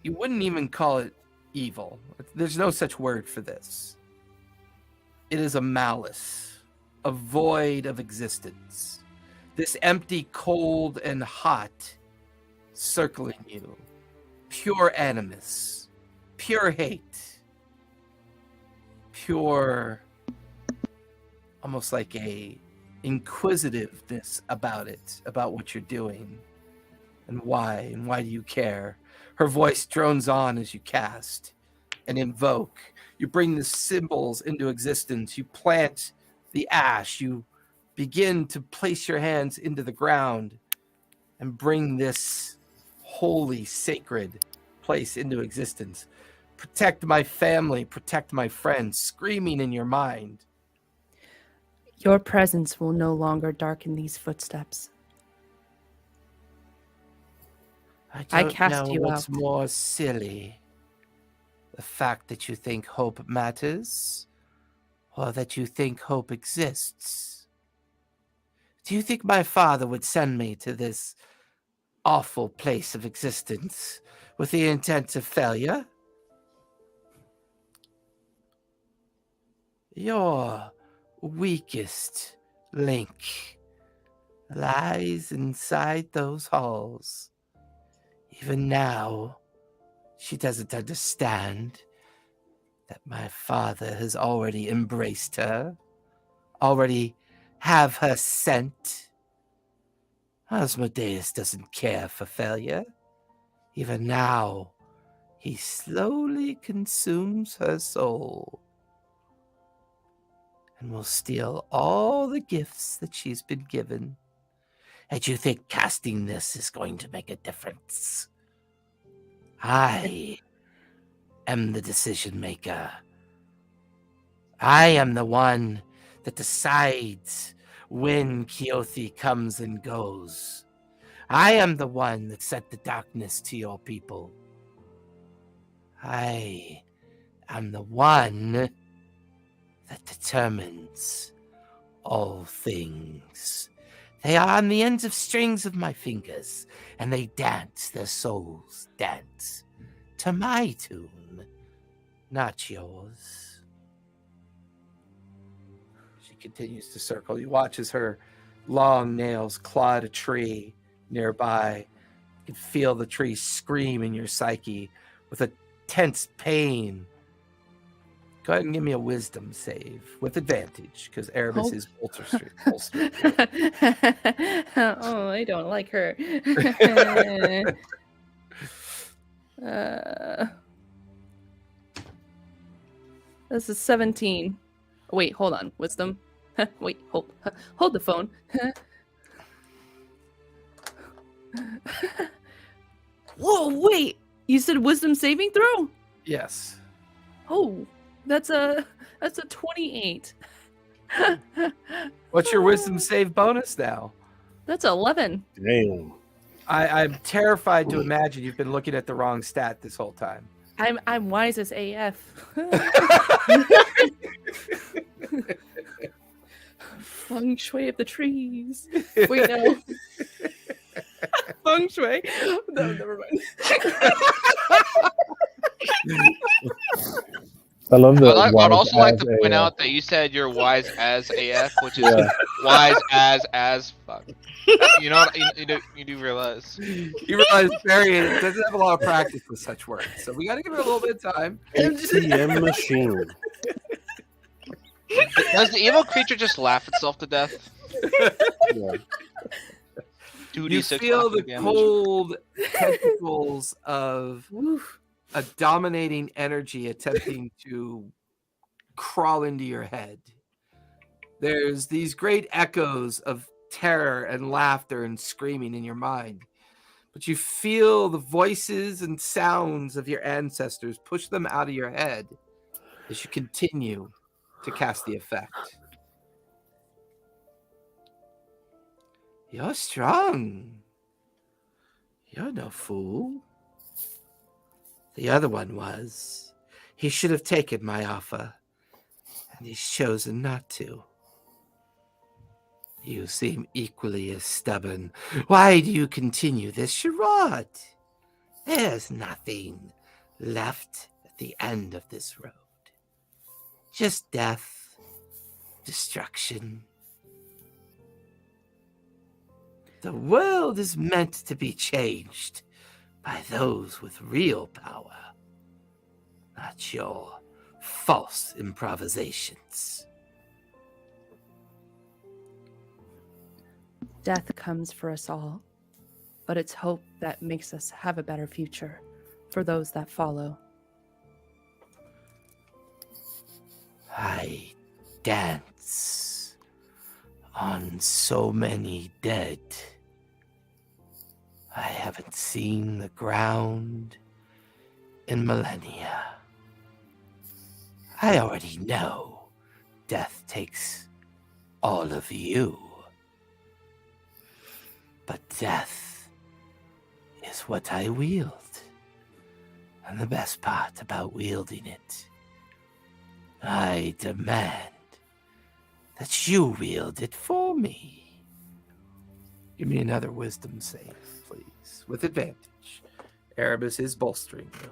you wouldn't even call it evil. There's no such word for this. It is a malice, a void of existence. This empty, cold, and hot circling you. Pure animus, pure hate, pure, almost like a inquisitiveness about it, about what you're doing, and why do you care? Her voice drones on as you cast and invoke. You bring the symbols into existence. You plant the ash. You begin to place your hands into the ground and bring this holy, sacred place into existence. Protect my family, protect my friends, screaming in your mind. Your presence will no longer darken these footsteps. I cast know you what's out. more silly. The fact that you think hope matters, or that you think hope exists? Do you think my father would send me to this awful place of existence with the intent of failure? Your weakest link lies inside those halls. Even now, she doesn't understand that my father has already embraced her, already have her sent. Asmodeus doesn't care for failure. Even now, he slowly consumes her soul and will steal all the gifts that she's been given. And you think casting this is going to make a difference? I am the decision maker. I am the one that decides when Keothi comes and goes. I am the one that sent the darkness to your people. I am the one that determines all things. They are on the ends of strings of my fingers, and they dance, their souls dance, to my tune, not yours. She continues to circle. You watch as her long nails claw at a tree nearby. You can feel the tree scream in your psyche with a tense pain. Go ahead and give me a wisdom save with advantage, because Erebus is bolster. Oh, I don't like her. This is 17. Wait, hold on. Wisdom. Wait, hold the phone. Whoa, wait. You said wisdom saving throw? Yes. Oh, that's a 28. What's your wisdom save bonus now? That's 11. Damn. I'm terrified to imagine you've been looking at the wrong stat this whole time. I'm wise as AF. Feng shui of the trees. Wait, no. Feng shui. No, never mind. I love that. I'd also like to point out that you said you're wise as AF, which is wise as fuck. You know what? You do realize. You realize Barry doesn't have a lot of practice with such words, so we got to give it a little bit of time. ATM machine. Does the evil creature just laugh itself to death? Yeah. You feel the cold tentacles of a dominating energy attempting to crawl into your head. There's these great echoes of terror and laughter and screaming in your mind, but you feel the voices and sounds of your ancestors push them out of your head as you continue to cast the effect. You're strong. You're no fool. The other one was. He should have taken my offer, and he's chosen not to. You seem equally as stubborn. Why do you continue this charade? There's nothing left at the end of this road. Just death, destruction. The world is meant to be changed by those with real power, not your false improvisations. Death comes for us all, but it's hope that makes us have a better future for those that follow. I dance on so many dead. I haven't seen the ground in millennia. I already know death takes all of you. But death is what I wield. And the best part about wielding it, I demand that you wield it for me. Give me another wisdom save, please, with advantage. Erebus is bolstering you.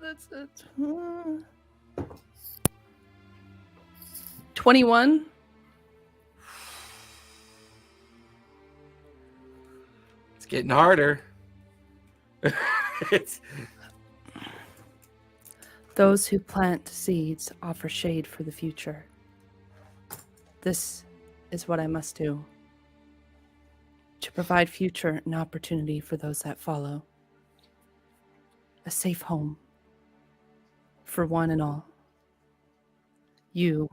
That's it. 21. It's getting harder. It's Those who plant seeds offer shade for the future. This is what I must do to provide future and opportunity for those that follow. A safe home for one and all. You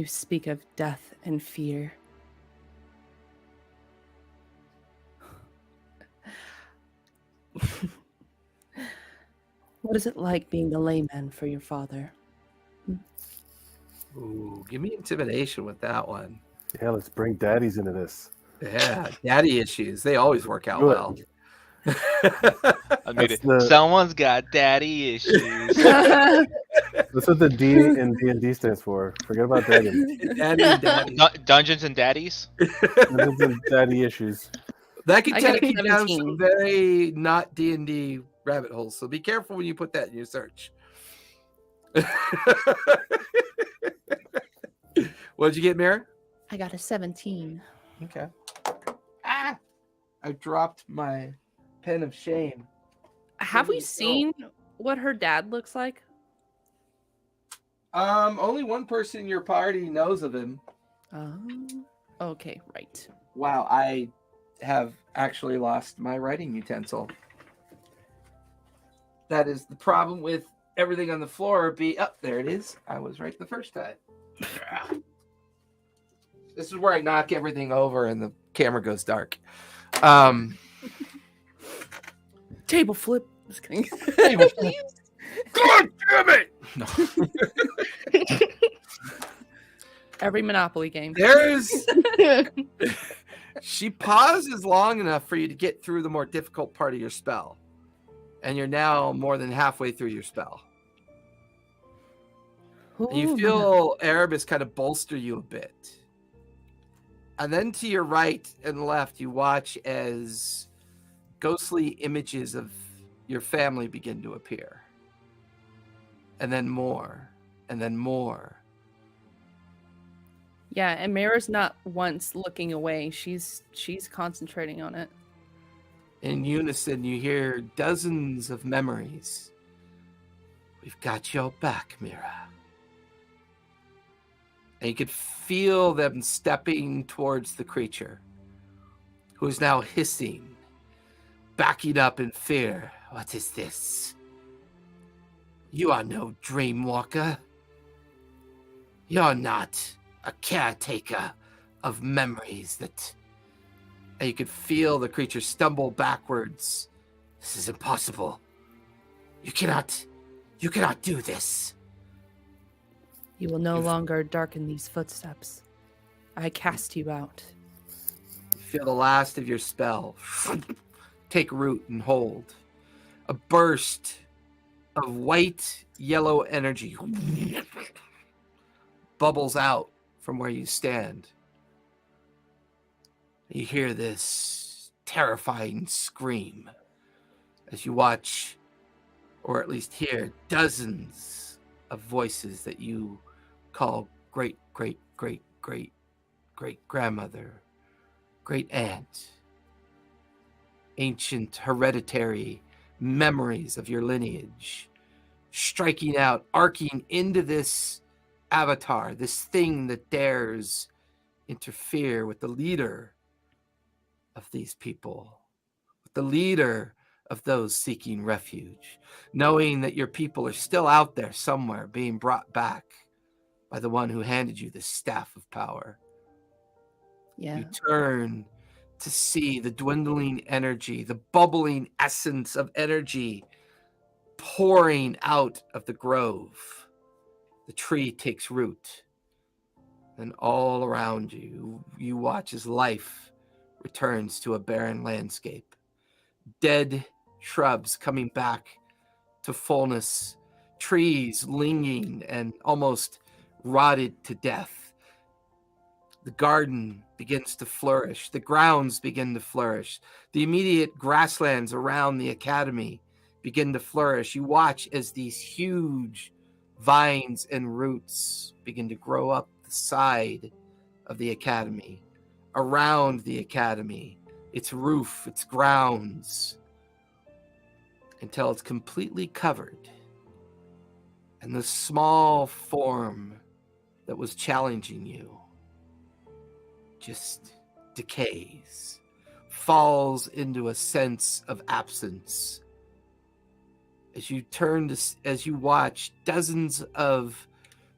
speak of death and fear. What is it like being the layman for your father? ooh, give me intimidation with that one. Yeah, let's bring daddies into this. Yeah, daddy issues. They always work out Do it. well. I mean, That's the- someone's got daddy issues. That's what the D in D&D stands for. Forget about dragons. Daddy. Dungeons and daddies. Dungeons and daddy issues. That can I got take a you down 17. some very not D&D rabbit holes. So be careful when you put that in your search. What'd you get, Mira? I got a 17. Okay. Ah! I dropped my pen of shame. Have we Holy cow. seen what her dad looks like? Only one person in your party knows of him. Okay, right. Wow, I have actually lost my writing utensil. That is the problem with everything on the floor. There it is. I was right the first time. This is where I knock everything over and the camera goes dark. Table flip. Just kidding. God damn it! No. Every Monopoly game. She pauses long enough for you to get through the more difficult part of your spell. And you're now more than halfway through your spell. And you feel Erebus kind of bolster you a bit. And then to your right and left, you watch as ghostly images of your family begin to appear. And then more. And then more. Yeah, and Mira's not once looking away. She's concentrating on it. In unison, you hear dozens of memories. We've got your back, Mira. And you could feel them stepping towards the creature, who is now hissing, backing up in fear. What is this? You are no dream walker. You're not a caretaker of memories that... And you could feel the creature stumble backwards. This is impossible. You cannot do this. You will no longer darken these footsteps. I cast you out. You feel the last of your spell take root and hold. A burst of white yellow energy bubbles out from where you stand. You hear this terrifying scream as you watch, or at least hear, dozens of voices that you call great grandmother, great aunt, ancient hereditary memories of your lineage, striking out, arcing into this avatar, this thing that dares interfere with the leader of these people, with the leader of those seeking refuge, knowing that your people are still out there somewhere being brought back by the one who handed you this staff of power. Yeah. You turn to see the dwindling energy, the bubbling essence of energy pouring out of the grove. The tree takes root. And all around you, you watch as life returns to a barren landscape. dead shrubs coming back to fullness, trees leaning and almost rotted to death. The garden begins to flourish. The grounds begin to flourish. The immediate grasslands around the academy begin to flourish. You watch as these huge vines and roots begin to grow up the side of the academy, around the academy, its roof, its grounds, until it's completely covered. And the small form that was challenging you just decays, falls into a sense of absence. As you watch dozens of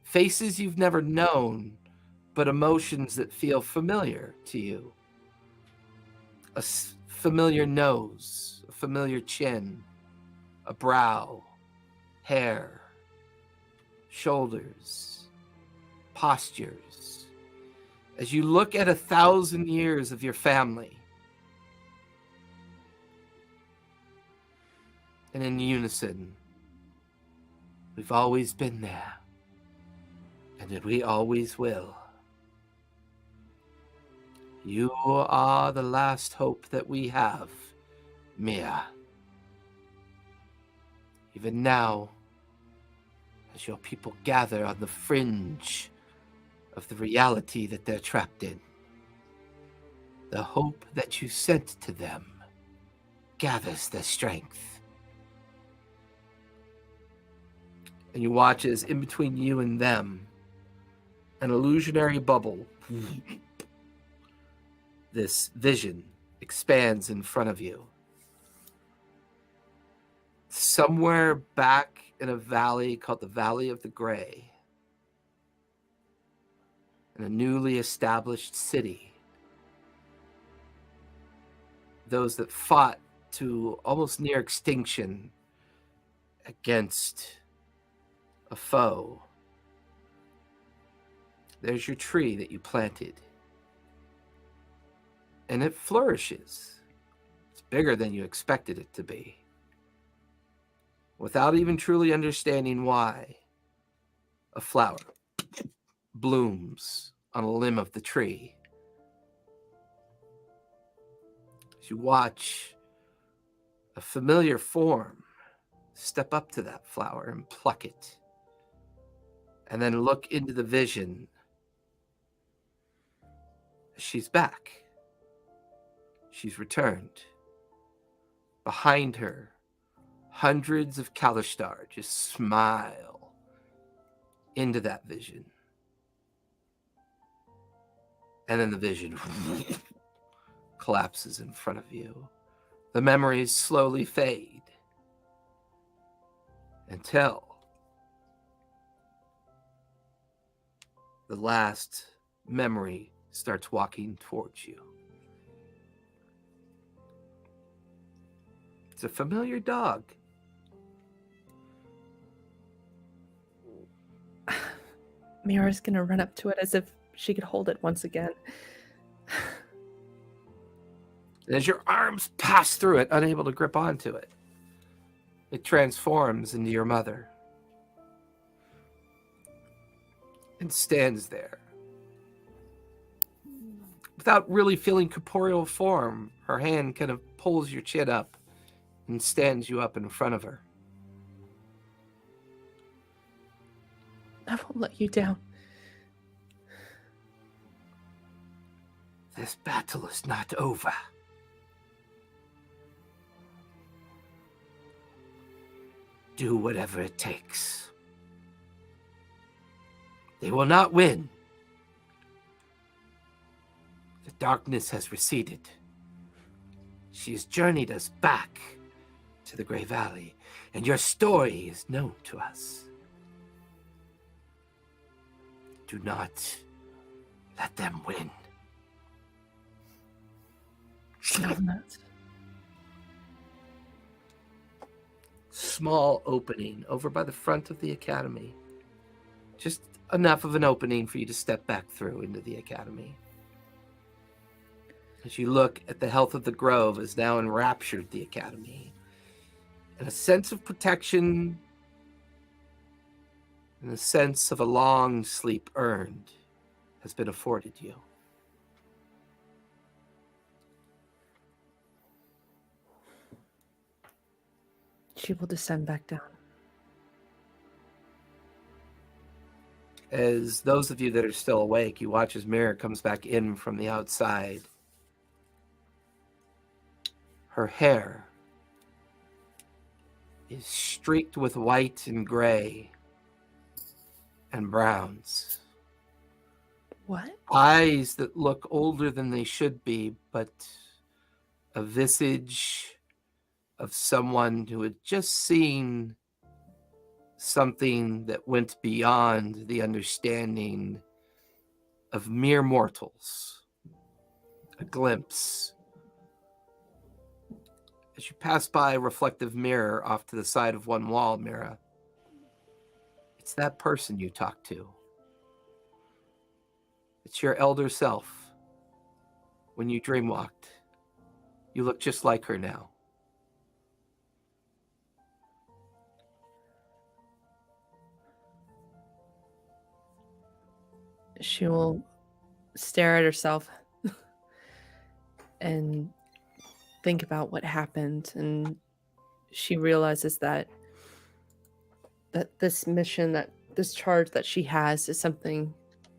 faces you've never known, but emotions that feel familiar to you. A familiar nose, a familiar chin, a brow, hair, shoulders, postures. As you look at 1,000 years of your family, and in unison, we've always been there, and we always will. You are the last hope that we have, Mia. Even now, as your people gather on the fringe of the reality that they're trapped in, the hope that you sent to them gathers their strength. And you watch as in between you and them, an illusionary bubble, this vision expands in front of you. Somewhere back in a valley called the Valley of the Gray, in a newly established city, those that fought to almost near extinction against a foe. There's your tree that you planted. And it flourishes. It's bigger than you expected it to be. Without even truly understanding why, a flower blooms on a limb of the tree. As you watch a familiar form step up to that flower and pluck it, and then look into the vision. She's back. She's returned. Behind her, hundreds of Kalashtar just smile into that vision. And then the vision collapses in front of you. The memories slowly fade until the last memory starts walking towards you. It's a familiar dog. Mira's gonna run up to it as if she could hold it once again. And as your arms pass through it, unable to grip onto it, it transforms into your mother and stands there. Without really feeling corporeal form, her hand kind of pulls your chin up and stands you up in front of her. I won't let you down. This battle is not over. Do whatever it takes. They will not win. The darkness has receded. She has journeyed us back to the Grey Valley, and your story is known to us. Do not let them win. Small opening over by the front of the academy. Just enough of an opening for you to step back through into the academy. as you look at the health of the grove has now enraptured the academy. And a sense of protection and a sense of a long sleep earned has been afforded you. She will descend back down. As those of you that are still awake, you watch as Mira comes back in from the outside. Her hair is streaked with white and gray and browns. What? Eyes that look older than they should be, but a visage of someone who had just seen something that went beyond the understanding of mere mortals. A glimpse. As you pass by a reflective mirror off to the side of one wall, Mira, it's that person you talked to. It's your elder self. When you dreamwalked, you look just like her now. She will stare at herself and think about what happened, and she realizes that this mission, that this charge that she has, is something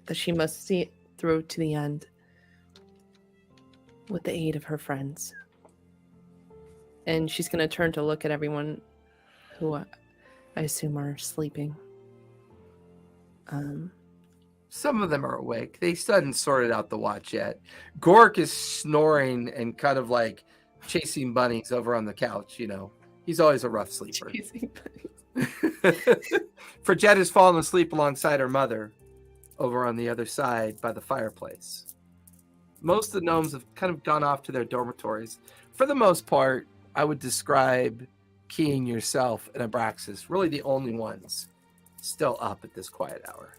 that she must see through to the end with the aid of her friends. And she's going to turn to look at everyone who I assume are sleeping. Some of them are awake. They still hadn't sorted out the watch yet. Gork is snoring and kind of like chasing bunnies over on the couch, you know. He's always a rough sleeper. Fredette has fallen asleep alongside her mother over on the other side by the fireplace. Most of the gnomes have kind of gone off to their dormitories. For the most part, I would describe Keen, yourself, and Abraxas, really the only ones still up at this quiet hour.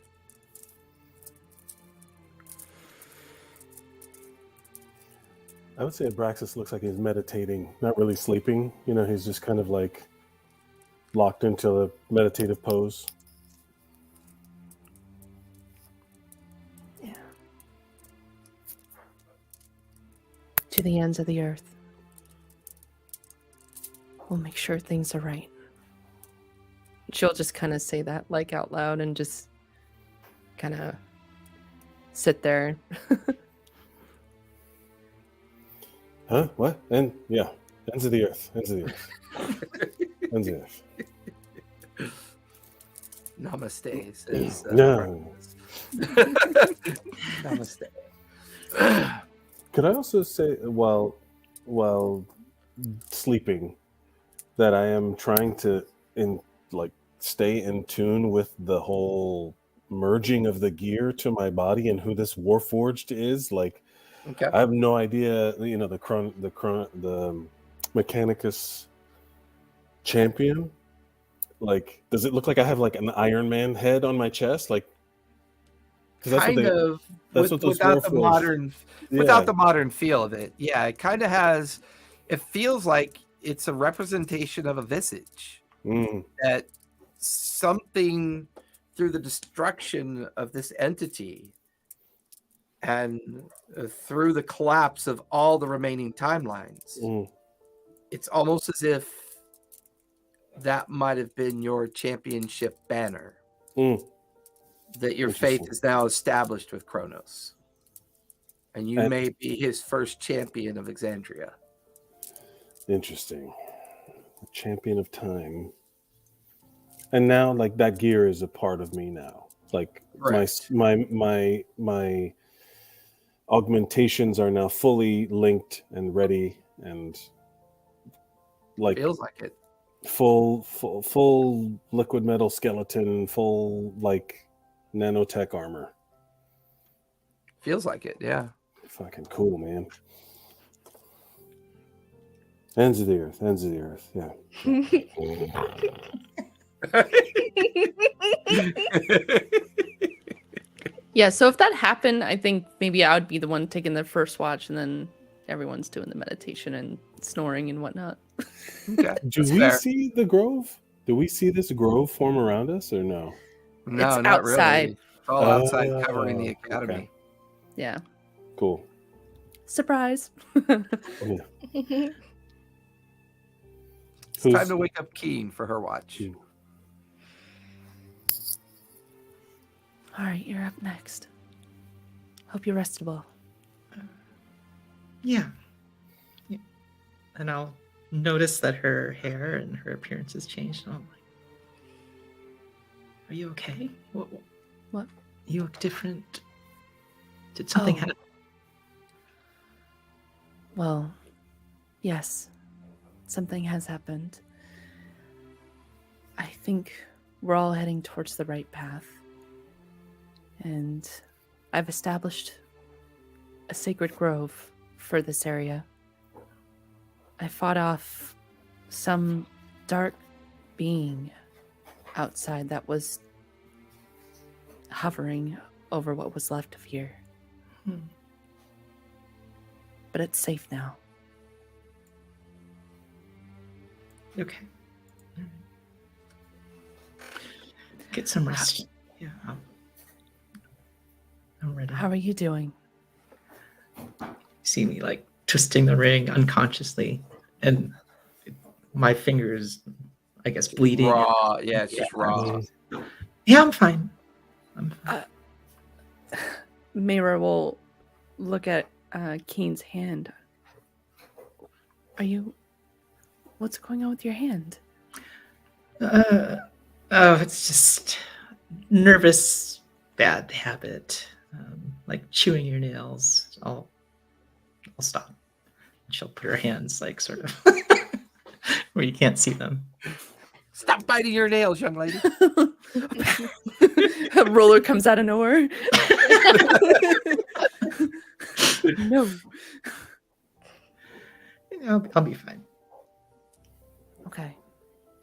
I would say Abraxas looks like he's meditating, not really sleeping. You know, he's just kind of like locked into a meditative pose. Yeah. To the ends of the earth. We'll make sure things are right. She'll just kind of say that like out loud and just kind of sit there. Huh? What? And yeah, ends of the earth. Ends of the earth. Ends of the earth. Namaste, says No. Namaste. Could I also say, while sleeping, that I am trying to stay in tune with the whole merging of the gear to my body and who this Warforged is? Like, Okay. I have no idea. You know, the Mechanicus champion. Like, does it look like I have like an Iron Man head on my chest? Like, because Kind of, without the modern, without the modern feel of it. Yeah, it kind of has. It feels like it's a representation of a visage. That something through the destruction of this entity and through the collapse of all the remaining timelines, it's almost as if that might have been your championship banner. That your faith is now established with Kronos. And you may be his first champion of Exandria. Interesting. A champion of time. And now, like, that gear is a part of me now. Like, my augmentations are now fully linked and ready, and like feels like it. Full liquid metal skeleton, full like nanotech armor. Feels like it, yeah. Fucking cool, man. Ends of the earth, yeah. Yeah, so if that happened, I think maybe I would be the one taking the first watch, and then everyone's doing the meditation and snoring and whatnot. Okay, Do that's we fair. see the grove? Do we see this grove form around us or no? No, It's not outside. really. It's all outside covering the Oh, okay. academy. Yeah. Cool. Surprise. Yeah. It's time to wake up Keen for her watch. Keen. All right, you're up next. Hope you're restable. Yeah. And I'll notice that her hair and her appearance has changed. And I'm like, are you okay? What? You look different. Did something happen? Well, yes. Something has happened. I think we're all heading towards the right path. And I've established a sacred grove for this area. I fought off some dark being outside that was hovering over what was left of here. But it's safe now. Okay. Get some rest. Yeah. I'm ready. How are you doing? See me like twisting the ring unconsciously, and my fingers, I guess, bleeding. Raw. Yeah, it's just raw. Yeah, I'm fine. I'm fine. Mayra will look at Keen's hand. What's going on with your hand? It's just nervous, bad habit, like chewing your nails. I'll stop. She'll put her hands like sort of where you can't see them. Stop biting your nails, young lady. A roller comes out of nowhere. No. I'll be fine. Okay.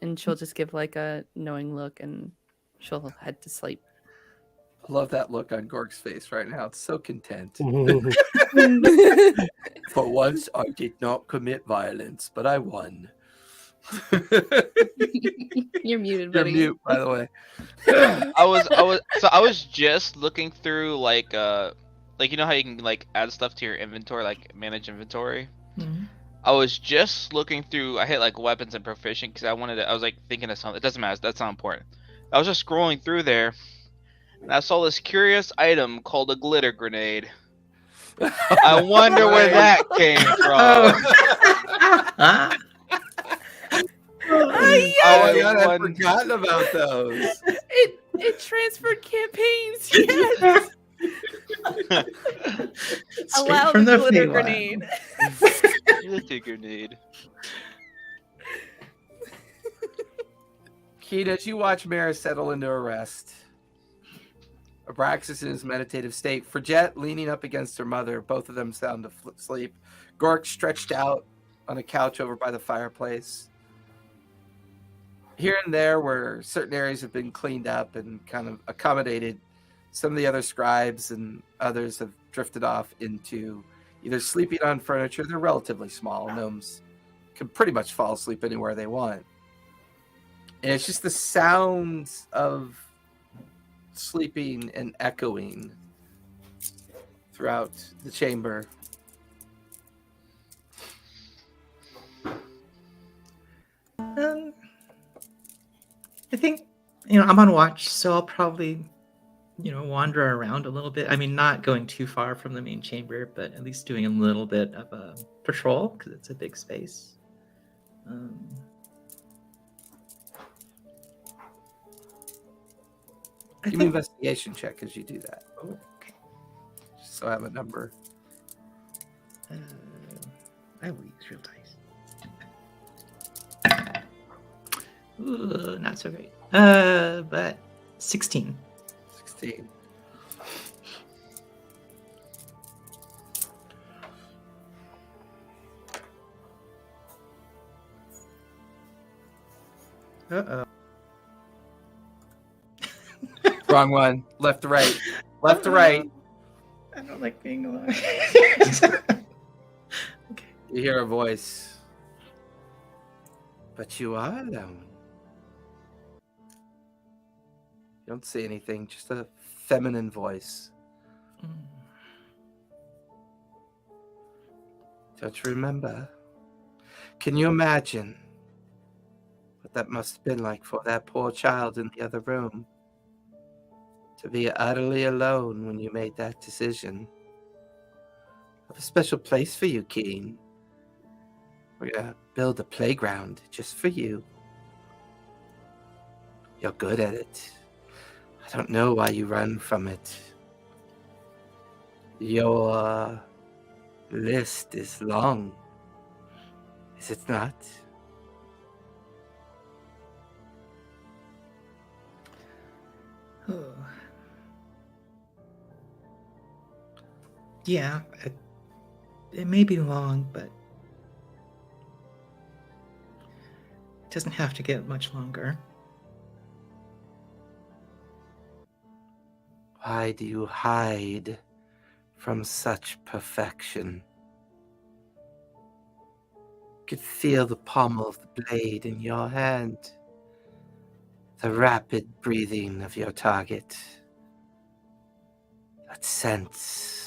And she'll just give like a knowing look and she'll head to sleep. I love that look on Gorg's face right now. It's so content. For once, I did not commit violence, but I won. You're muted, You're buddy. mute, by the way. I was just looking through like you know how you can like add stuff to your inventory, like manage inventory. Mm-hmm. I was just looking through. I hit like weapons and proficient because I was like thinking of something. It doesn't matter. That's not important. I was just scrolling through there, and I saw this curious item called a glitter grenade. I wonder where that came from. Oh my god, I'd forgotten about those. It transferred campaigns. Yes. Straight Allow from the the glitter Feywild. grenade. Glitter grenade. Keita, as you watch Mara settle into a rest, Abraxas in his meditative state, Frigette leaning up against her mother, both of them sound asleep. Gork stretched out on a couch over by the fireplace. Here and there where certain areas have been cleaned up and kind of accommodated, some of the other scribes and others have drifted off into either sleeping on furniture. They're relatively small. Gnomes can pretty much fall asleep anywhere they want. And it's just the sounds of sleeping and echoing throughout the chamber. I think, I'm on watch, so I'll probably, wander around a little bit. I mean, not going too far from the main chamber, but at least doing a little bit of a patrol because it's a big space. Give me an investigation check as you do that. Oh, okay. Just so I have a number. I will use real dice. Ooh, not so great. But 16. 16. Uh-oh. Wrong one. Left to right. Left to right. I don't like being alone. You hear a voice. But you are alone. You don't see anything, just a feminine voice. Don't you remember? Can you imagine what that must have been like for that poor child in the other room? To be utterly alone when you made that decision. I have a special place for you, Keen. We're gonna build a playground just for you. You're good at it. I don't know why you run from it. Your list is long, is it not? Oh. Yeah, it may be long, but it doesn't have to get much longer. Why do you hide from such perfection? You could feel the pommel of the blade in your hand, the rapid breathing of your target, that sense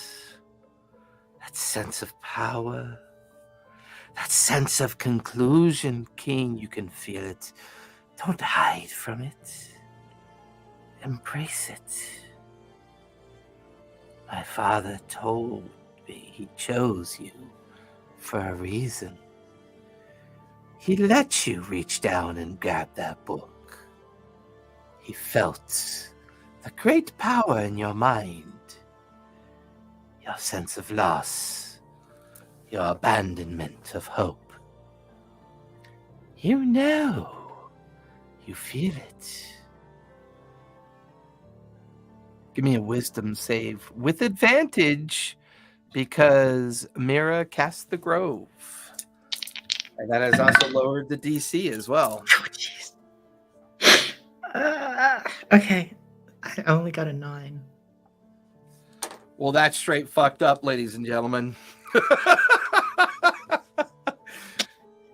of power, that sense of conclusion. King, you can feel it. Don't hide from it. Embrace it. My father told me he chose you for a reason. He let you reach down and grab that book. He felt the great power in your mind, your sense of loss, your abandonment of hope. You know, you feel it. Give me a wisdom save with advantage because Mira cast the Grove. And that has also lowered the DC as well. Oh, jeez. Okay, I only got a 9. Well, that's straight fucked up, ladies and gentlemen.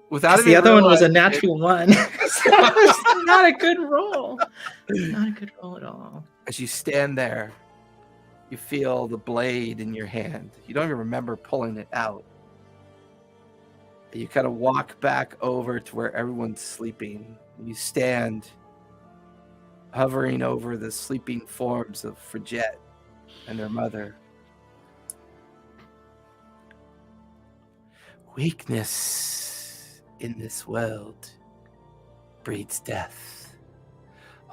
Without The other one was a realizing natural 1. So it's not a good roll. Not a good roll at all. as you stand there, you feel the blade in your hand. You don't even remember pulling it out. You kind of walk back over to where everyone's sleeping. You stand hovering over the sleeping forms of Frigette and her mother. Weakness in this world breeds death.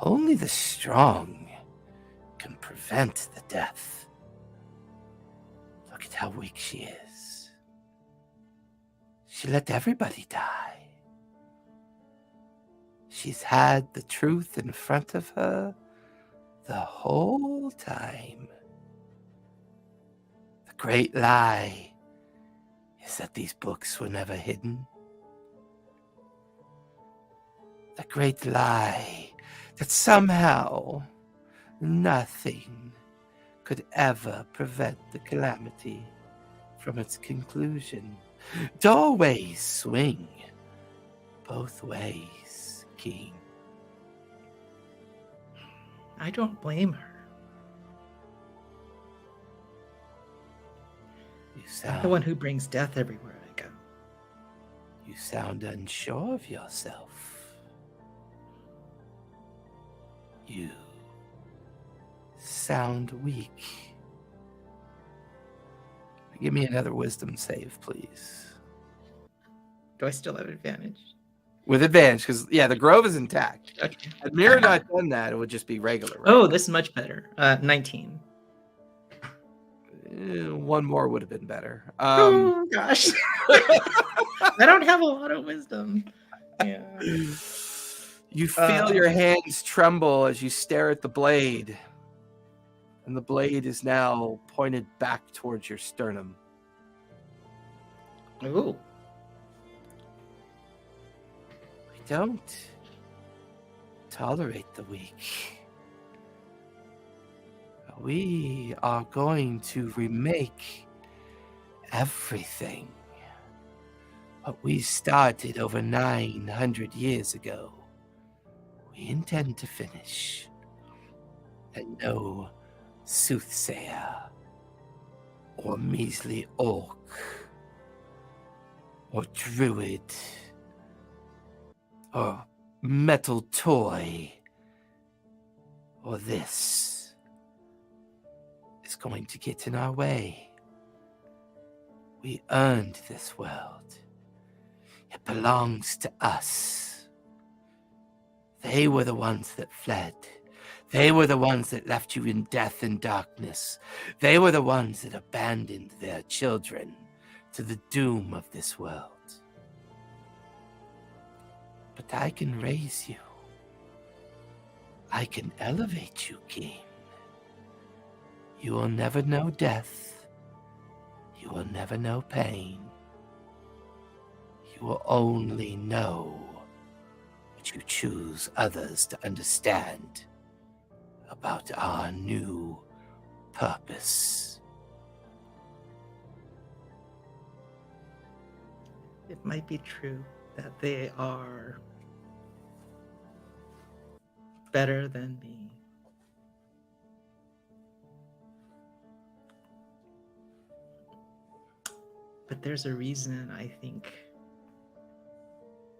Only the strong can prevent the death. Look at how weak she is. She let everybody die. She's had the truth in front of her the whole time. The great lie is that these books were never hidden. The great lie that somehow nothing could ever prevent the calamity from its conclusion. Doorways swing both ways, King. I don't blame her. I'm the one who brings death everywhere I go. You sound unsure of yourself. You sound weak. Give me another wisdom save, please. Do I still have advantage? With advantage, because, yeah, the Grove is intact. Okay. Had Mira not done that, it would just be regular. Right? Oh, this is much better. 19. One more would have been better. Oh, gosh. I don't have a lot of wisdom. Yeah. You feel your hands tremble as you stare at the blade. And the blade is now pointed back towards your sternum. Ooh. We don't tolerate the weak. We are going to remake everything. What we started over 900 years ago, we intend to finish. And no soothsayer, or measly orc, or druid, or metal toy, or this is going to get in our way. We earned this world. It belongs to us. They were the ones that fled. They were the ones that left you in death and darkness. They were the ones that abandoned their children to the doom of this world. But I can raise you. I can elevate you, King. You will never know death. You will never know pain. You will only know what you choose others to understand about our new purpose. It might be true that they are better than me. But there's a reason I think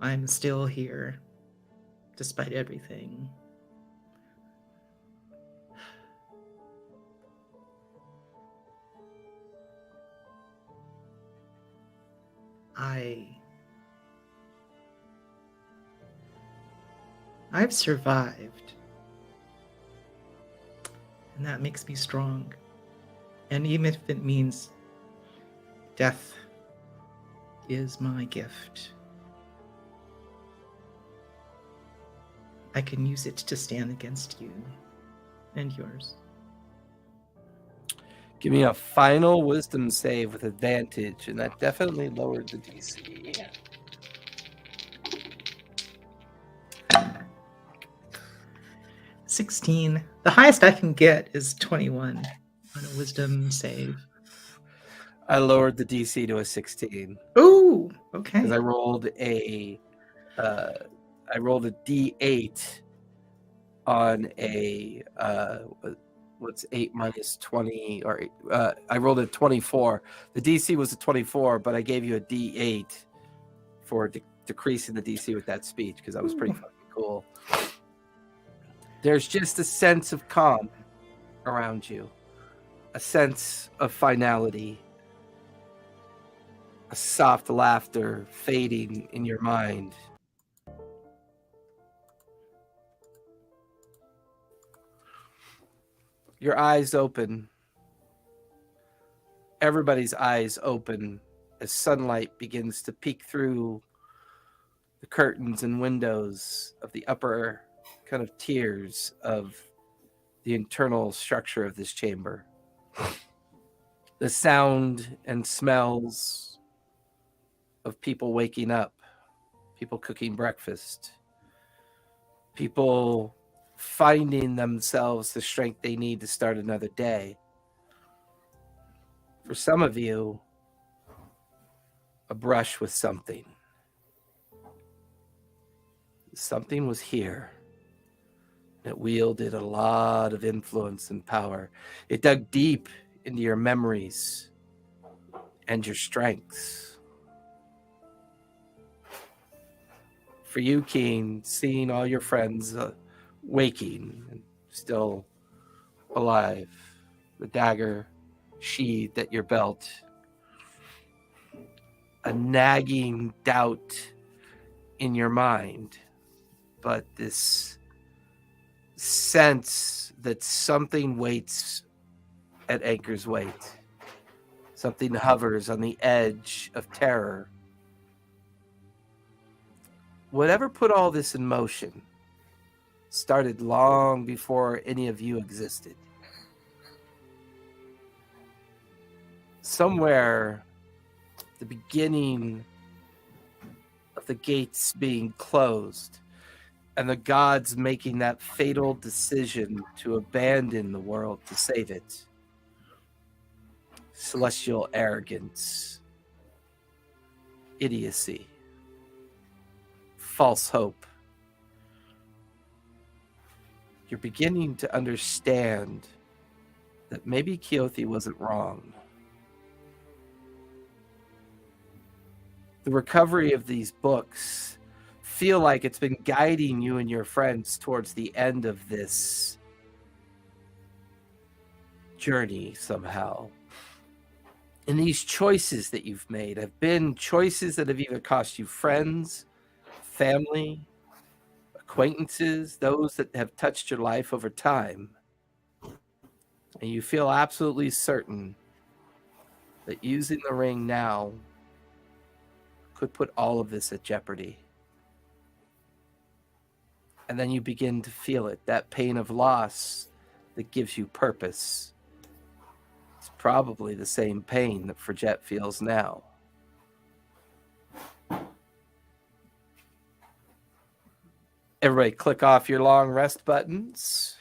I'm still here, despite everything. I've survived, and that makes me strong. And even if it means death is my gift, I can use it to stand against you and yours. Give me a final wisdom save with advantage, and that definitely lowered the DC. 16. The highest I can get is 21 on a wisdom save. I lowered the DC to a 16. Ooh, okay. Because I rolled a D8 on a what's 8 minus 20, or I rolled a 24. The DC was a 24, but I gave you a D8 for decreasing the DC with that speech because that was pretty fucking cool. There's just a sense of calm around you, a sense of finality, a soft laughter fading in your mind. Your eyes open. Everybody's eyes open as sunlight begins to peek through the curtains and windows of the upper kind of tiers of the internal structure of this chamber. The sound and smells of people waking up, people cooking breakfast, people finding themselves the strength they need to start another day. For some of you, a brush with something. Something was here. It wielded a lot of influence and power. It dug deep into your memories and your strengths. For you, Keen, seeing all your friends waking and still alive, the dagger sheathed at your belt, a nagging doubt in your mind, but this sense that something waits at Anchor's Weight. Something hovers on the edge of terror. Whatever put all this in motion started long before any of you existed. Somewhere, the beginning of the gates being closed and the gods making that fatal decision to abandon the world to save it. Celestial arrogance. idiocy, false hope. You're beginning to understand that maybe Keothi wasn't wrong. The recovery of these books feel like it's been guiding you and your friends towards the end of this journey somehow. And these choices that you've made have been choices that have either cost you friends, family, acquaintances, those that have touched your life over time. And you feel absolutely certain that using the ring now could put all of this at jeopardy. And then you begin to feel it, that pain of loss that gives you purpose. It's probably the same pain that Fridget feels now. Everybody click off your long rest buttons.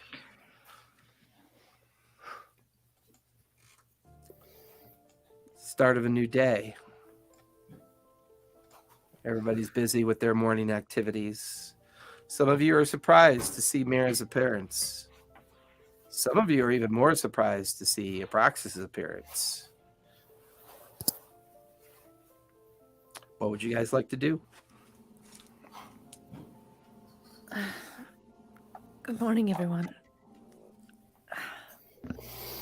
Start of a new day. Everybody's busy with their morning activities. Some of you are surprised to see Mira's appearance. Some of you are even more surprised to see Abraxas' appearance. What would you guys like to do? Good morning, everyone.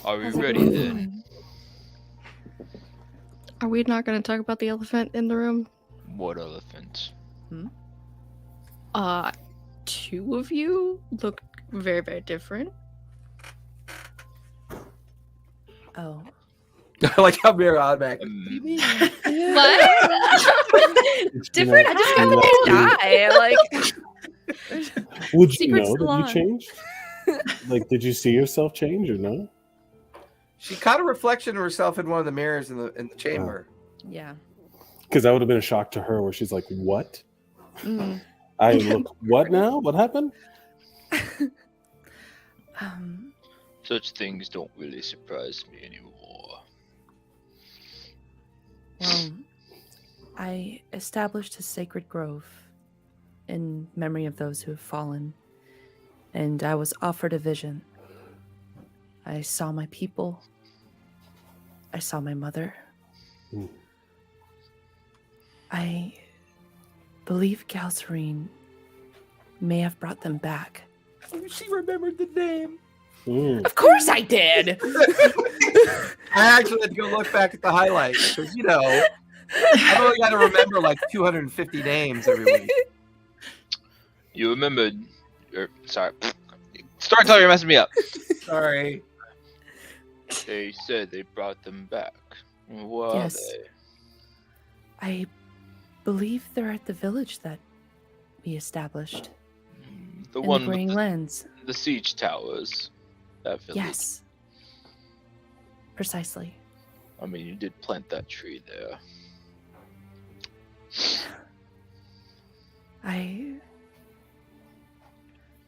Are we ready then? Are we not going to talk about the elephant in the room? What elephant? Two of you look very, very different. Oh. I like how Mira automatically. What? Different? I just got the next guy. Like, Would you Secret know that salon. you changed? Like, did you see yourself change or no? She caught a reflection of herself in one of the mirrors in the chamber. yeah. Because that would have been a shock to her, where she's like, "What? Mm. I look what now? What happened?" Such things don't really surprise me anymore. Well, I established a sacred grove in memory of those who have fallen, and I was offered a vision. I saw my people. I saw my mother. Mm. I believe Galserine may have brought them back. She remembered the name. Mm. Of course I did! I actually had to go look back at the highlights because, you know, I've only got to remember like 250 names every week. You remembered. Sorry. Storyteller, you're messing me up. Sorry. They said they brought them back. What Yes. are they? I believe they're at the village that we established. The in one the with Greying Wildlands. the siege towers. That village. Yes. Precisely. I mean, you did plant that tree there.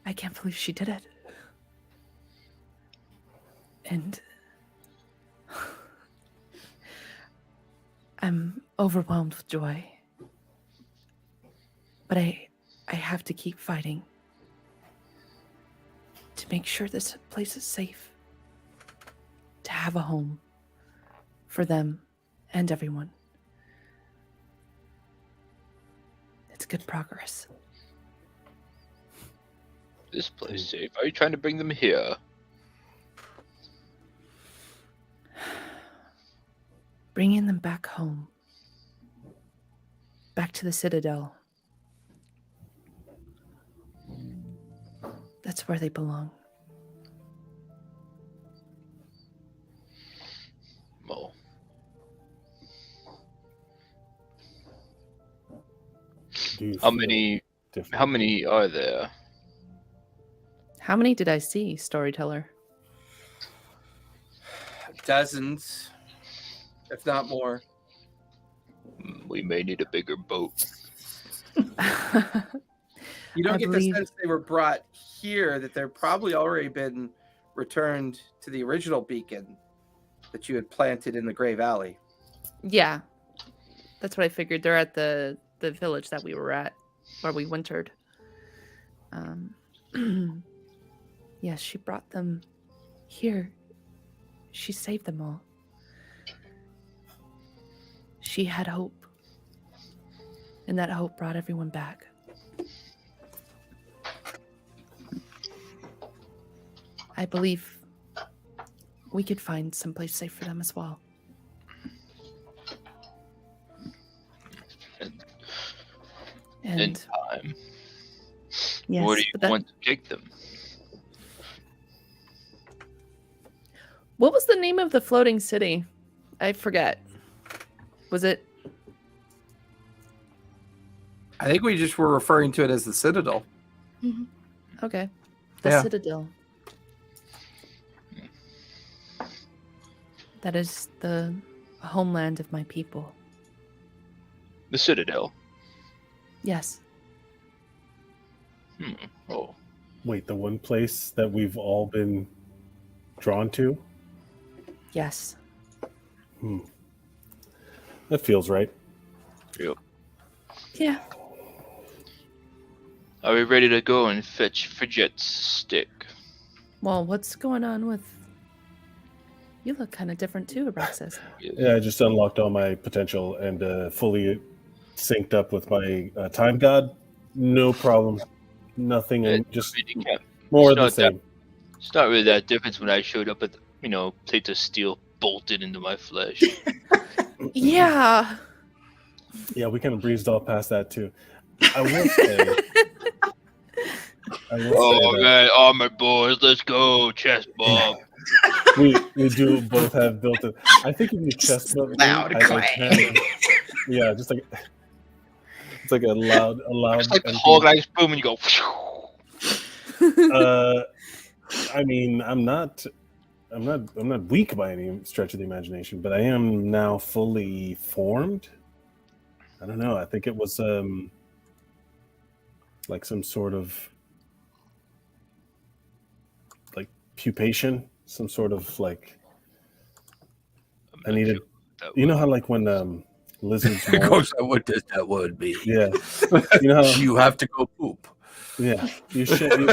I can't believe she did it. And I'm overwhelmed with joy. But I have to keep fighting to make sure this place is safe. To have a home for them and everyone. It's good progress. This place safe. Are you trying to bring them here? Bringing them back home. Back to the Citadel. That's where they belong. Well, Do you how feel many? different? How many are there? How many did I see, storyteller? Dozens, if not more. We may need a bigger boat. You don't I get believe- the sense they were brought here, that they're probably already been returned to the original beacon that you had planted in the Grey Valley. Yeah, That's what I figured. They're at the village that we were at, where we wintered. Yes, she brought them here. She saved them all. She had hope. And that hope brought everyone back. I believe we could find someplace safe for them as well. In time. Yes, Where do you want to take them? What was the name of the floating city? I forget. Was it? I think we just were referring to it as the Citadel. Mhm. Okay. The Yeah. Citadel. That is the homeland of my people. The Citadel. Yes. Oh. Wait, the one place that we've all been drawn to? Yes. That feels right. Yep. Yeah. Are we ready to go and fetch Fidget's stick? Well, what's going on with... You look kind of different too, Abraxas. Yeah, I just unlocked all my potential and fully synced up with my time god. No problem. Nothing. Just more of the same. It's not really that difference when I showed up at, plate of steel bolted into my flesh. Yeah. Yeah, we kind of breezed all past that too. I will say. All right, armor boys, let's go, chest bump. we do both have built-in. I think if you chest bump, yeah, just like it's like a loud. It's like the whole guy's boom, and you go. I mean, I'm not weak by any stretch of the imagination, but I am now fully formed. I don't know. I think it was like some sort of like pupation, some sort of like. I needed. You know how like when lizards. Of course, what does that word mean? Yeah. You know how you have to go poop. Yeah. You should.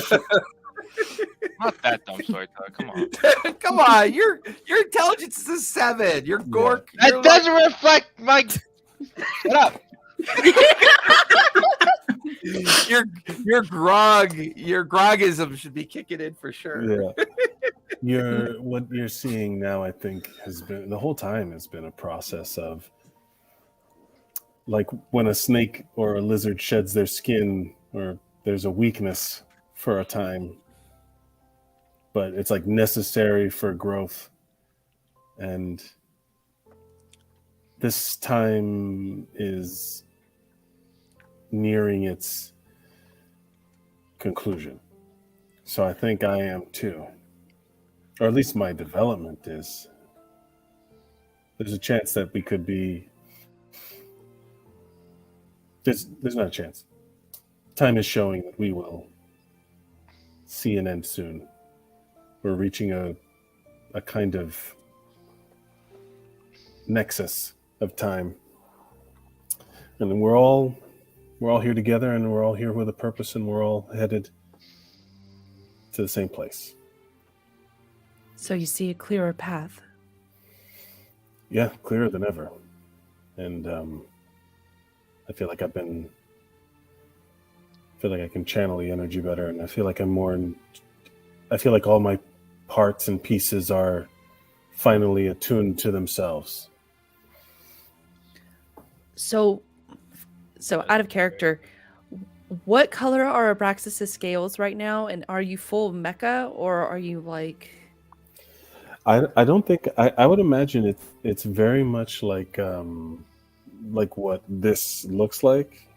Not that dumb storyteller. Come on. Come on. Your intelligence is a 7. Your Gork. That doesn't reflect my. Shut up. your grogism should be kicking in for sure. Yeah. What you're seeing now, I think, has been the whole time has been a process of like when a snake or a lizard sheds their skin, or there's a weakness for a time, but it's like necessary for growth. And this time is nearing its conclusion. So I think I am too. Or at least my development is. There's a chance that we could be. There's not a chance. Time is showing that we will see an end soon. We're reaching a kind of nexus of time. And we're all here together, and we're all here with a purpose, and we're all headed to the same place. So you see a clearer path. Yeah, clearer than ever. And I feel like I can channel the energy better, and I feel like I feel like all my parts and pieces are finally attuned to themselves. So out of character, what color are Abraxas' scales right now? And are you full mecha, or are you like... I don't think I would imagine it's very much like what this looks like,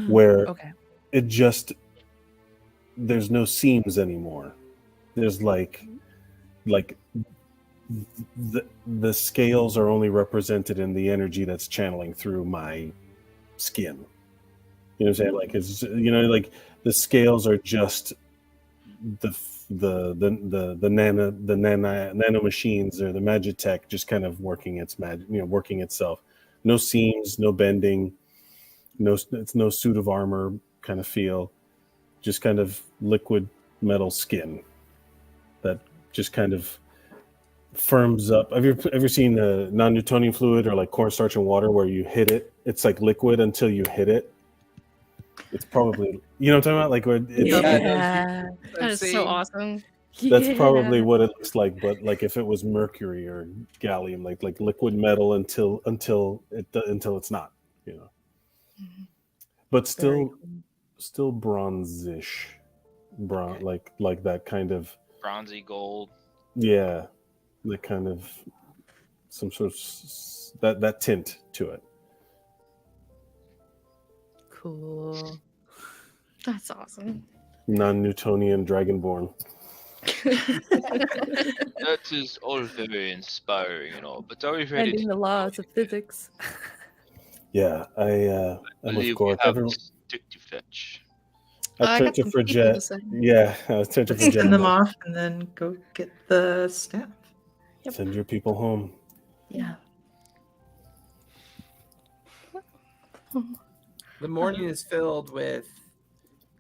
where it just there's no seams anymore. There's like the scales are only represented in the energy that's channeling through my skin. You know what I'm saying? Like it's like the scales are just nano machines or the magitech just kind of working its magic, working itself. No seams, no bending, it's no suit of armor kind of feel. Just kind of liquid metal skin that just kind of firms up. Have you ever seen non-Newtonian fluid or like cornstarch and water where you hit it? It's like liquid until you hit it. It's probably, you know what I'm talking about? Like where Yeah. That is so awesome. That's probably what it looks like, but like if it was mercury or gallium, like liquid metal until it's not, But still bronzish, like that kind of Bronzy gold. Yeah, the kind of some sort of that tint to it. Cool. That's awesome. Non-Newtonian dragonborn. That is all very inspiring, but are we ready Bending the laws of physics. Yeah, I'm believe of we course. have a stick to fetch? I turned to got some people to Frigette. send. Yeah, I turned to Let's send them Frigette. off and then go get the staff. Send your people home. Yeah. The morning is filled with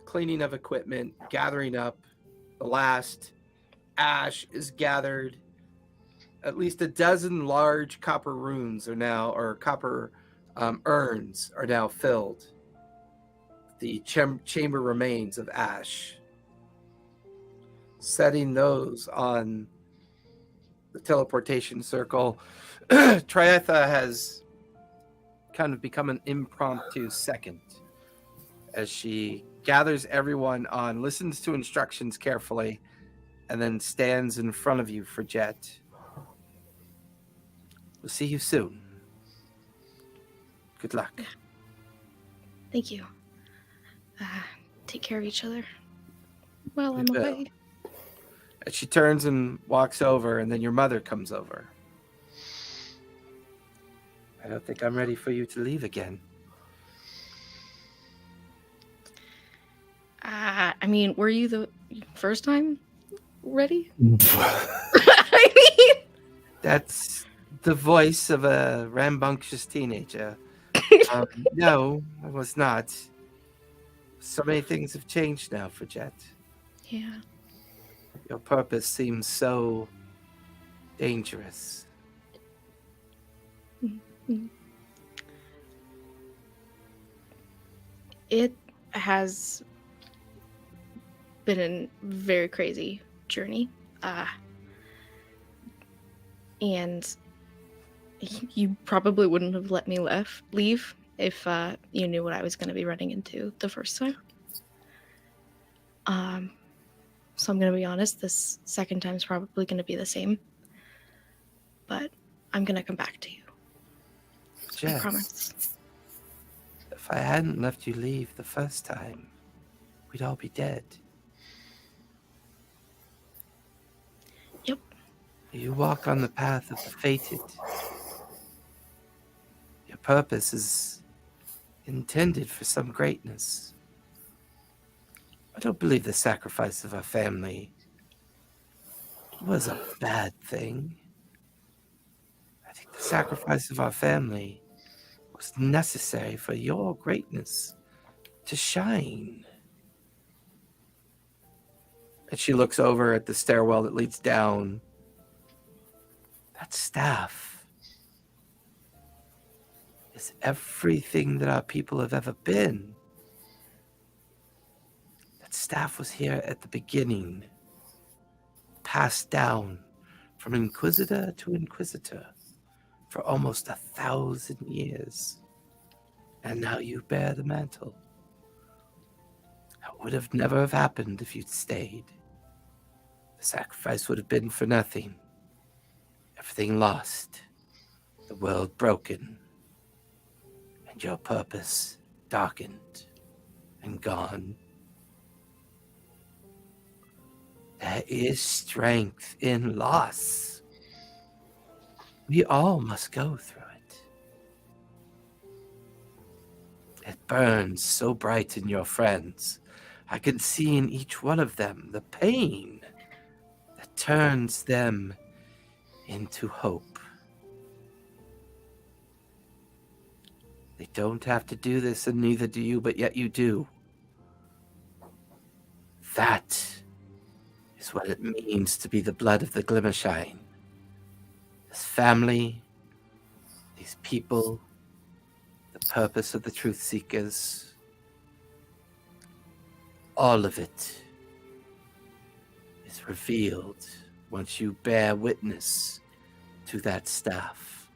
cleaning of equipment, gathering up. The last ash is gathered. At least a dozen large copper runes are now, or copper urns are now filled. The chamber remains of ash. Setting those on the teleportation circle, Trietha has kind of become an impromptu second as she gathers everyone on, listens to instructions carefully, and then stands in front of you for Jet. We'll see you soon. Good luck. Thank you. Take care of each other. Well, I'm We will. away. And she turns and walks over, and then your mother comes over. I don't think I'm ready for you to leave again. I mean, were you the first time ready? I mean, That's the voice of a rambunctious teenager. No, I was not. So many things have changed now for Jet. yeah. Your purpose seems so dangerous. It has been a very crazy journey. And you probably wouldn't have let me leave if you knew what I was going to be running into the first time. So I'm going to be honest, this second time is probably going to be the same. But I'm going to come back to you. I Jet, promise. if I hadn't left you leave the first time, we'd all be dead. Yep. You walk on the path of the fated. Your purpose is intended for some greatness. I don't believe the sacrifice of our family was a bad thing. I think the sacrifice of our family was necessary for your greatness to shine. And she looks over at the stairwell that leads down. That staff is everything that our people have ever been. That staff was here at the beginning, passed down from inquisitor to inquisitor for almost 1,000 years. And now you bear the mantle. That would have never have happened if you'd stayed. The sacrifice would have been for nothing. Everything lost, the world broken, and your purpose darkened and gone. There is strength in loss. We all must go through it. It burns so bright in your friends, I can see in each one of them the pain that turns them into hope. They don't have to do this, and neither do you, but yet you do. That is what it means to be the blood of the Glimmershine. This family, these people, the purpose of the Truth Seekers, all of it is revealed once you bear witness to that staff.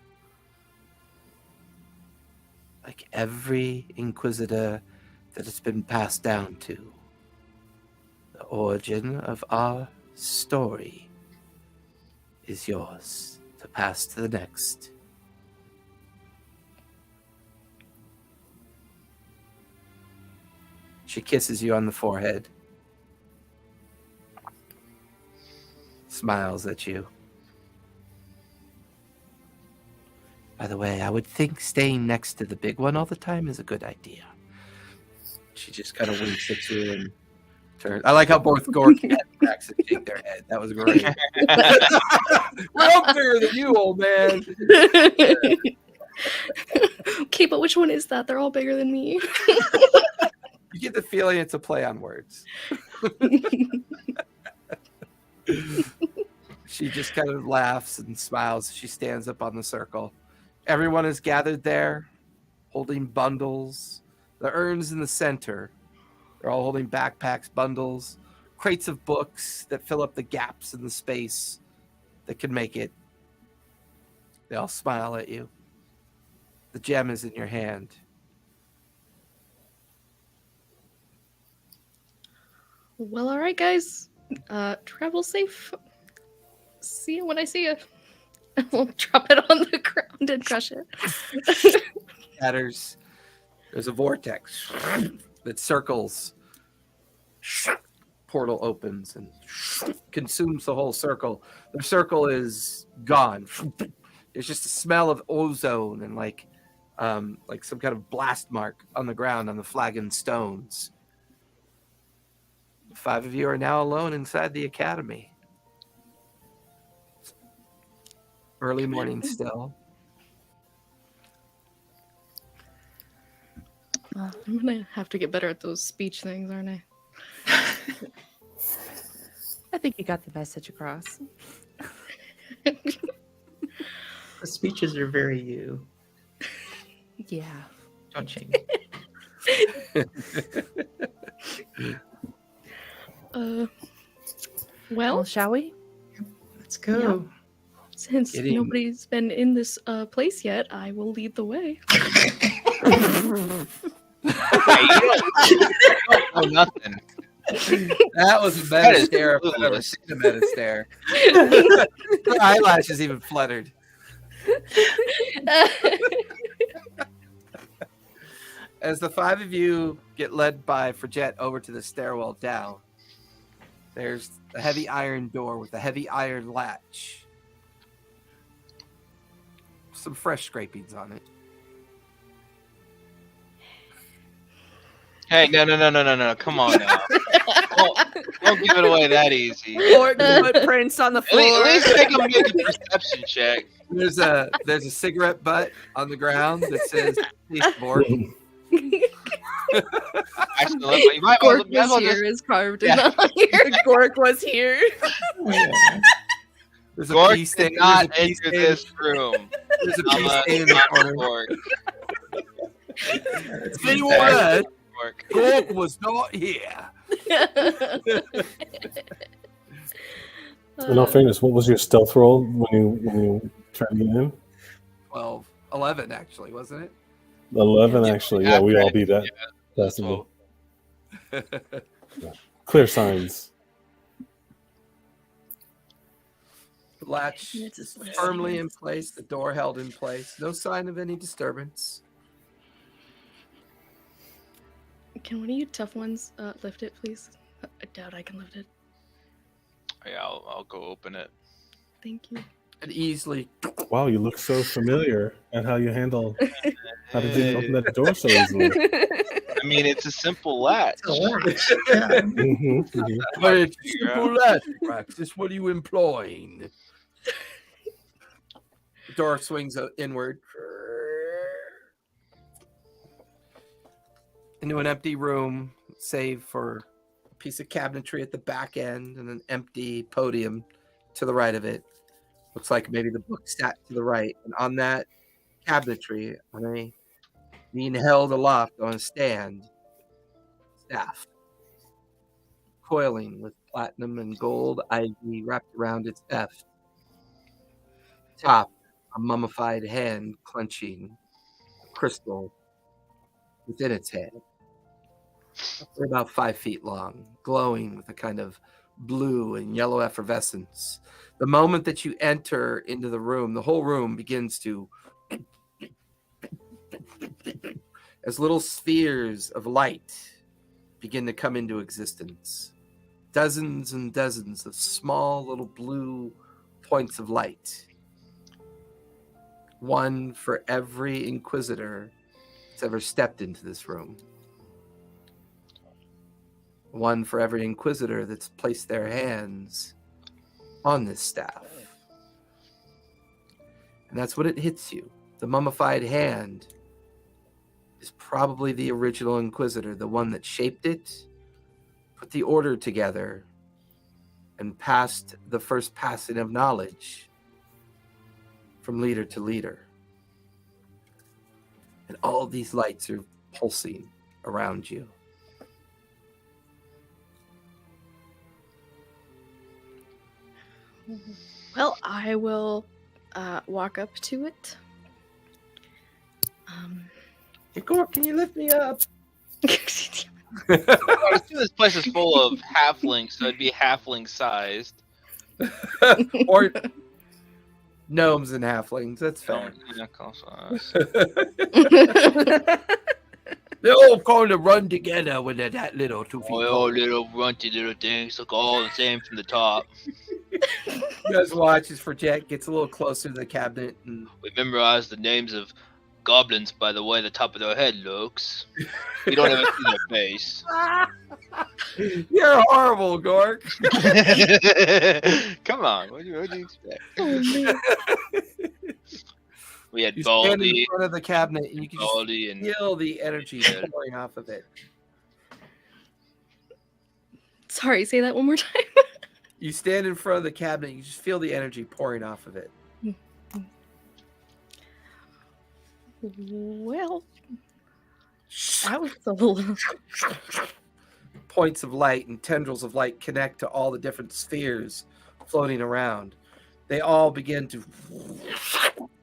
Like every Inquisitor that it's been passed down to, the origin of our story is yours to pass to the next. She kisses you on the forehead, smiles at you. By the way, I would think staying next to the big one all the time is a good idea. She just kind of winks at you and turns. I like how both Gork and Braxton shake their head. That was great. We're all bigger than you, old man. Okay, but which one is that? They're all bigger than me. You get the feeling it's a play on words. She just kind of laughs and smiles. She stands up on the circle. Everyone is gathered there, holding bundles. The urns in the center. They're all holding backpacks, bundles, crates of books that fill up the gaps in the space that can make it. They all smile at you. The gem is in your hand. Well, all right, guys. Travel safe. See you when I see you. We'll drop it on the ground and crush it. Shatters. There's a vortex that circles. Portal opens and consumes the whole circle. The circle is gone. There's just a smell of ozone and like some kind of blast mark on the ground on the flagging stones. The 5 of you are now alone inside the academy. Early morning still. I'm gonna have to get better at those speech things, aren't I? I think you got the message across. The speeches are very you. Yeah. Don't change. Well, Shall we? Let's go. since Get in. nobody's been in this place yet, I will lead the way. Hey, you don't know nothing. That was a That meta is stare if I've ever clueless. seen a meta stare. Her eyelashes even fluttered. As the 5 of you get led by Fridget over to the stairwell down, there's a heavy iron door with a heavy iron latch. Some fresh scrapings on it. Hey, no, come on now. Don't give it away that easy. Or footprints on the At floor. least make them make a perception check. There's a cigarette butt on the ground that says "Please board." Actually, you might Gork you might as was well here just is carved Yeah. in the here. Gork was here. There's a Gork pea stain. did not There's a pea enter stain- this room. There's a I'm pea a stain in the corner. Gork. If anyone heard, Gork. Gork was not here. In all fairness, what was your stealth roll when you tried to get in? 12, 11 actually, wasn't it? 11, actually. Yeah, we all beat that. That's Definitely. well. Clear signs. The latch is firmly in place, the door held in place. No sign of any disturbance. Can one of you tough ones lift it, please? I doubt I can lift it. Yeah, I'll go open it. Thank you. and easily. Wow, you look so familiar at how you handle. How did you open that door so easily? I mean, it's a simple latch. It's a latch. Yeah. But it's simple latch, Praxis. What are you employing? The door swings inward into an empty room, save for a piece of cabinetry at the back end and an empty podium to the right of it. Looks like maybe the book sat to the right, and on that cabinetry, being held aloft on a stand, staff, coiling with platinum and gold ivy wrapped around its heft. Top, a mummified hand clenching a crystal within its hand. They're about 5 feet long, glowing with a kind of blue and yellow effervescence. The moment that you enter into the room, the whole room begins to, as little spheres of light begin to come into existence. Dozens and dozens of small little blue points of light. One for every inquisitor that's ever stepped into this room. One for every inquisitor that's placed their hands on this staff. And that's what it hits you. The mummified hand is probably the original inquisitor, the one that shaped it, put the order together, and passed the first passing of knowledge from leader to leader. And all these lights are pulsing around you. Well, I will walk up to it. Igor, can you lift me up? I assume this place is full of halflings, so it'd be halfling sized. Or gnomes and halflings, that's fair. They all kind of run together when they're that little, 2 feet Oh, tall. little runty little things look all the same from the top. You guys watch as Jack gets a little closer to the cabinet. And We memorized the names of goblins by the way the top of their head looks. We don't even see their face. you're horrible, Gork. Come on, what do you expect? Oh, man. We had You stand in Baldy, front of the cabinet and you can just Baldy, and feel the energy pouring off of it. Sorry, say that one more time. You stand in front of the cabinet, you just feel the energy pouring off of it. Well, that was a little... Points of light and tendrils of light connect to all the different spheres floating around. They all begin to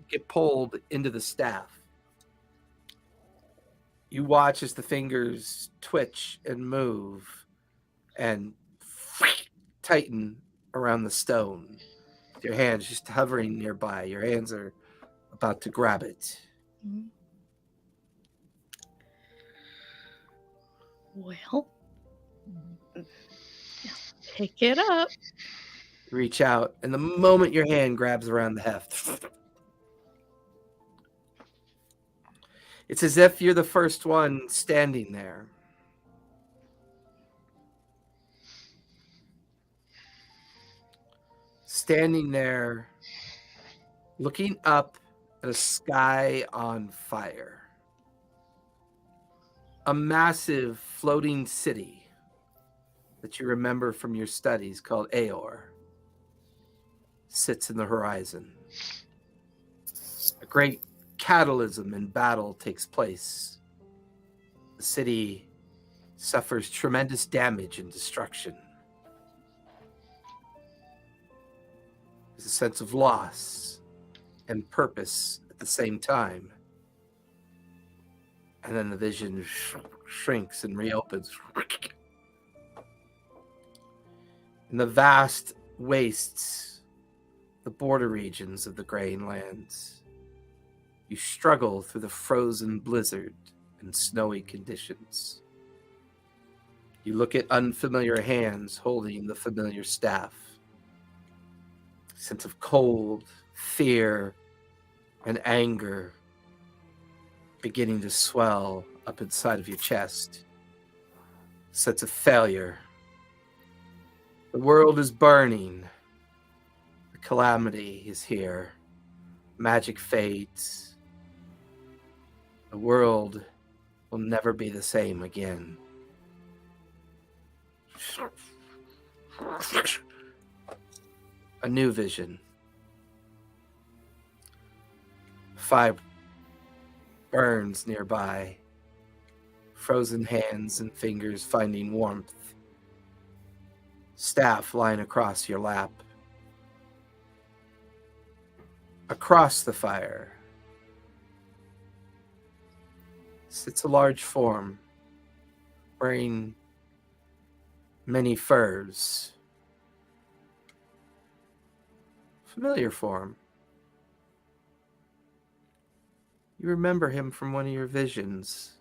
get pulled into the staff. You watch as the fingers twitch and move and tighten around the stone. Your hands just hovering nearby. Your hands are about to grab it. Well, pick it up. Reach out, and the moment your hand grabs around the heft, it's as if you're the first one standing there. Standing there, looking up at a sky on fire. A massive floating city that you remember from your studies called Aor sits in the horizon. A great catalysm and battle takes place. The city suffers tremendous damage and destruction. There's a sense of loss and purpose at the same time. And then the vision shrinks and reopens. In the vast wastes, the border regions of the Greying Lands, you struggle through the frozen blizzard and snowy conditions. You look at unfamiliar hands holding the familiar staff. A sense of cold fear and anger beginning to swell up inside of your chest. Sense of failure. The world is burning. The calamity is here. Magic fades. The world will never be the same again. A new vision. Fire burns nearby. Frozen hands and fingers finding warmth. Staff lying across your lap. Across the fire sits a large form wearing many furs. Familiar form. You remember him from one of your visions.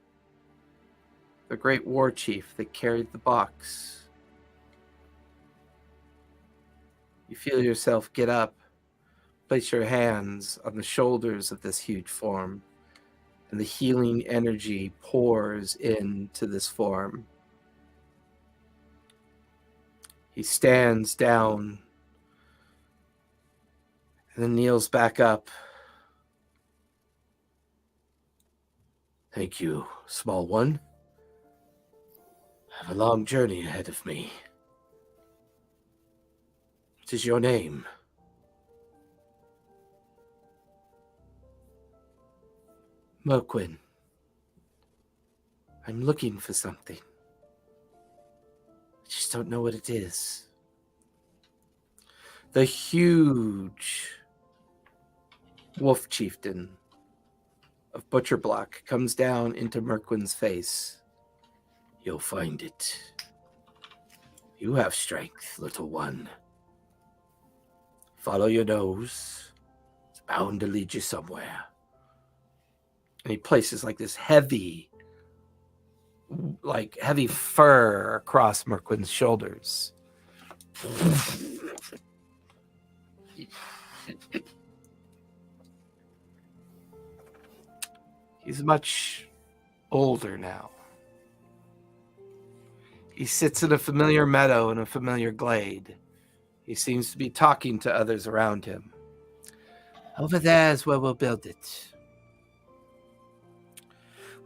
The great war chief that carried the box. You feel yourself get up, place your hands on the shoulders of this huge form, and the healing energy pours into this form. He stands down and then kneels back up. Thank you, small one. I have a long journey ahead of me. What is your name? Merquin. I'm looking for something. I just don't know what it is. The huge wolf chieftain of Butcher Block comes down into Merquin's face. You'll find it. You have strength, little one. Follow your nose. It's bound to lead you somewhere. And he places like this heavy fur across Merquin's shoulders. He's much older now. He sits in a familiar meadow in a familiar glade. He seems to be talking to others around him. Over there is where we'll build it.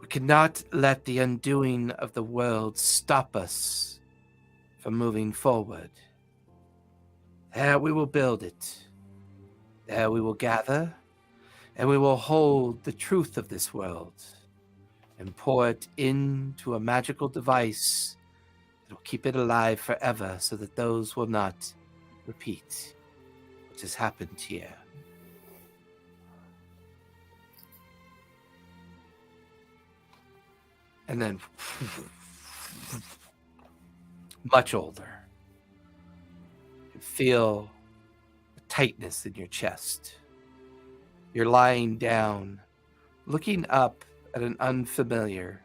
We cannot let the undoing of the world stop us from moving forward. There we will build it. There we will gather, and we will hold the truth of this world and pour it into a magical device that will keep it alive forever so that those will not repeat what has happened here. And then, much older, you feel a tightness in your chest. You're lying down, looking up at an unfamiliar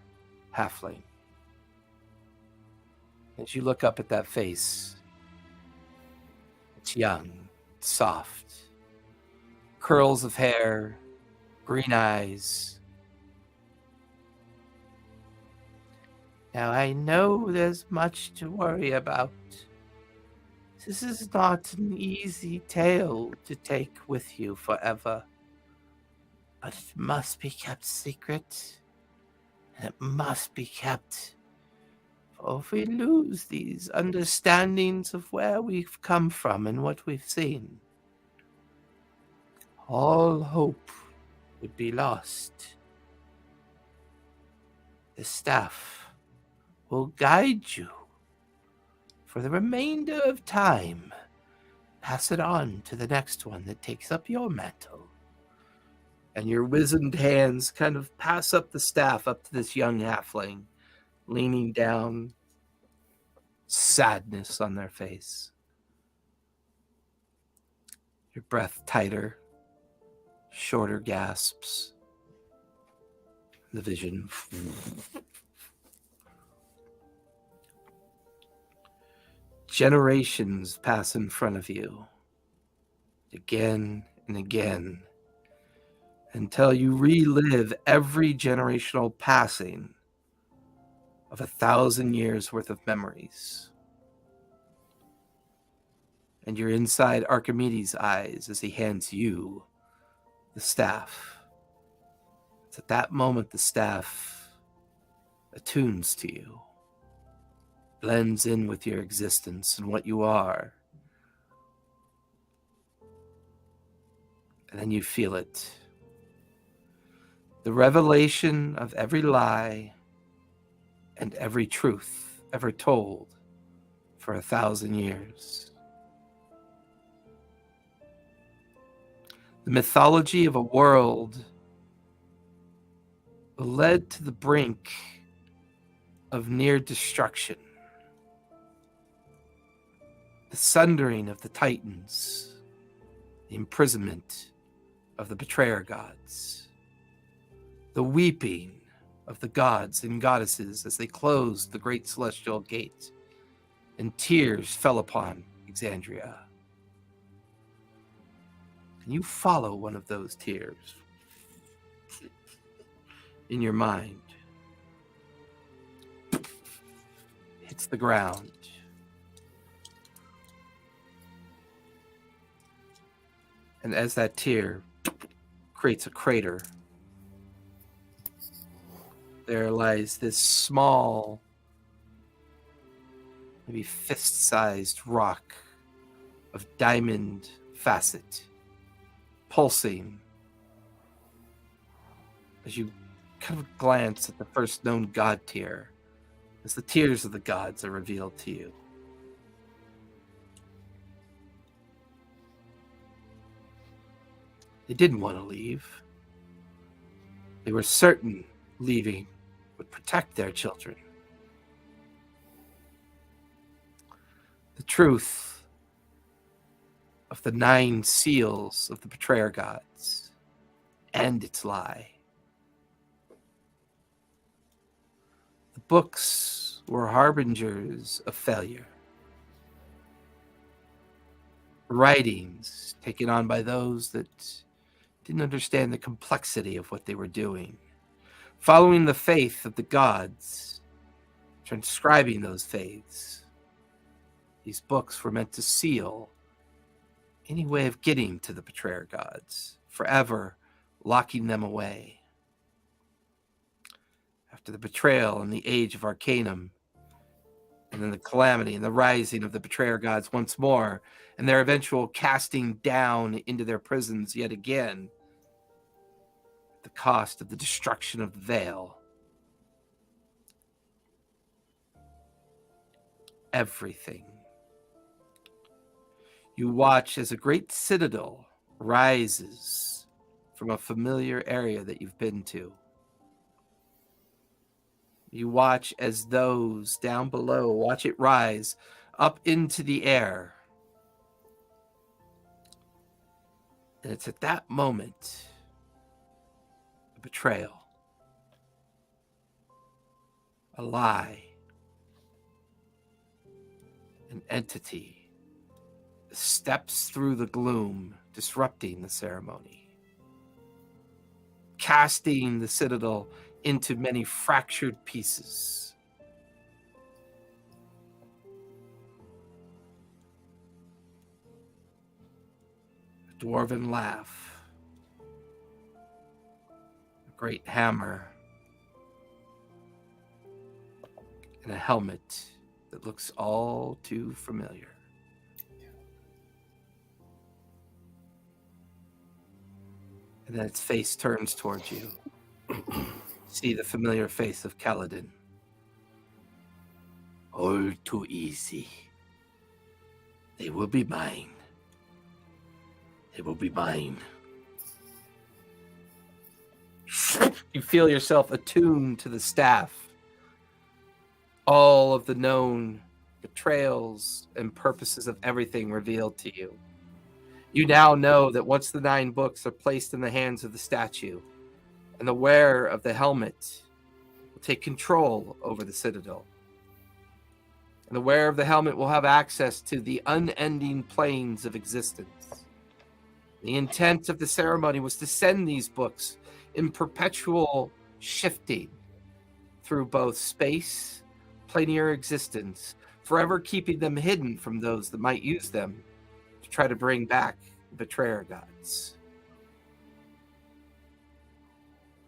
halfling. As you look up at that face, it's young, soft, curls of hair, green eyes. Now I know there's much to worry about. This is not an easy tale to take with you forever. But it must be kept secret. And it must be kept. For if we lose these understandings of where we've come from and what we've seen, all hope would be lost. The staff will guide you for the remainder of time. Pass it on to the next one that takes up your mantle. And your wizened hands kind of pass up the staff up to this young halfling, leaning down, sadness on their face. Your breath tighter, shorter gasps. The vision. Generations pass in front of you, again and again until you relive every generational passing of 1,000 years worth of memories. And you're inside Archimedes' eyes as he hands you the staff. It's at that moment the staff attunes to you, blends in with your existence and what you are. And then you feel it. The revelation of every lie and every truth ever told for 1,000 years. The mythology of a world led to the brink of near destruction. The sundering of the Titans, the imprisonment of the betrayer gods, the weeping of the gods and goddesses as they closed the great celestial gate, and tears fell upon Exandria. And you follow one of those tears in your mind. Hits the ground. And as that tear creates a crater, there lies this small, maybe fist-sized rock of diamond facet, pulsing as you kind of glance at the first known god tier, as the tears of the gods are revealed to you. They didn't want to leave. They were certain leaving would protect their children. The truth of the 9 seals of the betrayer gods and its lie. The books were harbingers of failure. Writings taken on by those that didn't understand the complexity of what they were doing. Following the faith of the gods, transcribing those faiths. These books were meant to seal any way of getting to the betrayer gods, forever locking them away. After the betrayal and the age of Arcanum, and then the calamity and the rising of the betrayer gods once more, and their eventual casting down into their prisons yet again, at the cost of the destruction of the veil. Everything. You watch as a great citadel rises from a familiar area that you've been to. You watch as those down below watch it rise up into the air. And it's at that moment, a betrayal, a lie, an entity steps through the gloom, disrupting the ceremony, casting the citadel into many fractured pieces. A dwarven laugh, a great hammer, and a helmet that looks all too familiar. And then its face turns towards you. See the familiar face of Kaladin. All too easy. They will be mine. They will be mine. You feel yourself attuned to the staff. All of the known betrayals and purposes of everything revealed to you. You now know that once the 9 books are placed in the hands of the statue, and the wearer of the helmet will take control over the citadel. And the wearer of the helmet will have access to the unending planes of existence. The intent of the ceremony was to send these books in perpetual shifting through both space, planar existence, forever keeping them hidden from those that might use them to try to bring back the betrayer gods.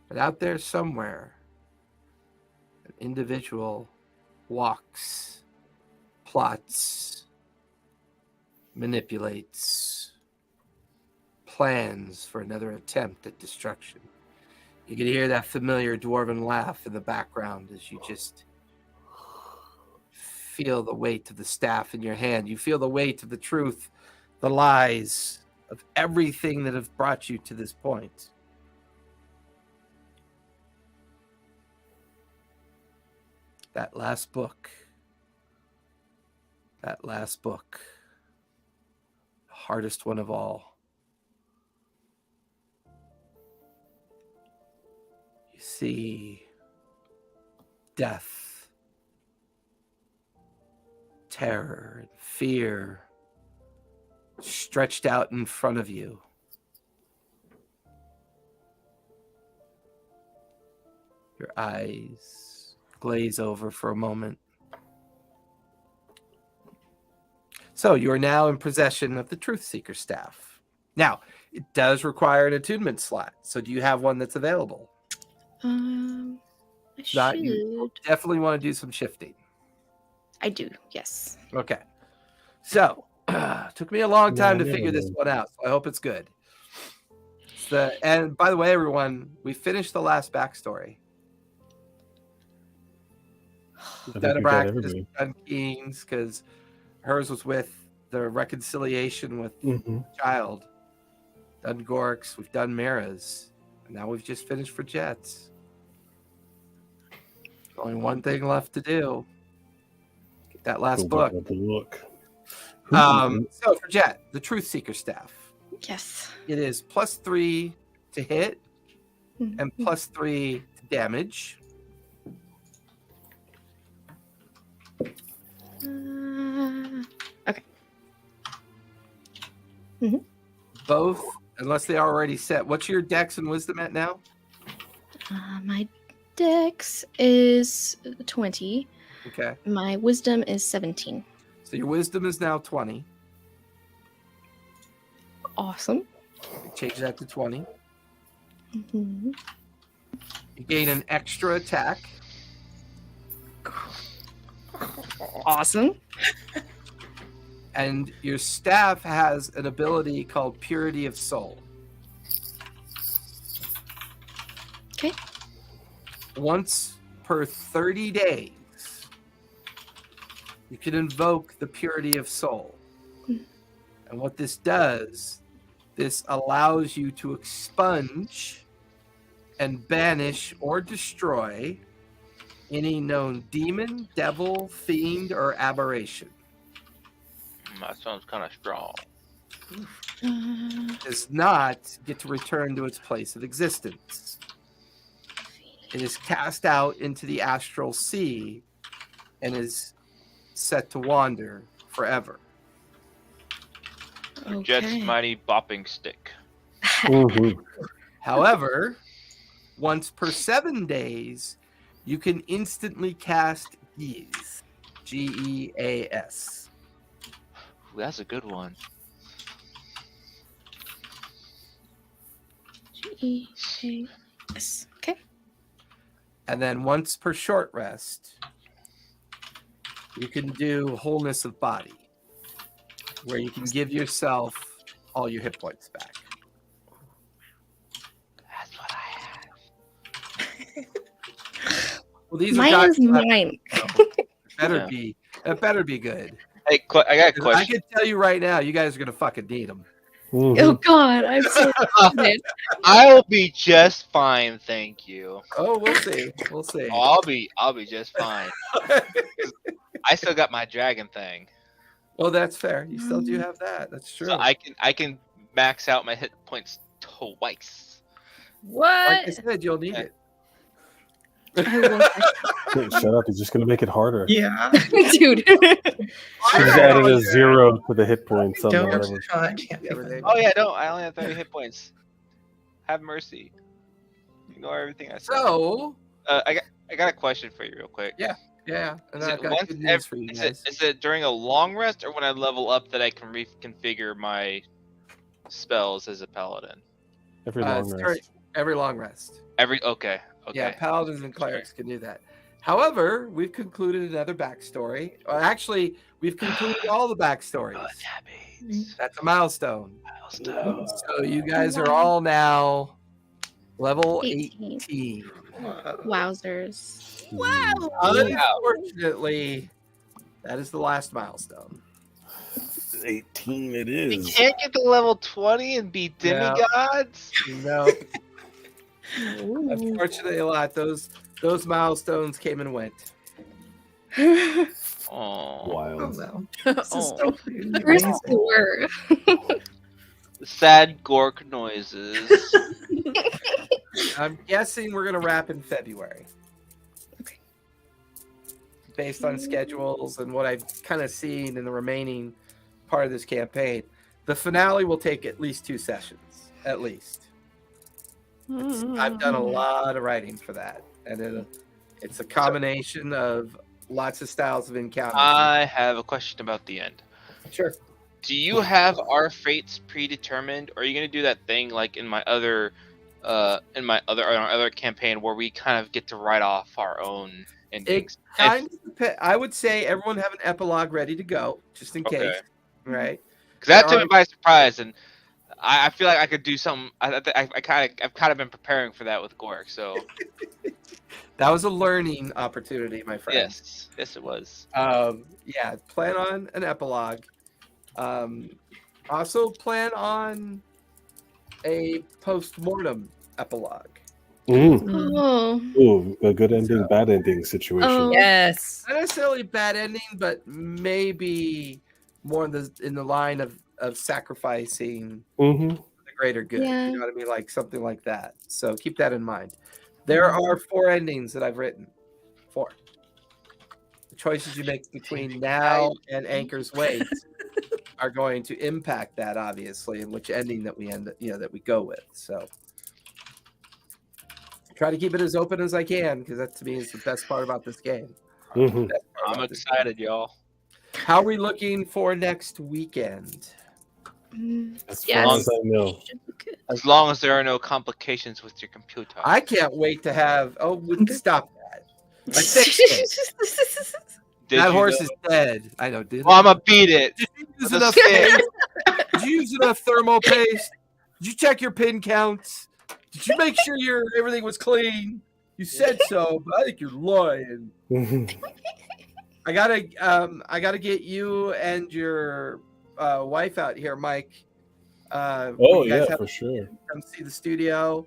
But out there somewhere, an individual walks, plots, manipulates, plans for another attempt at destruction. You can hear that familiar dwarven laugh in the background as you just feel the weight of the staff in your hand. You feel the weight of the truth, the lies of everything that have brought you to this point. That last book, the hardest one of all. You see death, terror, and fear stretched out in front of you. Your eyes glaze over for a moment. So you are now in possession of the Truth Seeker staff. Now, it does require an attunement slot. So do you have one that's available? I Not, should. you definitely want to do some shifting. I do, yes. Okay. So, took me a long time Yeah, to I figure never this know. one out. So I hope it's good. And by the way, everyone, we finished the last backstory. We've think done we got Abraxas, everybody. we've done Kings, because hers was with the reconciliation with Mm-hmm. the child. Done Gorks, we've done Mira's. And now we've just finished for Jets. Only one thing left to do. Get that last book. Look. So for Jet, the Truth Seeker staff. Yes. It is +3 to hit Mhm. and +3 to damage. Okay. Both, unless they are already set. What's your Dex and Wisdom at now? My dex is 20. Okay. My wisdom is 17. So your Wisdom is now 20. Awesome. Change that to 20. Mhm. You gain an extra attack. Awesome. And your staff has an ability called Purity of Soul. Okay. Once per 30 days, you can invoke the Purity of Soul. And what this does, this allows you to expunge and banish or destroy any known demon, devil, fiend, or aberration. That sounds kind of strong. Does not get to return to its place of existence. It is cast out into the astral sea and is set to wander forever. Jet's Okay. mighty bopping stick. Mm-hmm. However, once per 7 days, you can instantly cast Geas. Geas. Ooh, that's a good one. G-E-A-S. Okay. And then once per short rest, you can do Wholeness of Body, where you can give yourself all your hit points back. That's what I have. Well, these are Mine docs is that mine. it better be good. Hey, I got a 'Cause I question. can tell you right now, you guys are gonna fucking need them. Oh God, I'm so excited. I'll be just fine, thank you. Oh, we'll see. We'll see. Oh, I'll be just fine. I still got my dragon thing, Well, that's fair. You still do have that. That's true. so I can max out my hit points twice. Like I What? said, you'll need it. I love Wait, shut up. He's just going to make it harder. Yeah. that. Dude. He just added a 0 to the hit points on the Don't. whatever. Oh, I can't Yeah, take but that. Oh yeah, don't. I only have 30 hit points. Have mercy. Ignore everything I said. So, I got a question for you, real quick. yeah, and Is I've it, got once good news for you is guys. it during a long rest or when I level up that I can reconfigure my spells as a paladin? Every long It's rest. every long rest. Okay. Yeah, paladins and clerics can do that. However, we've concluded another backstory. Actually, we've concluded all the backstories. That's a milestone. So you guys are all now level 18. 18. Wowzers. Wow. Unfortunately, that is the last milestone. 18 it You is. can't get to level 20 and be No. demigods? No, unfortunately, a lot. Those milestones came and went. Oh. Oh, Wild. well. Oh. Where's Gore? Sad gork noises. I'm guessing we're gonna wrap in February. Okay. Based on schedules and what I've kind of seen in the remaining part of this campaign, the finale will take at least 2 sessions, at least. I've done a lot of writing for that, and it's a combination of lots of styles of encounters. I have a question about the end. Sure. Do you have our fates predetermined, or are you gonna do that thing like in my other campaign where we kind of get to write off our own endings? I would say everyone have an epilogue ready to go, just in Okay. case. Right? Because that took me by surprise, and I feel like I could do something. I've kind of been preparing for that with Gork. So That was a learning opportunity, my friend. yes, it was. Yeah, plan on an epilogue. Also plan on a post-mortem epilogue. Oh. Ooh, a good ending, bad ending situation. Oh. Yes. Not necessarily bad ending, but maybe more in the line of sacrificing Mm-hmm. the greater good. Yeah. You know what I mean? Like something like that. So keep that in mind. There are 4 endings that I've written. 4. The choices you make between now and Anchor's Weight are going to impact that, obviously, and which ending that we that we go with. So try to keep it as open as I can, because that to me is the best part about this game. Mm-hmm. Best part I'm about this excited, y'all. game. How are we looking for next weekend? As Yes. far as I know. As long as there are no complications with your computer. I can't wait to have. Stop that! I fixed it. Did That you horse though? is dead. I know. Did Well, I'm gonna beat it. you use I'm enough just saying. paste? Did you use enough thermal paste? Did you check your pin counts? Did you make sure everything was clean? You said so, but I think you're lying. I gotta get you and your wife out here, Mike. Oh you guys yeah, have for to sure. come see the studio.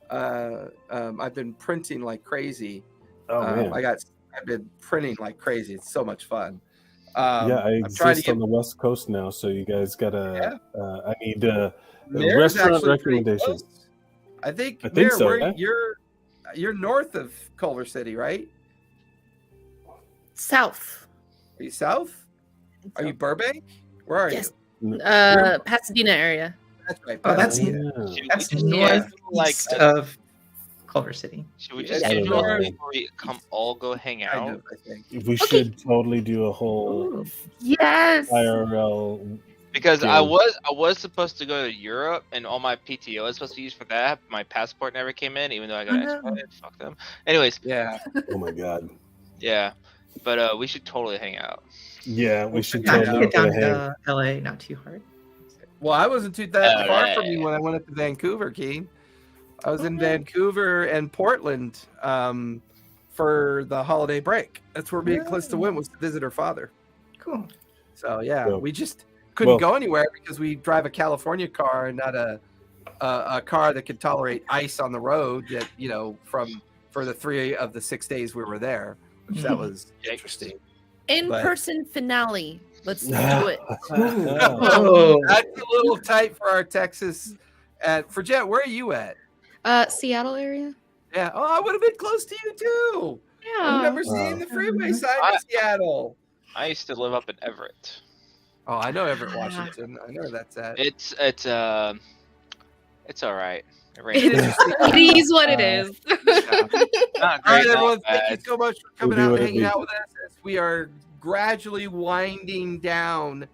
I've been printing like crazy. Oh man. I've been printing like crazy. It's so much fun. Yeah, I I'm trying to exist get on the West Coast now, so you guys gotta. I need Mirror's restaurant actually pretty recommendations. close. I think think Mirror, so, yeah. you're north of Culver City, right? South. Are you south? Are you Burbank? Where are Yes. you? Pasadena area. That's right. Oh, that's Pasadena. Yeah. Should That's we just northeast like of CulverIty. should we Yeah, just I do don't know. where we come all go hang Kind out? of, I think. We should totally do a whole Yes. IRL. Because Yeah. I was supposed to go to Europe and all my PTO is supposed to be used for that. My passport never came in, even though I got Oh, no. expired. Fuck them. Anyways, Yeah. Oh my god. yeah. But we should totally hang out. Yeah, we should figure it totally Get down go hang. to LA, not too hard. Well, I wasn't too that far from Alright. you when I went up to Vancouver, Keen. I was in Vancouver and Portland for the holiday break. That's where me and Calista went, was to visit her father. Cool. So yeah, Well- we just couldn't well- go anywhere because we drive a California car and not a car that could tolerate ice on the road. That for the 3 of the 6 days we were there, which that was interesting. In-person finale. Let's do it. Oh, That's a little tight for our Texas. For Jet, where are you at? Seattle area. Yeah. Oh, I would have been close to you too. I Yeah. remember seeing the freeway sign in Seattle. I used to live up in Everett. Oh, I know Everett, Washington. I know where that's at. It's all right. It rains. It is what it is. Not All right, great, everyone. not Thank you bad. so much for coming It'll be out what and it hanging be. out with us as we are gradually winding down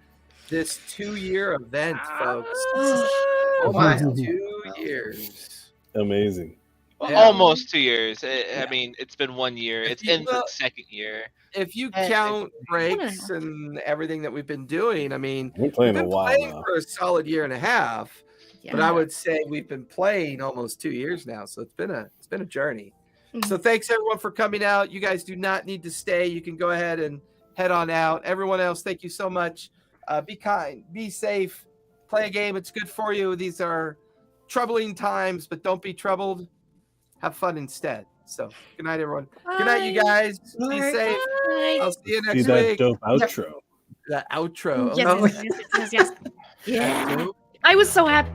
this 2-year event, folks. Oh Almost my. 2 years. Amazing. Well, Yeah. almost 2 years. I mean, it's been 1 year. If It's you- in well, the second year. If you Eh, count One breaks and and everything that we've been doing, I mean, We're we've playing a been while playing now. for a solid year and a half. But I would say we've been playing almost 2 years now, so it's been a journey. So thanks everyone for coming out. You guys do not need to stay. You can go ahead and head on out. Everyone else, thank you so much. Be kind, be safe, play a game. It's good for you. These are troubling times, but don't be troubled. Have fun instead. So good night, everyone. Good night, you guys. Be Bye. safe. I'll see you See next that week. dope outro. The outro. Yes, Oh, yes, yes, yes, yes. that's Yeah. dope. I was so happy.